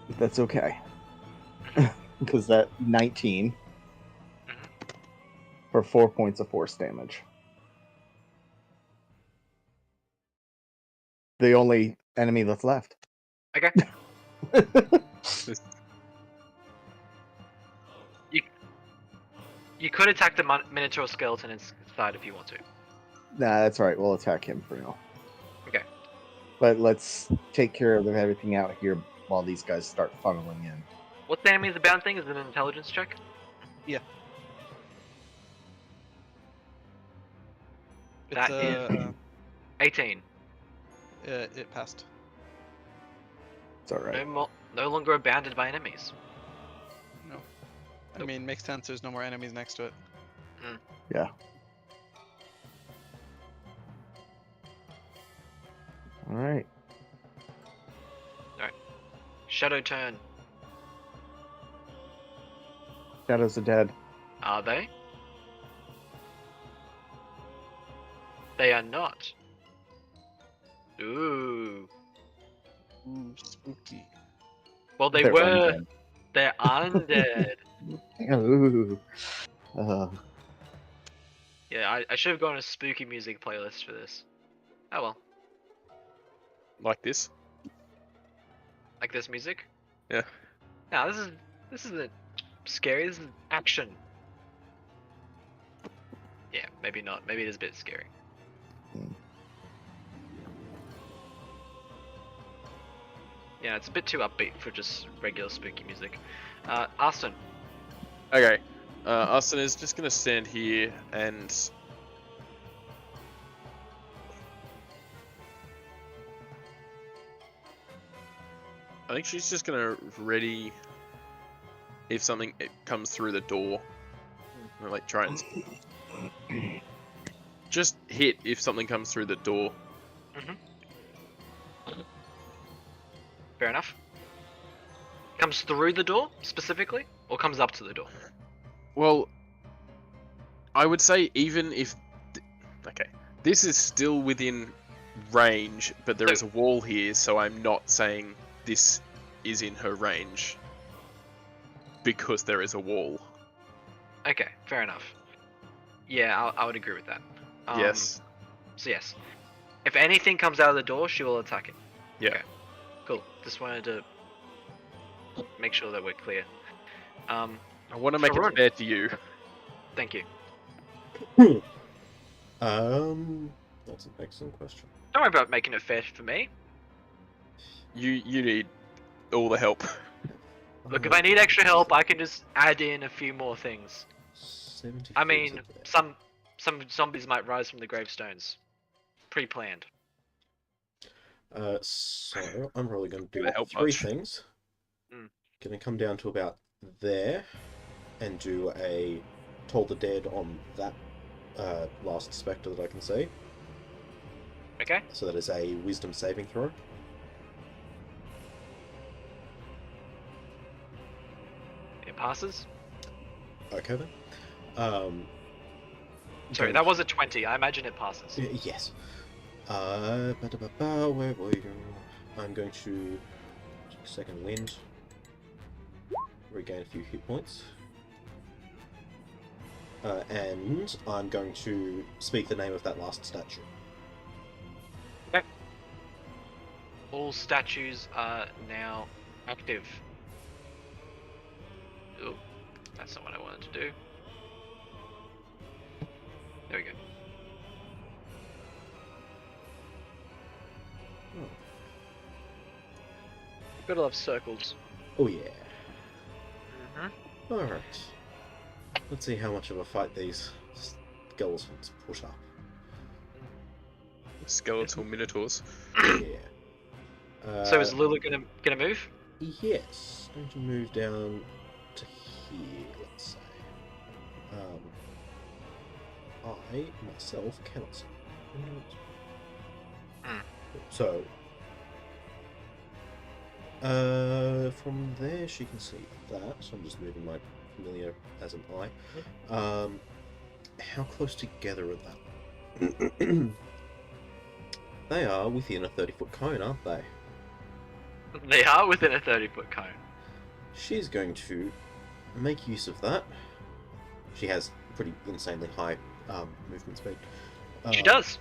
But that's okay. Because that 19 for 4 points of force damage. The only enemy that's left. Okay. You could attack the minotaur skeleton inside if you want to. Nah, that's all right. We'll attack him for now. Okay. But let's take care of everything out here while these guys start funneling in. What's the enemy's abound thing? Is it an intelligence check? It's, That is 18. It passed. It's all right. No longer abounded by enemies. No. I Nope. mean, makes sense. There's no more enemies next to it. Yeah. All right. Shadow turn. Shadows are dead. Are they? They are not. Ooh. Ooh, spooky. Well, they They're were. undead. They're undead. Ooh. Yeah, I should have gone a spooky music playlist for this. Oh well. Like this. Like this music? Yeah. No, this isn't scary. This is action. Yeah, maybe not. Maybe it is a bit scary. Yeah, it's a bit too upbeat for just regular spooky music. Austin. Okay. Austin is just gonna stand here and I think she's just gonna ready if something comes through the door. Or, like try and just hit if something comes through the door. Fair enough. Comes through the door, specifically? Or comes up to the door? Well, I would say even if... Okay, this is still within range, but there is a wall here, so I'm not saying this is in her range. Because there is a wall. Okay, fair enough. Yeah, I would agree with that. Yes. So yes. If anything comes out of the door, she will attack it. Yeah. Okay. Cool. Just wanted to make sure that we're clear. I want to make Sharon. it fair to you. Thank you. That's an excellent question. Don't worry about making it fair for me. You need all the help. Look, if I need extra help, I can just add in a few more things. 70 I feet mean, of death. some zombies might rise from the gravestones. Pre-planned. So I'm probably going to do Gonna help 3 much. things. Mm. Going to come down to about there, and do a Toll the Dead on that last spectre that I can see. Okay. So that is a Wisdom saving throw. It passes. Okay then. Sorry, going that was a 20. I imagine it passes. Yes. Where were you? I'm going to take a second wind. Regain a few hit points. and I'm going to speak the name of that last statue. All statues are now active. Oh, that's not what I wanted to do. There we go. Gotta love circles. Oh yeah. Mm-hmm. Alright. Let's see how much of a fight these skeletons put up. Skeletal minotaurs. Yeah. So is Lulu gonna move? Yes. Going to move down to here, let's say. I, myself, cannot see. So, from there she can see that. So I'm just moving my familiar as an eye. How close together are they? They are within a 30-foot cone, aren't they? They are within a 30-foot cone. She's going to make use of that. She has pretty insanely high movement speed. She does.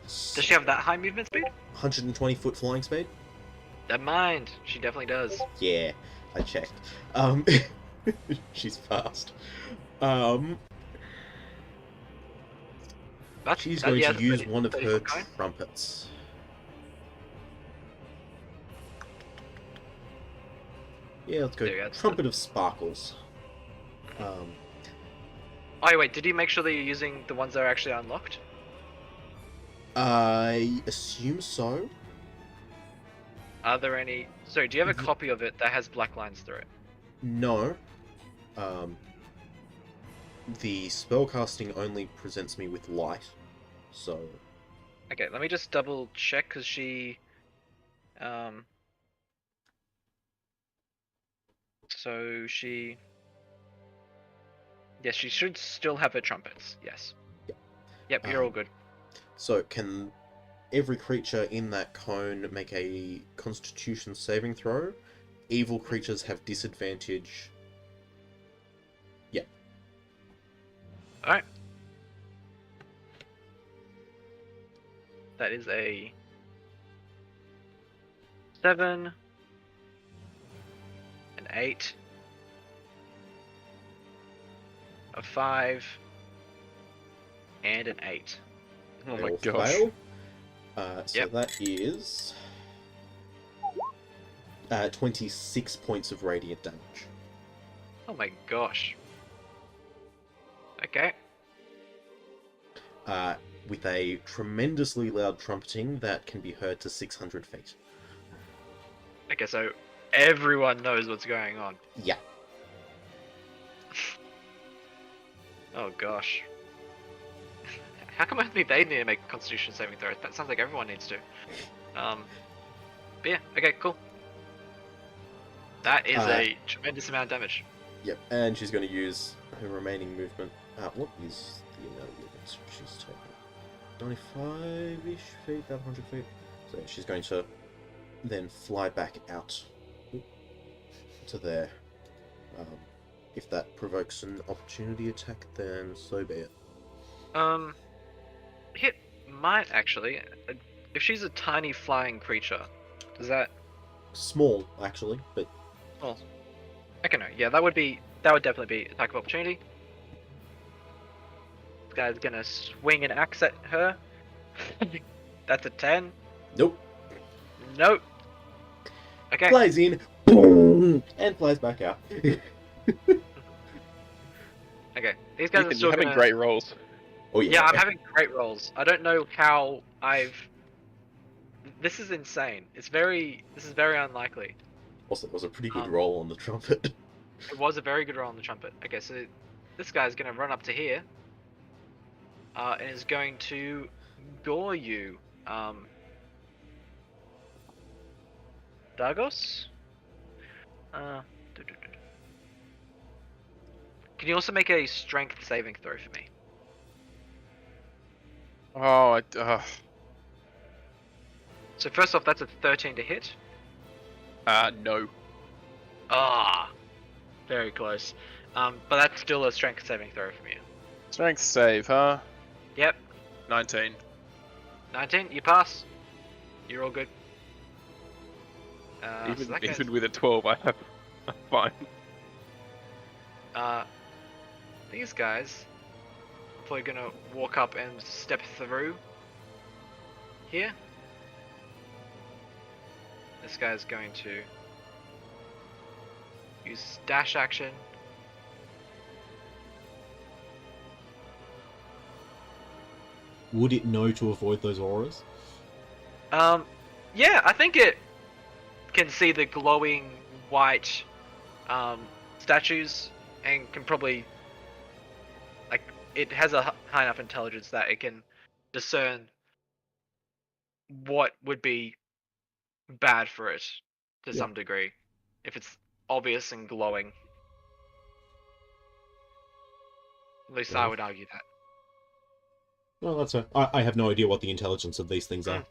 Does she have that high movement speed? 120-foot flying speed? Never mind. She definitely does. Yeah, I checked. She's fast. She's going to use one of her trumpets. Yeah, let's go. Trumpet of Sparkles. Oh wait, did you make sure that you're using the ones that are actually unlocked? I assume so. Are there any... Sorry, do you have a copy of it that has black lines through it? No. The spellcasting only presents me with light, so... Okay, let me just double check, because she... So she... Yes, she should still have her trumpets, yes. Yep, you're all good. So, can every creature in that cone make a Constitution saving throw? Evil creatures have disadvantage. Yeah. Alright. That is a 7, an 8, a 5, and an 8. Oh They my all gosh. fail. So Yep. that is 26 points of radiant damage. Oh my gosh. Okay. With a tremendously loud trumpeting that can be heard to 600 feet. Okay, so everyone knows what's going on. Yeah. Oh gosh. How come only they need to make a Constitution saving throw? That sounds like everyone needs to. But yeah, okay, cool. That is a tremendous amount of damage. Yep, and she's going to use her remaining movement. What is the amount of movement she's taking? 95-ish feet, about 100 feet. So she's going to then fly back out to there. If that provokes an opportunity attack, then so be it. Hit might actually. If she's a tiny flying creature, does that... Small, actually, but... Oh. Okay, no, yeah, that would definitely be attack of opportunity. This guy's gonna swing an axe at her. That's a 10. Nope. Nope. Okay. Flies in, boom, and flies back out. Okay, these guys are Ethan, still you're having great rolls. Oh yeah. Yeah, I'm having great rolls. I don't know how I've... This is insane. This is very unlikely. Also, it was a pretty good roll on the trumpet. It was a very good roll on the trumpet. Okay, so this guy's gonna run up to here. And is going to gore you. Dagos? Can you also make a strength saving throw for me? Oh, So first off, that's a 13 to hit. no. Ah, very close. But that's still a strength saving throw from you. Strength save, huh? Yep. 19. 19. You pass. You're all good. So Even that guy's- with a 12, I have. I'm fine. These guys are probably gonna walk up and step through here. This guy's going to use dash action. Would it know to avoid those auras? Yeah, I think it can see the glowing white statues and can probably, like, it has a high enough intelligence that it can discern what would be bad for it to Yeah. some degree if it's obvious and glowing. At least Fair I enough. would argue that. Well, that's fair. I have no idea what the intelligence of these things are.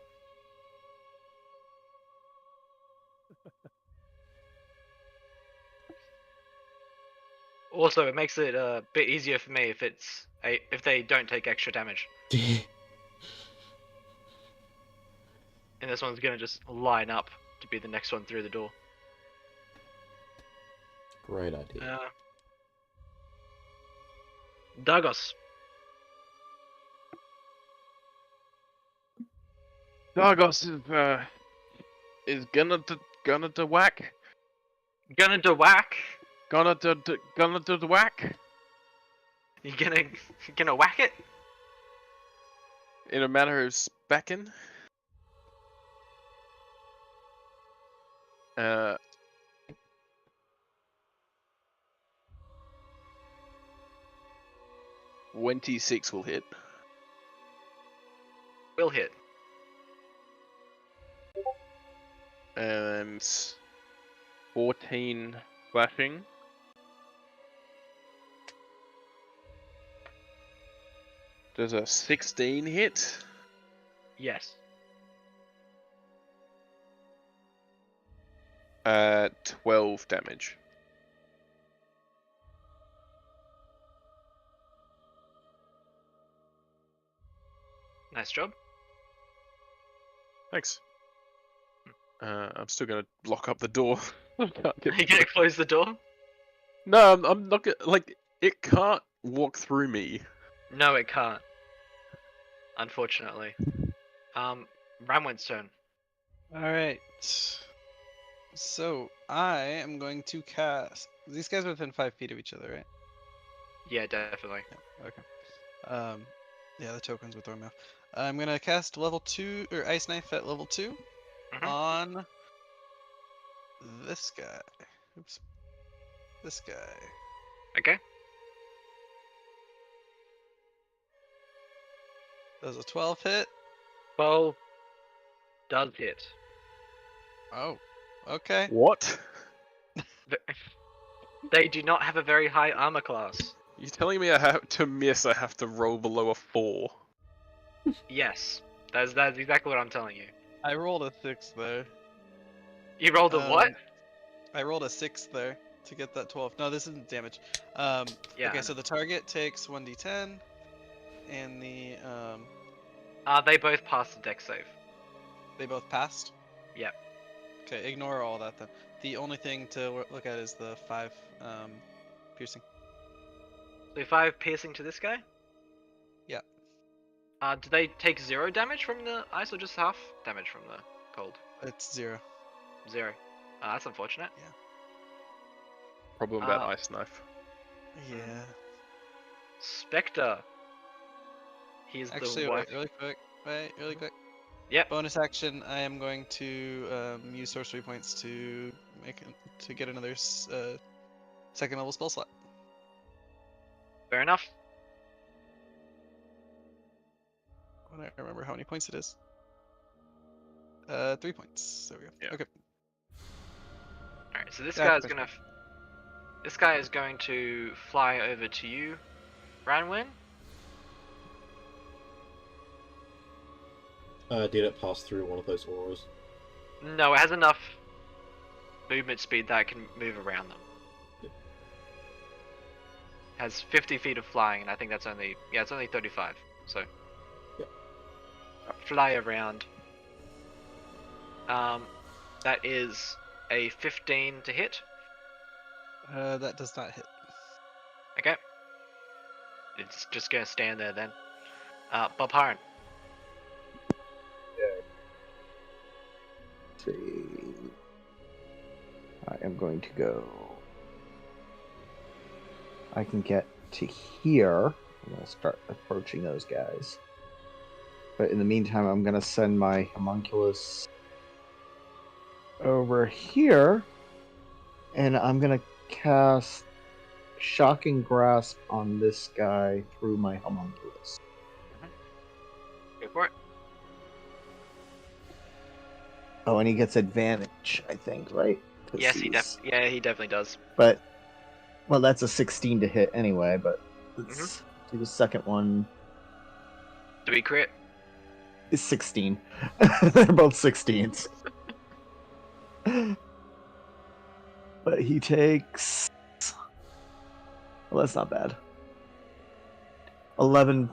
Also, it makes it a bit easier for me if they don't take extra damage. And this one's gonna just line up to be the next one through the door. Great idea. Dagos. Dargos is gonna to whack. Gonna do whack. Gonna to whack. You gonna whack it? In a manner of specking. 26 will hit. Will hit. And 14 slashing. Does a 16 hit? Yes. 12 damage. Nice job. Thanks. I'm still gonna lock up the door. I can't get Are you gonna close the door? No, I'm not gonna, like, it can't walk through me. No, it can't. Unfortunately. Ramwin's turn. Alright. So, I am going to cast. These guys are within 5 feet of each other, right? Yeah, definitely. Yeah, okay. Yeah, the tokens with Thornmouth. I'm gonna cast level 2, or Ice Knife at level 2 Mhm. on this guy. Oops. This guy. Okay. Does a 12 hit? 12 does hit. Oh. Okay. What? They do not have a very high armor class. You're telling me I have to miss, I have to roll below a 4? Yes. That's exactly what I'm telling you. I rolled a 6 there. You rolled a what? I rolled a 6 there to get that 12. No, this isn't damage. Yeah, I Okay, know. so the target takes 1d10, and the They both passed the deck save. they both passed. Yep. Okay, ignore all that then. The only thing to look at is the 5 piercing. So 5 piercing to this guy? Yeah. Do they take 0 damage from the ice or just half damage from the cold? It's 0. 0. That's unfortunate. Problem about Ice Knife. Yeah. Spectre. He's Actually, the wife. wait, really quick. Wait, really quick. Yep. Bonus action. I am going to use sorcery points to get another second level spell slot. Fair enough. I don't remember how many points it is. 3 points. There we go. Yeah. Okay. Alright, so this Yeah, guy's question. gonna. This guy is going to fly over to you, Ranwin. Did it pass through one of those auras? No, it has enough movement speed that it can move around them. has 50 feet of flying, and I think that's only it's only 35. So Yep. fly around. That is a 15 to hit. That does not hit. Okay. It's just gonna stand there then. Bob Harn. See. I am going to go. I can get to here. I'm going to start approaching those guys. But in the meantime, I'm going to send my homunculus over here. And I'm going to cast Shocking Grasp on this guy through my homunculus. Go for it. Oh, and he gets advantage, I think, right? 'Cause Yes, he he's- definitely does. But, well, that's a 16 to hit anyway, but let's do the second one. Do we crit? Is 16. They're both 16s. But he takes... Well, that's not bad. 11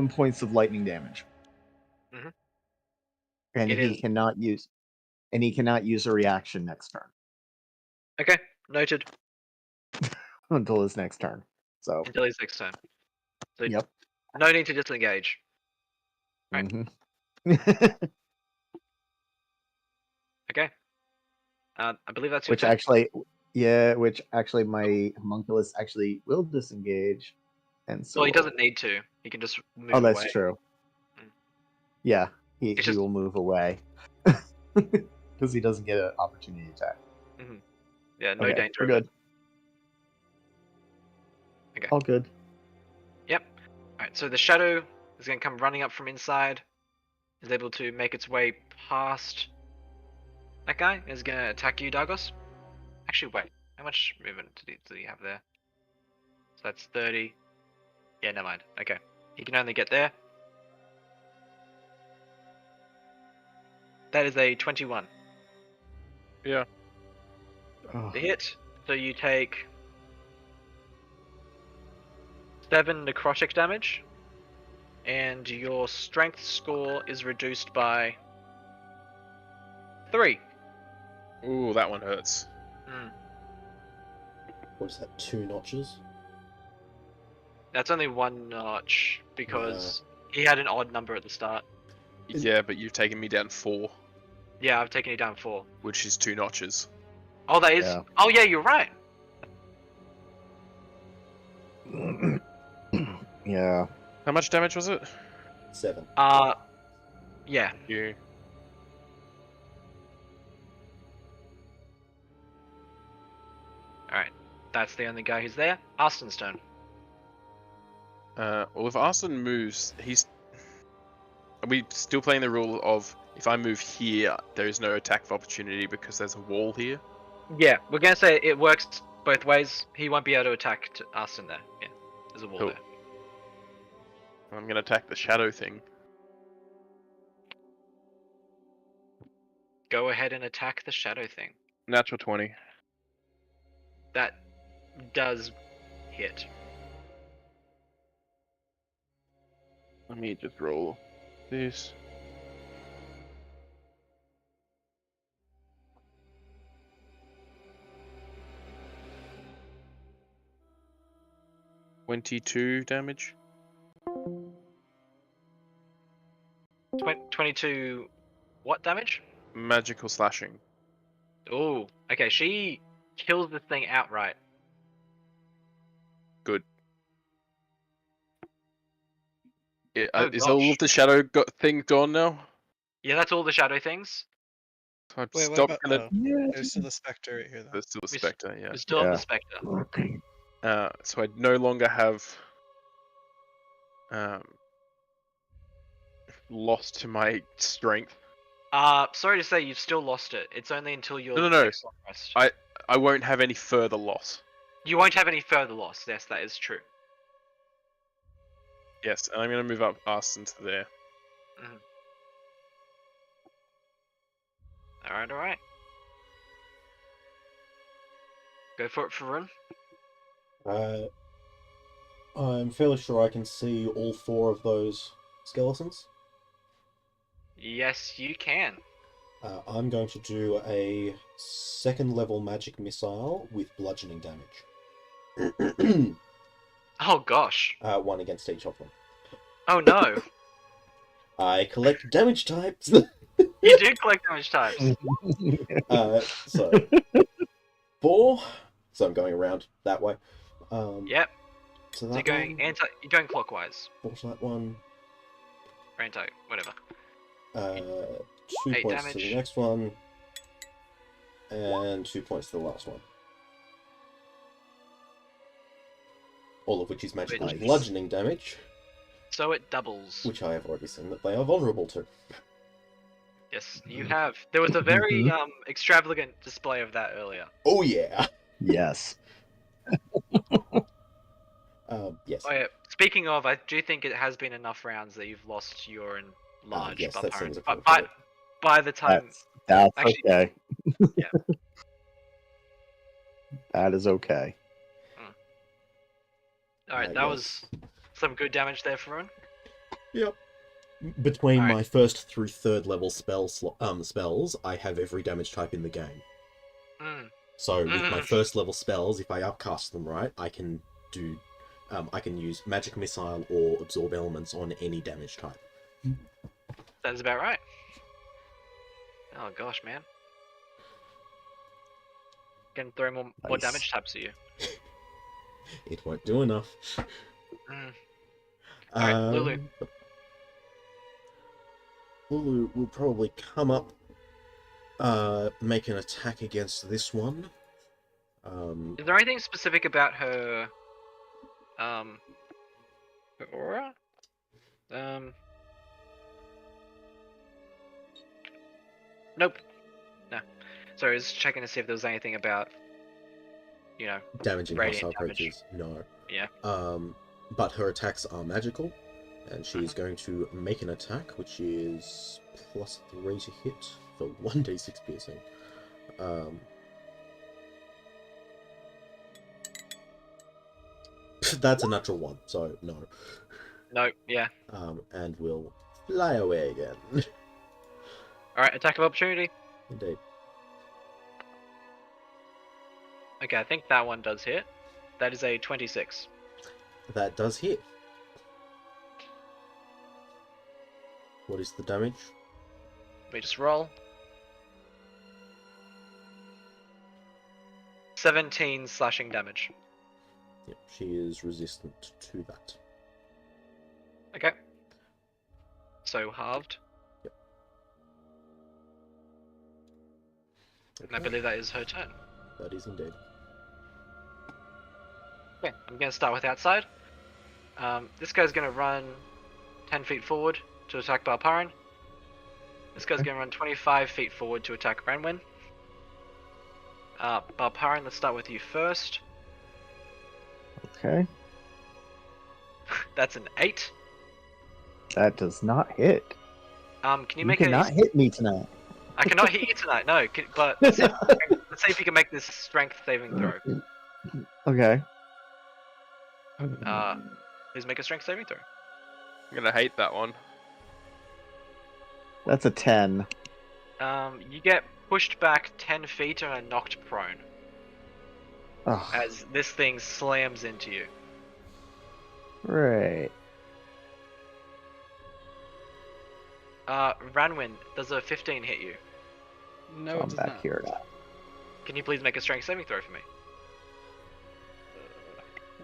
points of lightning damage. Mhm. And It he is- cannot use a reaction next turn Okay, noted. until his next turn. So, Until his next turn. So yep. no need to disengage. Right. Mhm. Okay. I believe that's your Which turn. actually my homunculus actually will disengage. And so Well, he doesn't need to. He can just move Oh, that's away. true. Mm. Yeah, he It's just- will move away. Because he doesn't get an opportunity attack. Yeah, no Okay, danger we're of it. good. Okay. All good. Yep. Alright, so the shadow is going to come running up from inside. Is able to make its way past that guy. Is going to attack you, Dagos. Actually, wait. How much movement did he have there? So that's 30. Yeah, never mind. Okay. He can only get there. That is a 21 Yeah. Oh, to hit. So you take 7 necrotic damage. And your strength score is reduced by 3. Ooh, that one hurts. What is that? 2 notches? That's only 1 notch because he had an odd number at the start. Yeah, but you've taken me down 4, Yeah, I've taken you down 4. which is 2 notches. Oh, that is. Yeah. Oh, yeah, you're right. yeah. How much damage was it? 7. Yeah. You. Alright. That's the only guy who's there. Austin's turn. Well, if Arsene moves, he's. Are we still playing the rule of if I move here, there is no attack of opportunity because there's a wall here? Yeah, we're gonna say it works both ways. He won't be able to attack Austin there. Yeah, there's a wall Cool. there. I'm gonna attack the shadow thing. Go ahead and attack the shadow thing. Natural 20. That does hit. Let me just roll this. $22 damage. 22. What damage? Magical slashing. Oh, okay. She kills this thing outright. Good. Oh, Is all gosh. of the shadow thing gone now? Yeah, that's all the shadow things. So I'm Wait, what stop about? gonna. Oh, Yeah. there's still the specter right here, though. There's still a We spectre, yeah. We still have Yeah. the spectre. So I no longer have lost to my strength. Sorry to say, you've still lost it. It's only until your No. next long rest. I won't have any further loss. You won't have any further loss. Yes, that is true. Yes, and I'm gonna move up Arsene to there. Alright. Go for it, Farun. I'm fairly sure I can see all 4 of those skeletons. Yes, you can. I'm going to do a 2nd level magic missile with bludgeoning damage. Oh gosh. 1 against each of them. Oh no. I collect damage types. You do collect damage types. So 4. So I'm going around that way. Yep. So So that you're going clockwise. 4 to that one. Or anti, whatever. 2 8 points to the damage. next one, and 2 points to the last one. All of which is magical Nice. bludgeoning damage, So it doubles. which I have already seen that they are vulnerable to. Yes, you have. There was a very extravagant display of that earlier. Oh yeah. Yes. Yes. Oh yeah. Speaking of, I do think it has been enough rounds that you've lost your enlarged Yes, that barbarian. seems But appropriate. by the time, That's actually- okay. Yeah. That is okay. all right, that was some good damage there, Farun. Yep. Between Alright. my 1st through 3rd level spells, I have every damage type in the game. Mm. So with my 1st level spells, if I upcast them right, I can do, I can use magic missile or absorb elements on any damage type. That is about right. Oh gosh, man. Can throw more Nice. damage types at you. It won't do enough. Mm. Alright, Lulu. Lulu will probably come up, make an attack against this one. Is there anything specific about her aura? Nope. No. Sorry, I was checking to see if there was anything about, Damaging radiant hostile damage. creatures. No. Yeah. But her attacks are magical, and she's going to make an attack, which is +3 to hit for 1d6 piercing. That's a natural 1, so no. No, yeah. And we'll fly away again. Alright, attack of opportunity. Indeed. Okay, I think that one does hit. That is a 26. That does hit. What is the damage? Let me just roll. 17 slashing damage. Yep, she is resistant to that. Okay. So halved. Yep. And I believe that is her turn. That is indeed. Okay, I'm going to start with outside. This guy's going to run 10 feet forward to attack Balparin. This guy's going to run 25 feet forward to attack Renwin. Balparin, let's start with you first. Okay. That's an 8. That does not hit. Can you You make cannot hit me tonight. I cannot hit you tonight, no. But let's see if you can make this strength saving throw. Okay. Please make a strength saving throw. I'm gonna hate that one. That's a 10. You get pushed back 10 feet and are knocked prone Oh, as this thing slams into you. great. Ranwin, does a 15 hit you? No, So it I'm does back not. here now. Can you please make a strength saving throw for me?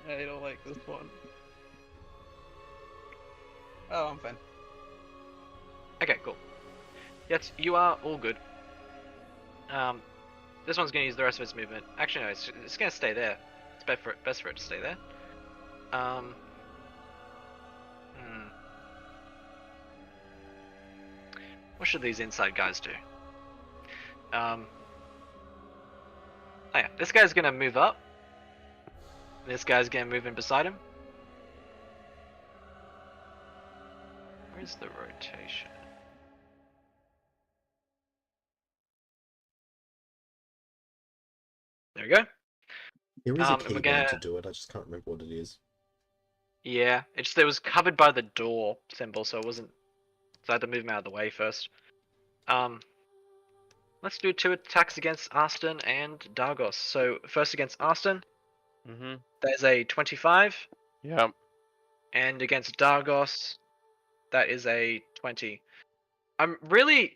I don't like this one. Oh, I'm fine. Okay, cool. Yes, you are all good. This one's gonna use the rest of its movement. Actually, no, it's gonna stay there. It's best for it to stay there. What should these inside guys do? Oh yeah, this guy's gonna move up. This guy's gonna move in beside him. Where's the rotation? There we go. There is a and we're keybind gonna. to do it. I just can't remember what it is. Yeah, it was covered by the door symbol, so it wasn't. So I had to move him out of the way first. Let's do 2 attacks against Aston and Dargos. So first against Aston, Mm-hmm. there's a 25, Yeah. and against Dargos, that is a 20. I'm really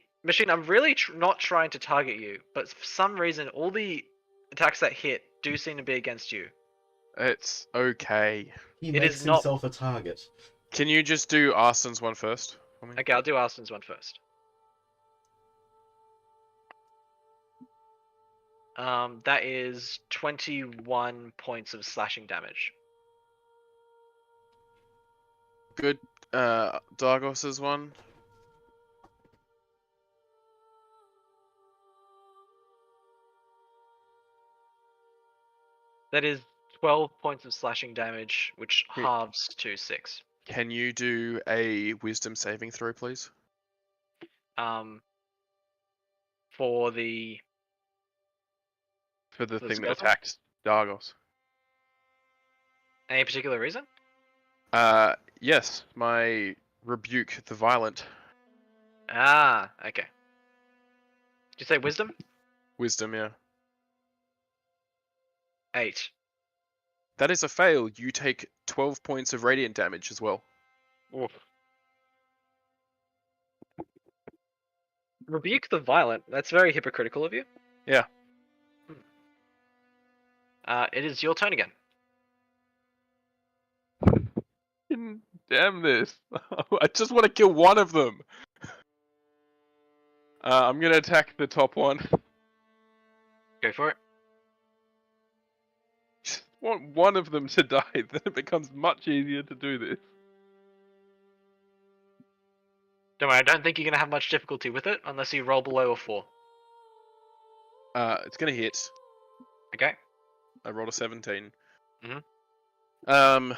not trying to target you, but for some reason, all the attacks that hit do seem to be against you. It's okay. He It makes is not- himself a target. Can you just do Arson's one first for me? Okay, I'll do Aston's one first. That is 21 points of slashing damage. Good. Dargos's one. That is 12 points of slashing damage, which Yeah. halves to 6. Can you do a wisdom saving throw, please? For the For the The thing that skeleton? attacked Dargos. any particular reason? Yes, my rebuke the violent. Ah, okay. Did you say wisdom? Wisdom, yeah. 8. That is a fail. You take 12 points of radiant damage as well. Oof. Rebuke the violent. That's very hypocritical of you. Yeah. It is your turn again. Damn this. I just want to kill one of them. I'm gonna attack the top one. Go for it. Just want one of them to die, then it becomes much easier to do this. Don't worry, I don't think you're gonna have much difficulty with it unless you roll below a 4. It's gonna hit. Okay. I rolled a 17. Mhm.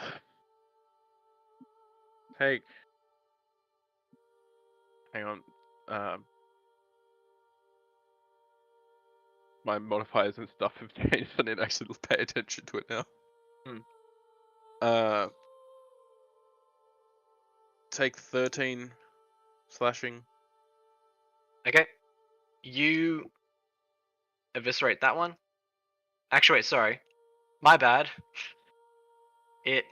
Take. Hang on. My modifiers and stuff have changed. I need to actually pay attention to it now. Take 13 slashing. Okay. You eviscerate that one. Actually, wait, sorry. My bad. It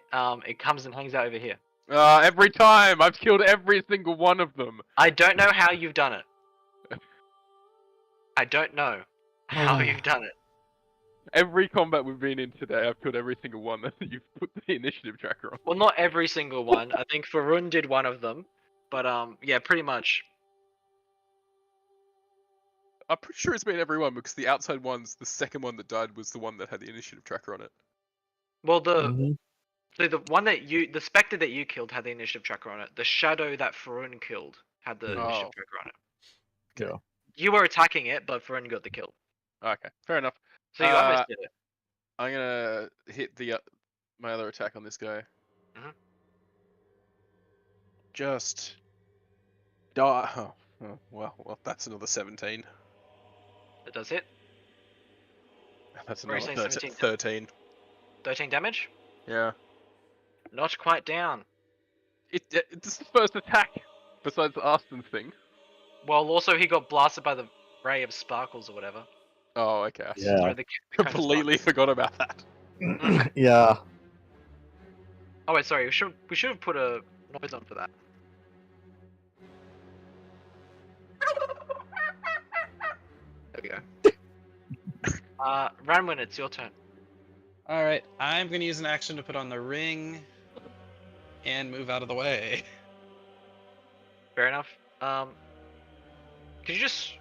comes and hangs out over here. Every time! I've killed every single one of them! I don't know how you've done it. I don't know how you've done it. Every combat we've been in today, I've killed every single one that you've put the initiative tracker on. Well, not every single one. I think Farun did one of them. But yeah, pretty much. I'm pretty sure it's been every one because the outside ones, the second one that died was the one that had the initiative tracker on it. Well, the Mhm. one that the spectre that you killed had the initiative tracker on it. The shadow that Farun killed had the initiative Oh. tracker on it. Yeah. You were attacking it, but Farun got the kill. Okay, fair enough. So you almost did it. I'm gonna hit the my other attack on this guy. Mhm. Just die. Oh, well, that's another 17. It does hit. That's What are you another saying, 17? 13. 13 damage. Yeah. Not quite down. It's the first attack besides the Aston thing. Well, also he got blasted by the ray of sparkles or whatever. Oh, okay. I Yeah. Sorry, the cone of completely forgot about that. Yeah. Oh wait, sorry. We should have put a noise on for that. There we go. Ranwin, it's your turn. All right, I'm gonna use an action to put on the ring and move out of the way. Fair enough. Could you just?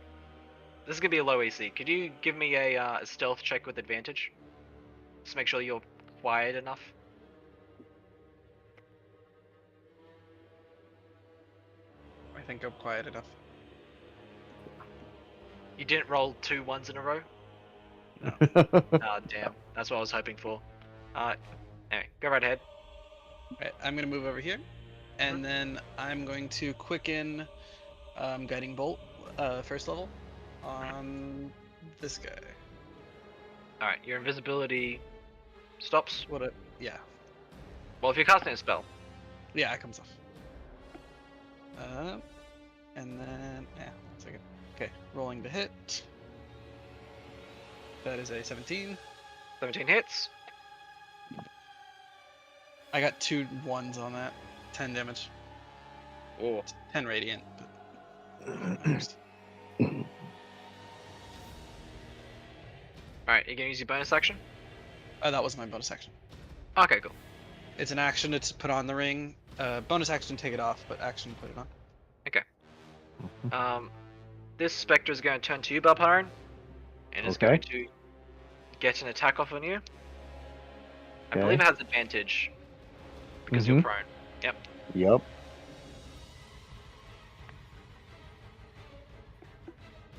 This is gonna be a low AC. Could you give me a stealth check with advantage? Just make sure you're quiet enough. I think I'm quiet enough. You didn't roll 2 1s in a row. Ah, damn. That's what I was hoping for. Anyway, go right ahead. Right, I'm gonna move over here, and then I'm going to quicken guiding bolt, first level, on this guy. All right, your invisibility stops. Yeah. Well, if you're casting a spell. Yeah, it comes off. And then, 1 second. Okay, rolling to hit. That is a 17. 17 hits. I got 2 1s on that. 10 damage. Oh. 10 radiant. Alright, you gonna use your bonus action? That was my bonus action. Okay, cool. It's an action to put on the ring. Bonus action, take it off, but action, put it on. This spectre is going to turn to you, Balparan, and is Okay. going to get an attack off on you. I Okay. believe it has advantage because you're Mhm. prone. Yep. Yep.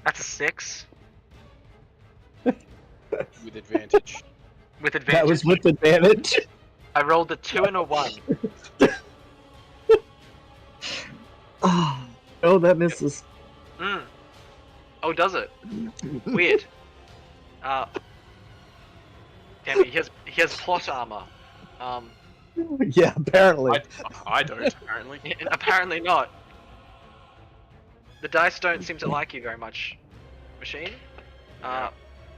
That's a 6 With advantage. with advantage. That was with advantage. I rolled a 2 and a 1. Oh, that misses. Mm. Oh, does it? Weird. Damn it, he has plot armor. Yeah, apparently. I don't, apparently. Apparently not. The dice don't seem to like you very much, Machine.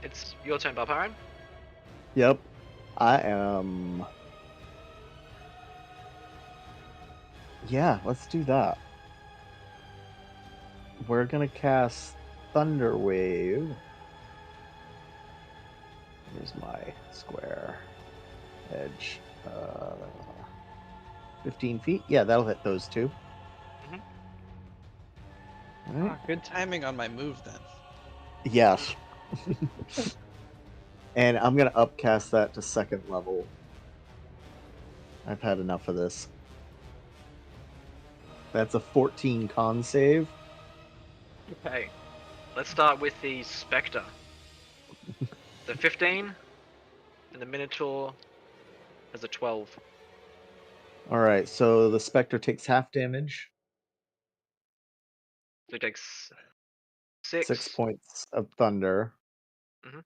It's your turn, Balparan. Yep. I am. Yeah, let's do that. We're gonna cast Thunder Wave. Here's my square edge. 15 feet? Yeah, that'll hit those two. Mhm. Alright. Good timing on my move then. Yes. And I'm gonna upcast that to 2nd level. I've had enough of this. That's a 14 con save. Okay. Let's start with the Spectre. The 15, and the Minotaur has a 12. Alright, so the Spectre takes half damage. So it takes 6. 6 points of thunder. Mhm.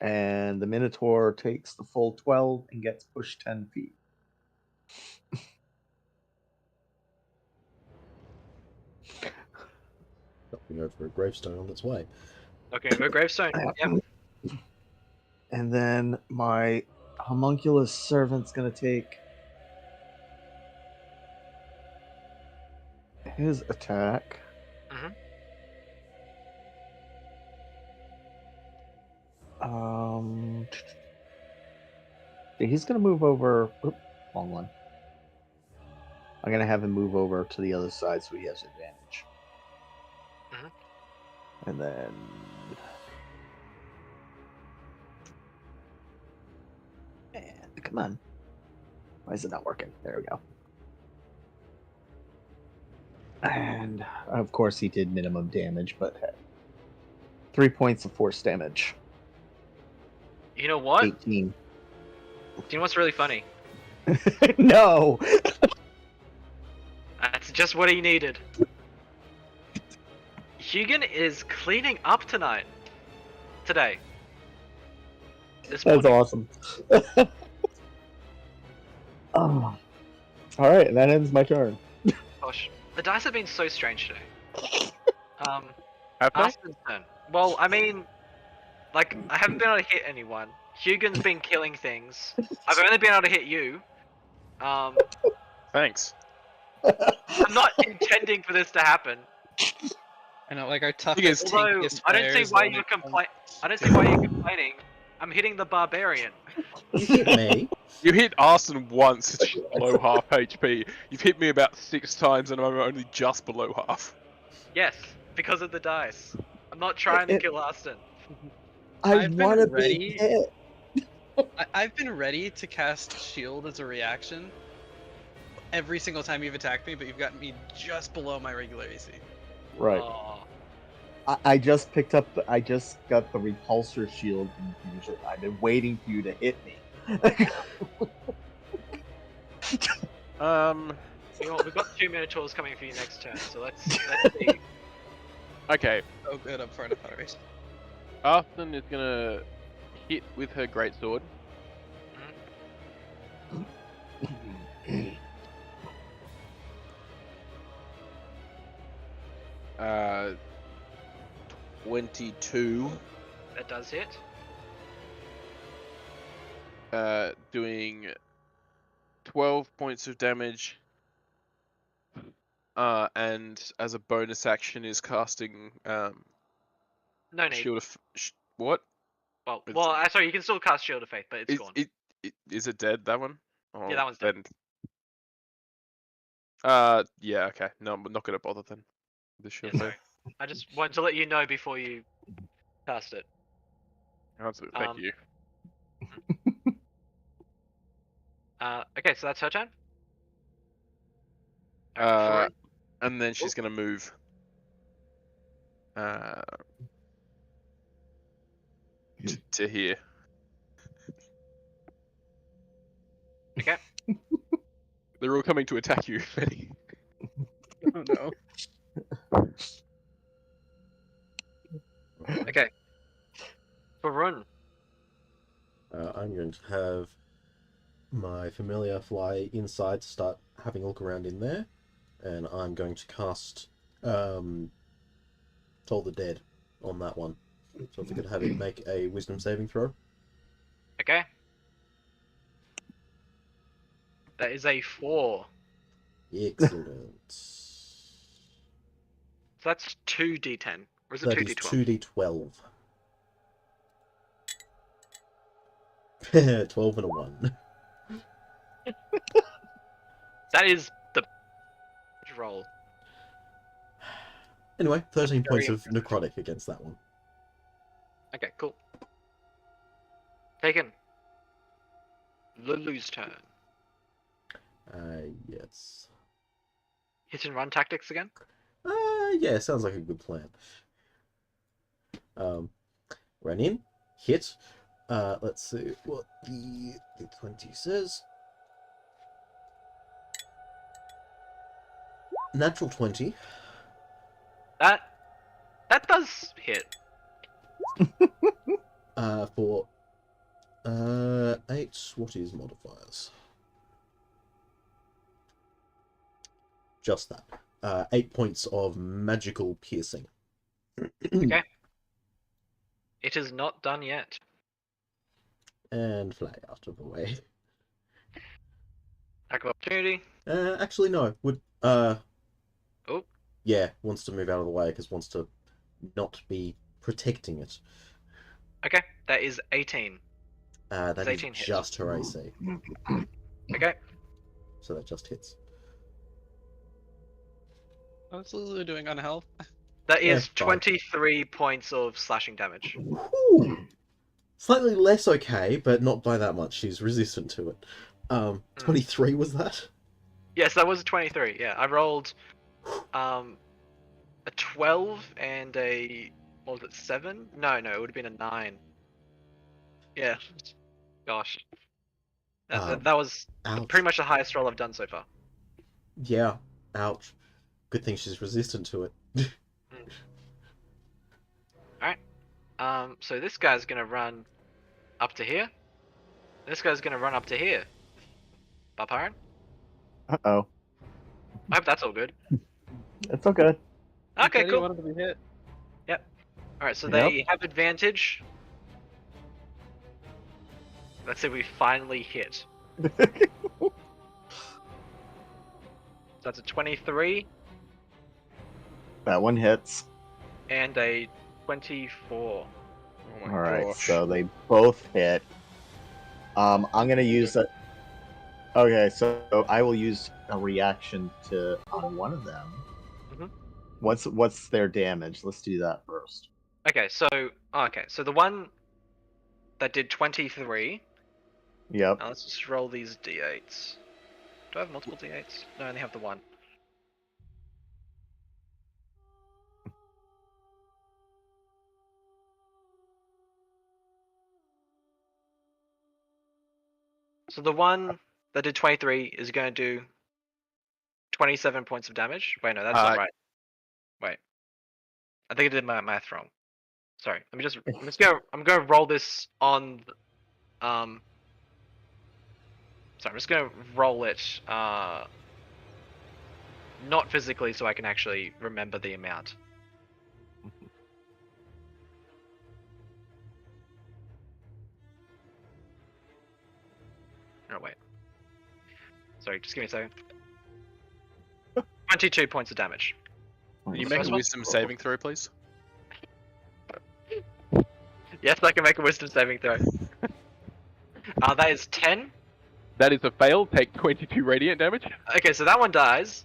And the Minotaur takes the full 12 and gets pushed 10 feet. Knocking over a gravestone on its way. Okay, over Gravestone. Yep. And then my homunculus servant's gonna take his attack. Mhm. He's gonna move over. Oop, wrong one. I'm gonna have him move over to the other side so he has advantage. Mhm. And then and come on. Why is it not working? There we go. And of course he did minimum damage, but had 3 points of force damage. You know what? 18. Do you know what's really funny? No. That's just what he needed. Hugin is cleaning up tonight. Today. This That's morning. awesome. Oh. All right, and that ends my turn. Gosh, the dice have been so strange today. Have they? Aston's turn. Well, I mean, like, I haven't been able to hit anyone. Hugin's been killing things. I've only been able to hit you. Thanks. I'm not intending for this to happen. I know, like our toughest, is- Although, tankiest I don't see players why only you're come- I don't see why you're complaining. I'm hitting the barbarian. You hit me. You hit Arson once, it's below half HP. You've hit me about 6 times and I'm only just below half. Yes, because of the dice. I'm not trying to It- kill Aston. I I've been want to ready. be hit. I've been ready to cast Shield as a reaction every single time you've attacked me, but you've gotten me just below my regular AC. Right. Aw. I just picked up. I just got the repulsor shield infusion. I've been waiting for you to hit me. You know what, we've got 2 Minotaurs coming for you next turn, so let's see. Okay, Oh, good up front of Federation. Arson is gonna hit with her greatsword. 22. That does hit. Doing 12 points of damage. And as a bonus action, is casting No need. Shield of what? Sorry, you can still cast Shield of Faith, but it's gone. Is it dead, that one? Oh, Yeah, that one's dead. Yeah, okay. No, I'm not gonna bother then. The Yeah, Shield of sorry. I just wanted to let you know before you cast it. Faith. Thank you. Okay, so that's her turn. And then she's gonna move. To here. Okay. They're all coming to attack you, Betty. Oh no. Okay. Varun. I'm going to have my familiar fly inside to start having a look around in there, and I'm going to cast Toll the Dead on that one. So if we could have it make a wisdom saving throw. Okay. That is a 4. Excellent. So that's 2d10. Or is it That 2d12? is 2d12. 12 and a 1. That is the roll. Anyway, 13 Very points of impressive. necrotic against that one. Okay, cool. Taken. Lulu's turn. Yes. Hit and run tactics again? Yeah, sounds like a good plan. Run in, hit. Let's see what the 20 says. Natural 20. That does hit. For 8. What is modifiers? Just that. 8 points of magical piercing. Okay. It is not done yet. And fly out of the way. Attack of opportunity. Actually, no. Would Oh. Yeah, wants to move out of the way because wants to not be protecting it. Okay, that is 18. That is 18 hit. just her AC. Okay. So that just hits. What's Lulu doing on health? That is Yeah, 23 points of slashing damage. Whew. Slightly less okay, but not by that much. She's resistant to it. 23 was that? Yes, that was a 23. Yeah, I rolled a 12 and a, what was it, 7? No, it would have been a 9. Yeah. Gosh. That was Ouch. pretty much the highest roll I've done so far. Yeah, ouch. Good thing she's resistant to it. Alright. So this guy's gonna run up to here. This guy's gonna run up to here. Barbaran? Uh-oh. I hope that's all good. It's all good. Okay, Said he cool. wanted to be hit. Alright, so they have advantage. Let's say we finally hit. That's a 23 That one hits. and a 24. Oh my Alright, gosh. so they both hit. I'm gonna use it. Okay, so I will use a reaction to on one of them. Mhm. What's their damage? Let's do that first. Okay, so the one that did 23. Yep. Now let's just roll these d8s. Do I have multiple d8s? No, I only have the one. So the one that did 23 is going to do 27 points of damage. Wait, no, that's not right. Wait, I think I did my math wrong. Sorry. I'm gonna roll this on. Sorry, I'm just gonna roll it. Not physically, so I can actually remember the amount. Oh wait. Sorry, just give me a second. 22 points of damage. Can you The make first a one? wisdom saving throw, please? Yes, I can make a wisdom saving throw. That is 10. That is a fail. Take 22 radiant damage. Okay, so that one dies,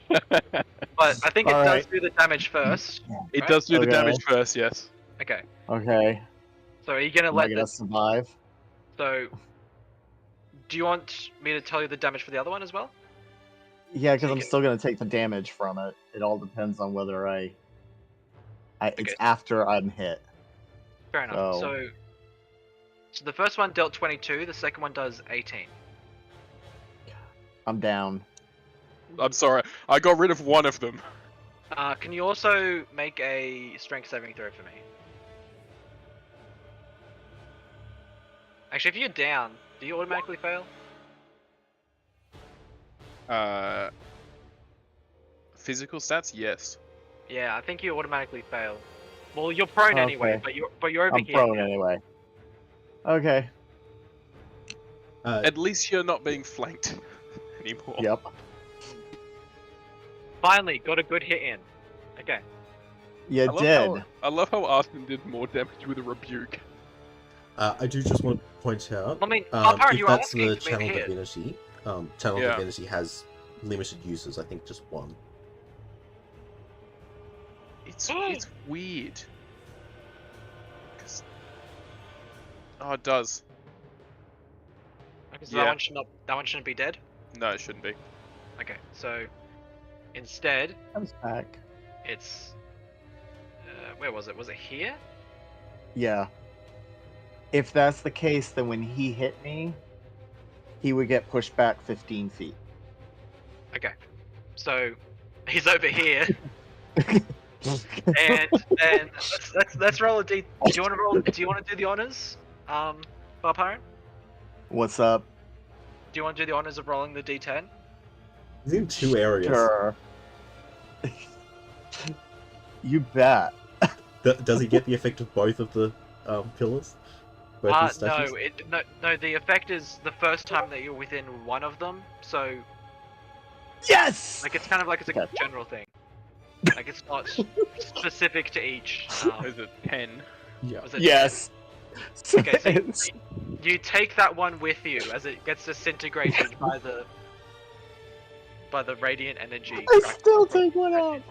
but I think it All does right. do the damage first. It Right? does do the Okay. damage first, yes. Okay, Okay. so are you gonna Am I let gonna the... survive? So, do you want me to tell you the damage for the other one as well? Yeah, because So you I'm can- still gonna take the damage from it. It all depends on whether it's Okay. after I'm hit. Fair enough. So- So the first one dealt 22, the second one does 18. I'm down. I'm sorry, I got rid of one of them. Can you also make a strength saving throw for me? Actually, if you're down, do you automatically fail? Physical stats, yes. Yeah, I think you automatically fail. Well, you're prone anyway, Okay. but you're over I'm here. prone now. anyway. Okay. At least you're not being flanked anymore. Yep. Finally, got a good hit in. Okay. You I love did. I love how Austin did more damage with a rebuke. I do just want to point out, I mean, Baldur, if you that's asking the to be a channel hit. divinity, channel Yeah. divinity has limited uses. I think just one. It's weird. 'Cause- Oh, it does. Okay, so Yeah. that one shouldn't be dead. No, it shouldn't be. Okay, so instead, Comes back. it's where was it? Was it here? Yeah. If that's the case, then when he hit me, he would get pushed back 15 feet. Okay, so he's over here, and then let's roll a d. Do you want to roll? Do you want to do the honors, Barbaran? What's up? Do you want to do the honors of rolling the d10? He's in two areas. Sure. You bet. Does he get the effect of both of the pillars? Both his No, stashes? no. The effect is the first time that you're within one of them. So, Yes! like, it's kind of like it's a Okay. general thing. Like, it's not specific to each. Is it 10? Yeah. Was it- Yes. Okay, so Yes. you take that one with you as it gets disintegrated by the radiant energy. I crack- still take one out.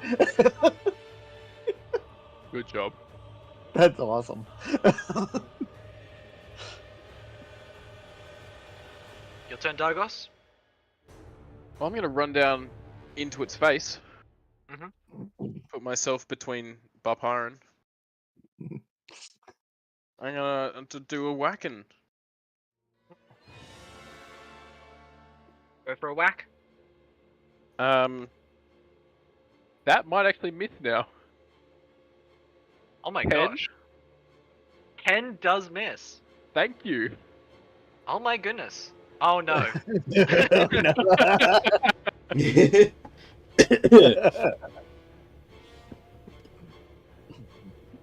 Good job. That's awesome. Your turn, Dargos. Well, I'm gonna run down into its face. Put myself between Barbaran. I'm gonna to do a whacking. Go for a whack. That might actually miss now. Oh my 10? gosh. 10 does miss. Thank you. Oh my goodness. Oh no.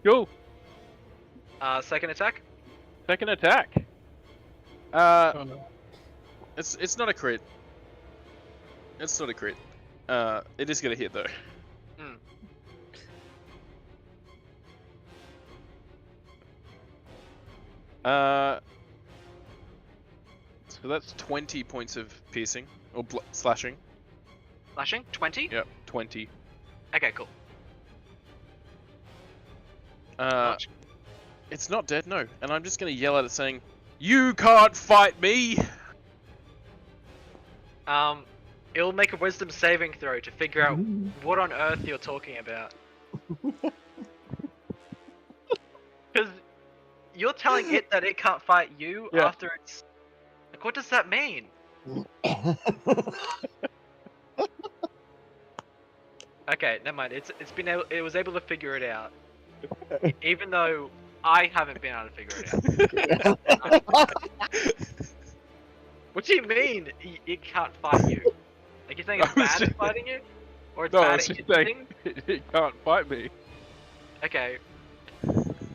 Cool. Second attack. Second attack. Oh, no. It's not a crit. It's not a crit. It is gonna hit though. So that's 20 points of piercing or slashing. Slashing. 20. Yep, 20. Okay, cool. It's not dead, no. And I'm just gonna yell at it saying, "You can't fight me!" It'll make a wisdom saving throw to figure out what on earth you're talking about. Because you're telling it that it can't fight you Yeah. after it's... Like, what does that mean? Okay, never mind. It was able to figure it out. Even though I haven't been able to figure it out. What do you mean it can't fight you? Like, you're saying it's I was bad just- at fighting you? Or it's No, I bad was at just hitting? saying- It can't fight me. Okay.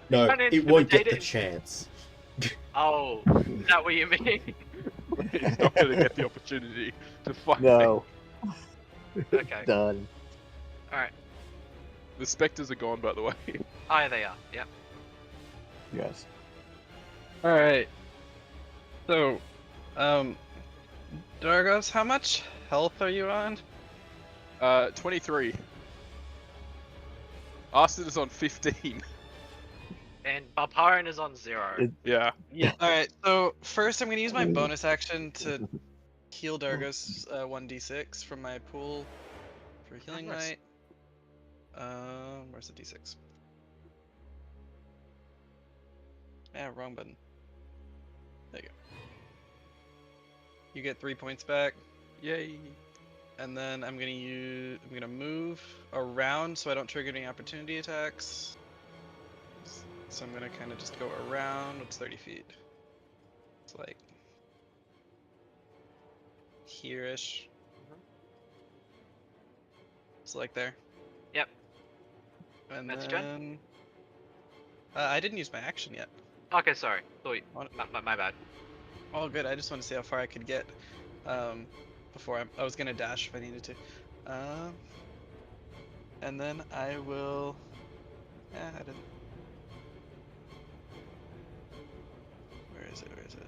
No, Trying to it won't get intimidate the it. chance. Oh, is that what you mean? He's not going to get the opportunity to fight me. No. Okay. Done. Alright. The specters are gone, by the way. Oh, yeah, they are. Yep. Yes. Alright. So, Dargos, how much health are you on? 23. Arston is on 15. And Balparin is on 0. Yeah. Yeah. Alright, so first I'm going to use my bonus action to heal Dargos 1d6 from my pool for Healing nice. Knight. Where's the d6? Yeah, wrong button. There you go. You get 3 points back. Yay. And then I'm gonna move around so I don't trigger any opportunity attacks. So I'm gonna kind of just go around. What's 30 feet? It's like here-ish. It's like there. Yep. And That's your then I didn't use my action yet. Okay, sorry. Sorry. On- My bad. All good. I just want to see how far I could get before I was gonna dash if I needed to. And then I will. I didn't. Where is it? Where is it?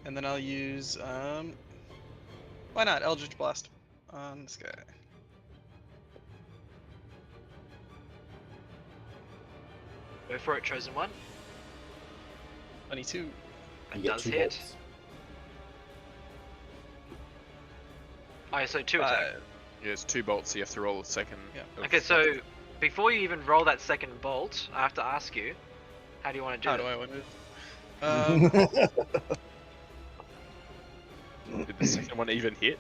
And then I'll use why not Eldritch Blast on this guy. Go for it, Chosen One. 22. That You get does 2 hit. bolts. Oh, so 2 attack. Yeah, it's 2 bolts, so you have to roll a second. Yeah. of- Okay, so before you even roll that second bolt, I have to ask you, how do you want to do How this? do I want to? Did the second one even hit?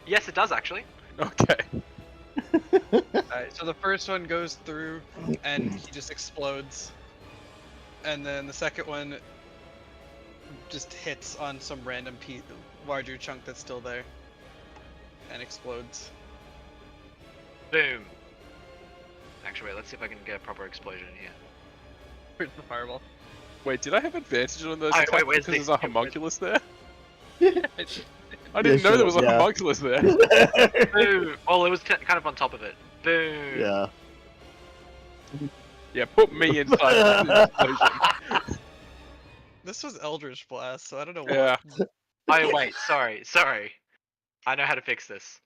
Yes, it does actually. Okay. Alright, so the first one goes through and he just explodes. And then the second one just hits on some random larger chunk that's still there and explodes. Boom. Actually, wait, let's see if I can get a proper explosion here. Where's the fireball? Wait, did I have advantage on those Wait, attacks where's because the- there's a homunculus there? I Yeah, didn't know there was a yeah. homunculus there. Boom. Well, it was kind of on top of it. Boom. Yeah. Yeah, put me inside that explosion. This was Eldritch Blast, so I don't know what. Yeah. Oh wait, sorry. I know how to fix this.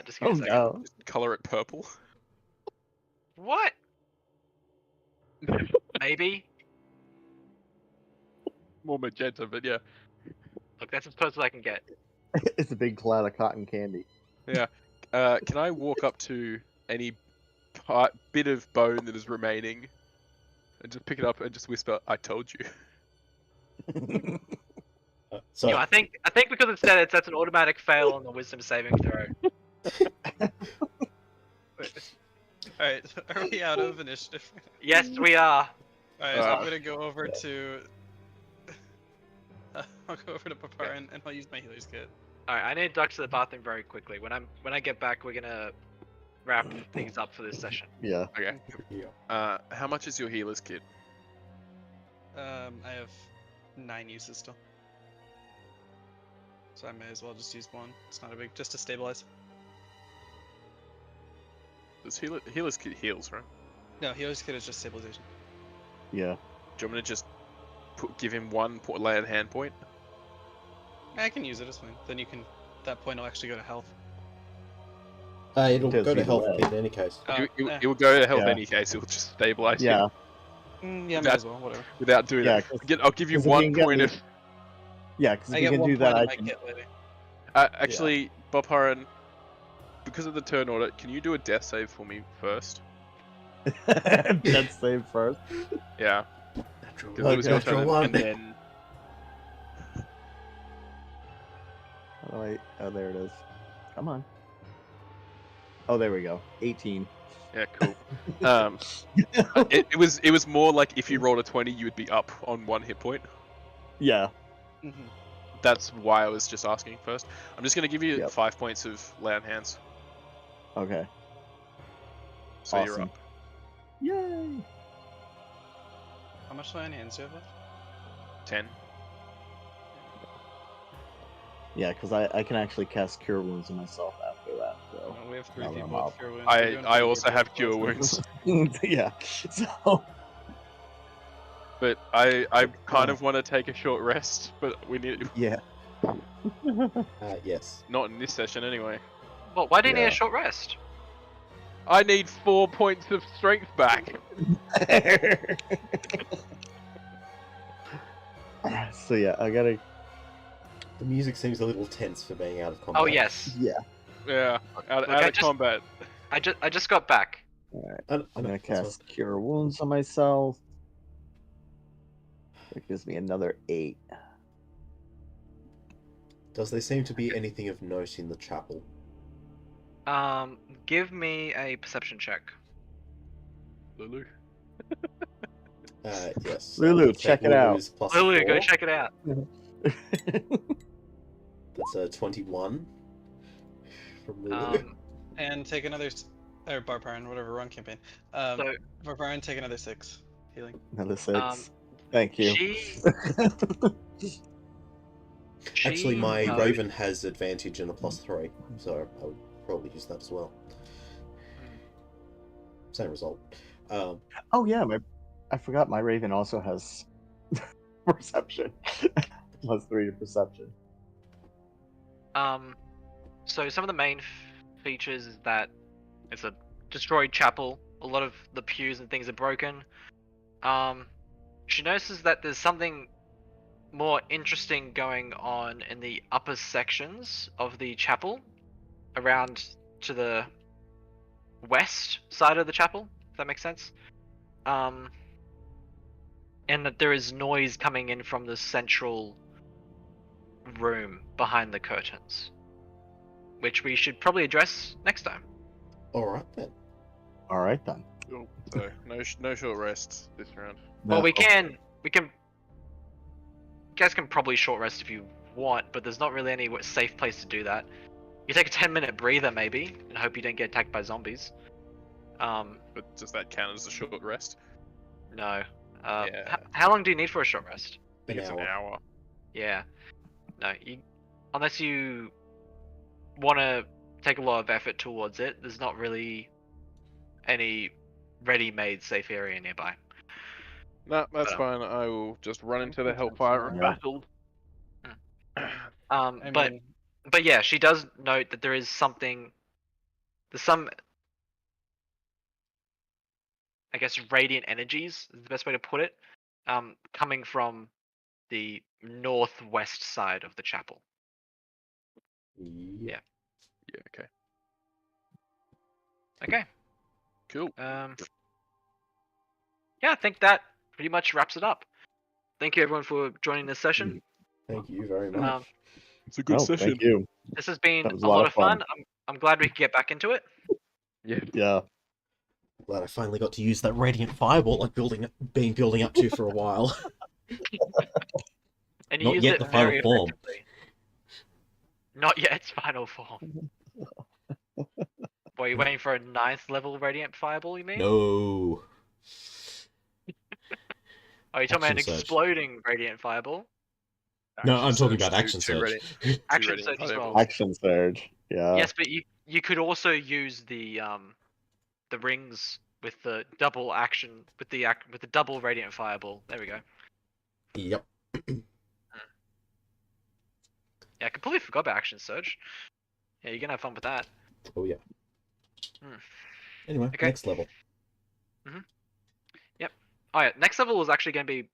Just give Oh me a second. no. Just color it purple. What? Maybe. More magenta, but yeah. Look, that's as close as I can get. It's a big cloud of cotton candy. Can I walk up to any bit of bone that is remaining and just pick it up and just whisper, "I told you." So I think because it's dead, that's an automatic fail on the wisdom saving throw. Alright, are we out of initiative? Yes, we are. Alright, so I'm gonna go over to. I'll go over to Paparin and I'll use my healer's kit. Alright, I need to duck to the bathroom very quickly. When I get back, we're gonna wrap things up for this session. Yeah. Okay. yeah. How much is your healer's kit? I have 9 uses still. So I may as well just use one. It's not a big, just to stabilize. Does healer's kit heals, right? No, healer's kit is just stabilization. Yeah. Do you want me to just give him one lay on hand point? I can use it, it's fine. Then you can, that point will actually go to health. It'll Does go to either health way. in any case. It will go to health Yeah. any case. It will just stabilize Yeah. him Yeah, may as well, whatever. without doing Yeah, that. I'll give you 'cause if one you can get point me- of. Yeah, because if I you get can 1 do point that, in I my can. kit later. Actually, Bob Horan, because of the turn order, can you do a death save for me first? Death save first. Yeah, Natural because it was your natural turn, one. and then Oh, there it is. Come on. Oh, there we go. 18. yeah, cool. It was more like if you rolled a 20, you would be up on 1 hit point. Yeah. Mhm. That's why I was just asking first. I'm just gonna give you Yep. 5 points of lay on hands, Okay. so you're Awesome. up. Yay! How much land hands do you have left? 10. Yeah, because I can actually cast Cure Wounds on myself after that. So Well, we have 3 now that I'm people with up. cure wounds. We're doing I pretty also good have with cure those. wounds, yeah. So but I kind of want to take a short rest, but we need yeah. Yes. not in this session anyway. Well, why do you need Yeah. a short rest? I need 4 points of strength back. So yeah, I gotta. The music seems a little tense for being out of combat. Oh yes, Yeah. Yeah, out Look, I of combat. just got back. All right. I I'm know, gonna that's fine. cast Cure Wounds on myself. It gives me another 8. Does there seem to be anything of note in the chapel? Give me a perception check. Lulu. Yes. Lulu, I'll take check it out. Lulu's plus Lulu, 4. go check it out. That's a 21 from Lulu. And take another, or Barbarian, whatever, wrong campaign. So- Barbarian, take another 6 healing. Another 6. Thank you. Actually, She my knows- Raven has advantage and a plus 3, so I would probably use that as well. Same result. Oh yeah, I forgot my Raven also has perception. +3 to perception. So some of the main features is that it's a destroyed chapel. A lot of the pews and things are broken. She notices that there's something more interesting going on in the upper sections of the chapel, around to the west side of the chapel, if that makes sense. And that there is noise coming in from the central room behind the curtains, which we should probably address next time. Alright then. All right then. Cool. So no short rest this round. Well, No. we can. You guys can probably short rest if you want, but there's not really any safe place to do that. You take a 10-minute breather maybe, and hope you don't get attacked by zombies. But does that count as a short rest? No. Yeah. How long do you need for a short rest? I think it's an hour. Yeah. No, unless you want to take a lot of effort towards it, there's not really any ready-made safe area nearby. No, that's But, fine. I will just run into the Hellfire and Yeah. battle. I But mean, yeah, she does note that there's some, I guess, radiant energies is the best way to put it, coming from the northwest side of the chapel. Yeah. Yeah. Okay. Okay. Cool. Yeah, I think that pretty much wraps it up. Thank you everyone for joining this session. Thank you very much. Um, It's a good session. Thank you. this has been That was a lot of fun. I'm glad we could get back into it. Yeah. Yeah. Glad I finally got to use that Radiant Fireball I've been building up to for a while. And you Not used yet it the final very form. effectively. Not yet its final form. Were you waiting for a 9th level Radiant Fireball, you mean? No. Oh, you're talking about an Action surge. exploding Radiant Fireball? No, I'm talking about Two- Action two Surge. Action Radiant Surge as well. Fireballs. Action surge. Yeah. Yes, but you could also use the rings with the double action with the double Radiant Fireball. There we go. Yep. Yeah, I completely forgot about Action Surge. Yeah, you're gonna have fun with that. Oh yeah. Hmm. Anyway, Okay. next level. Oh yeah, next level is actually going to be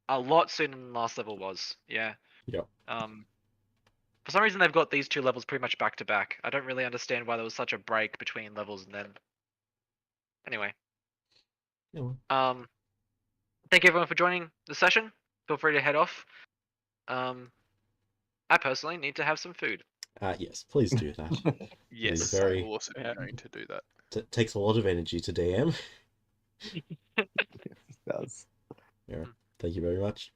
a lot sooner than last level was. Yeah. Yep. For some reason they've got these 2 levels pretty much back to back. I don't really understand why there was such a break between levels and then. Anyway. Anyway. Thank you everyone for joining the session. Feel free to head off. I personally need to have some food. Yes, please do that. Yes. very- I will also be going to do that. It takes a lot of energy to DM. It does. Yeah. Thank you very much.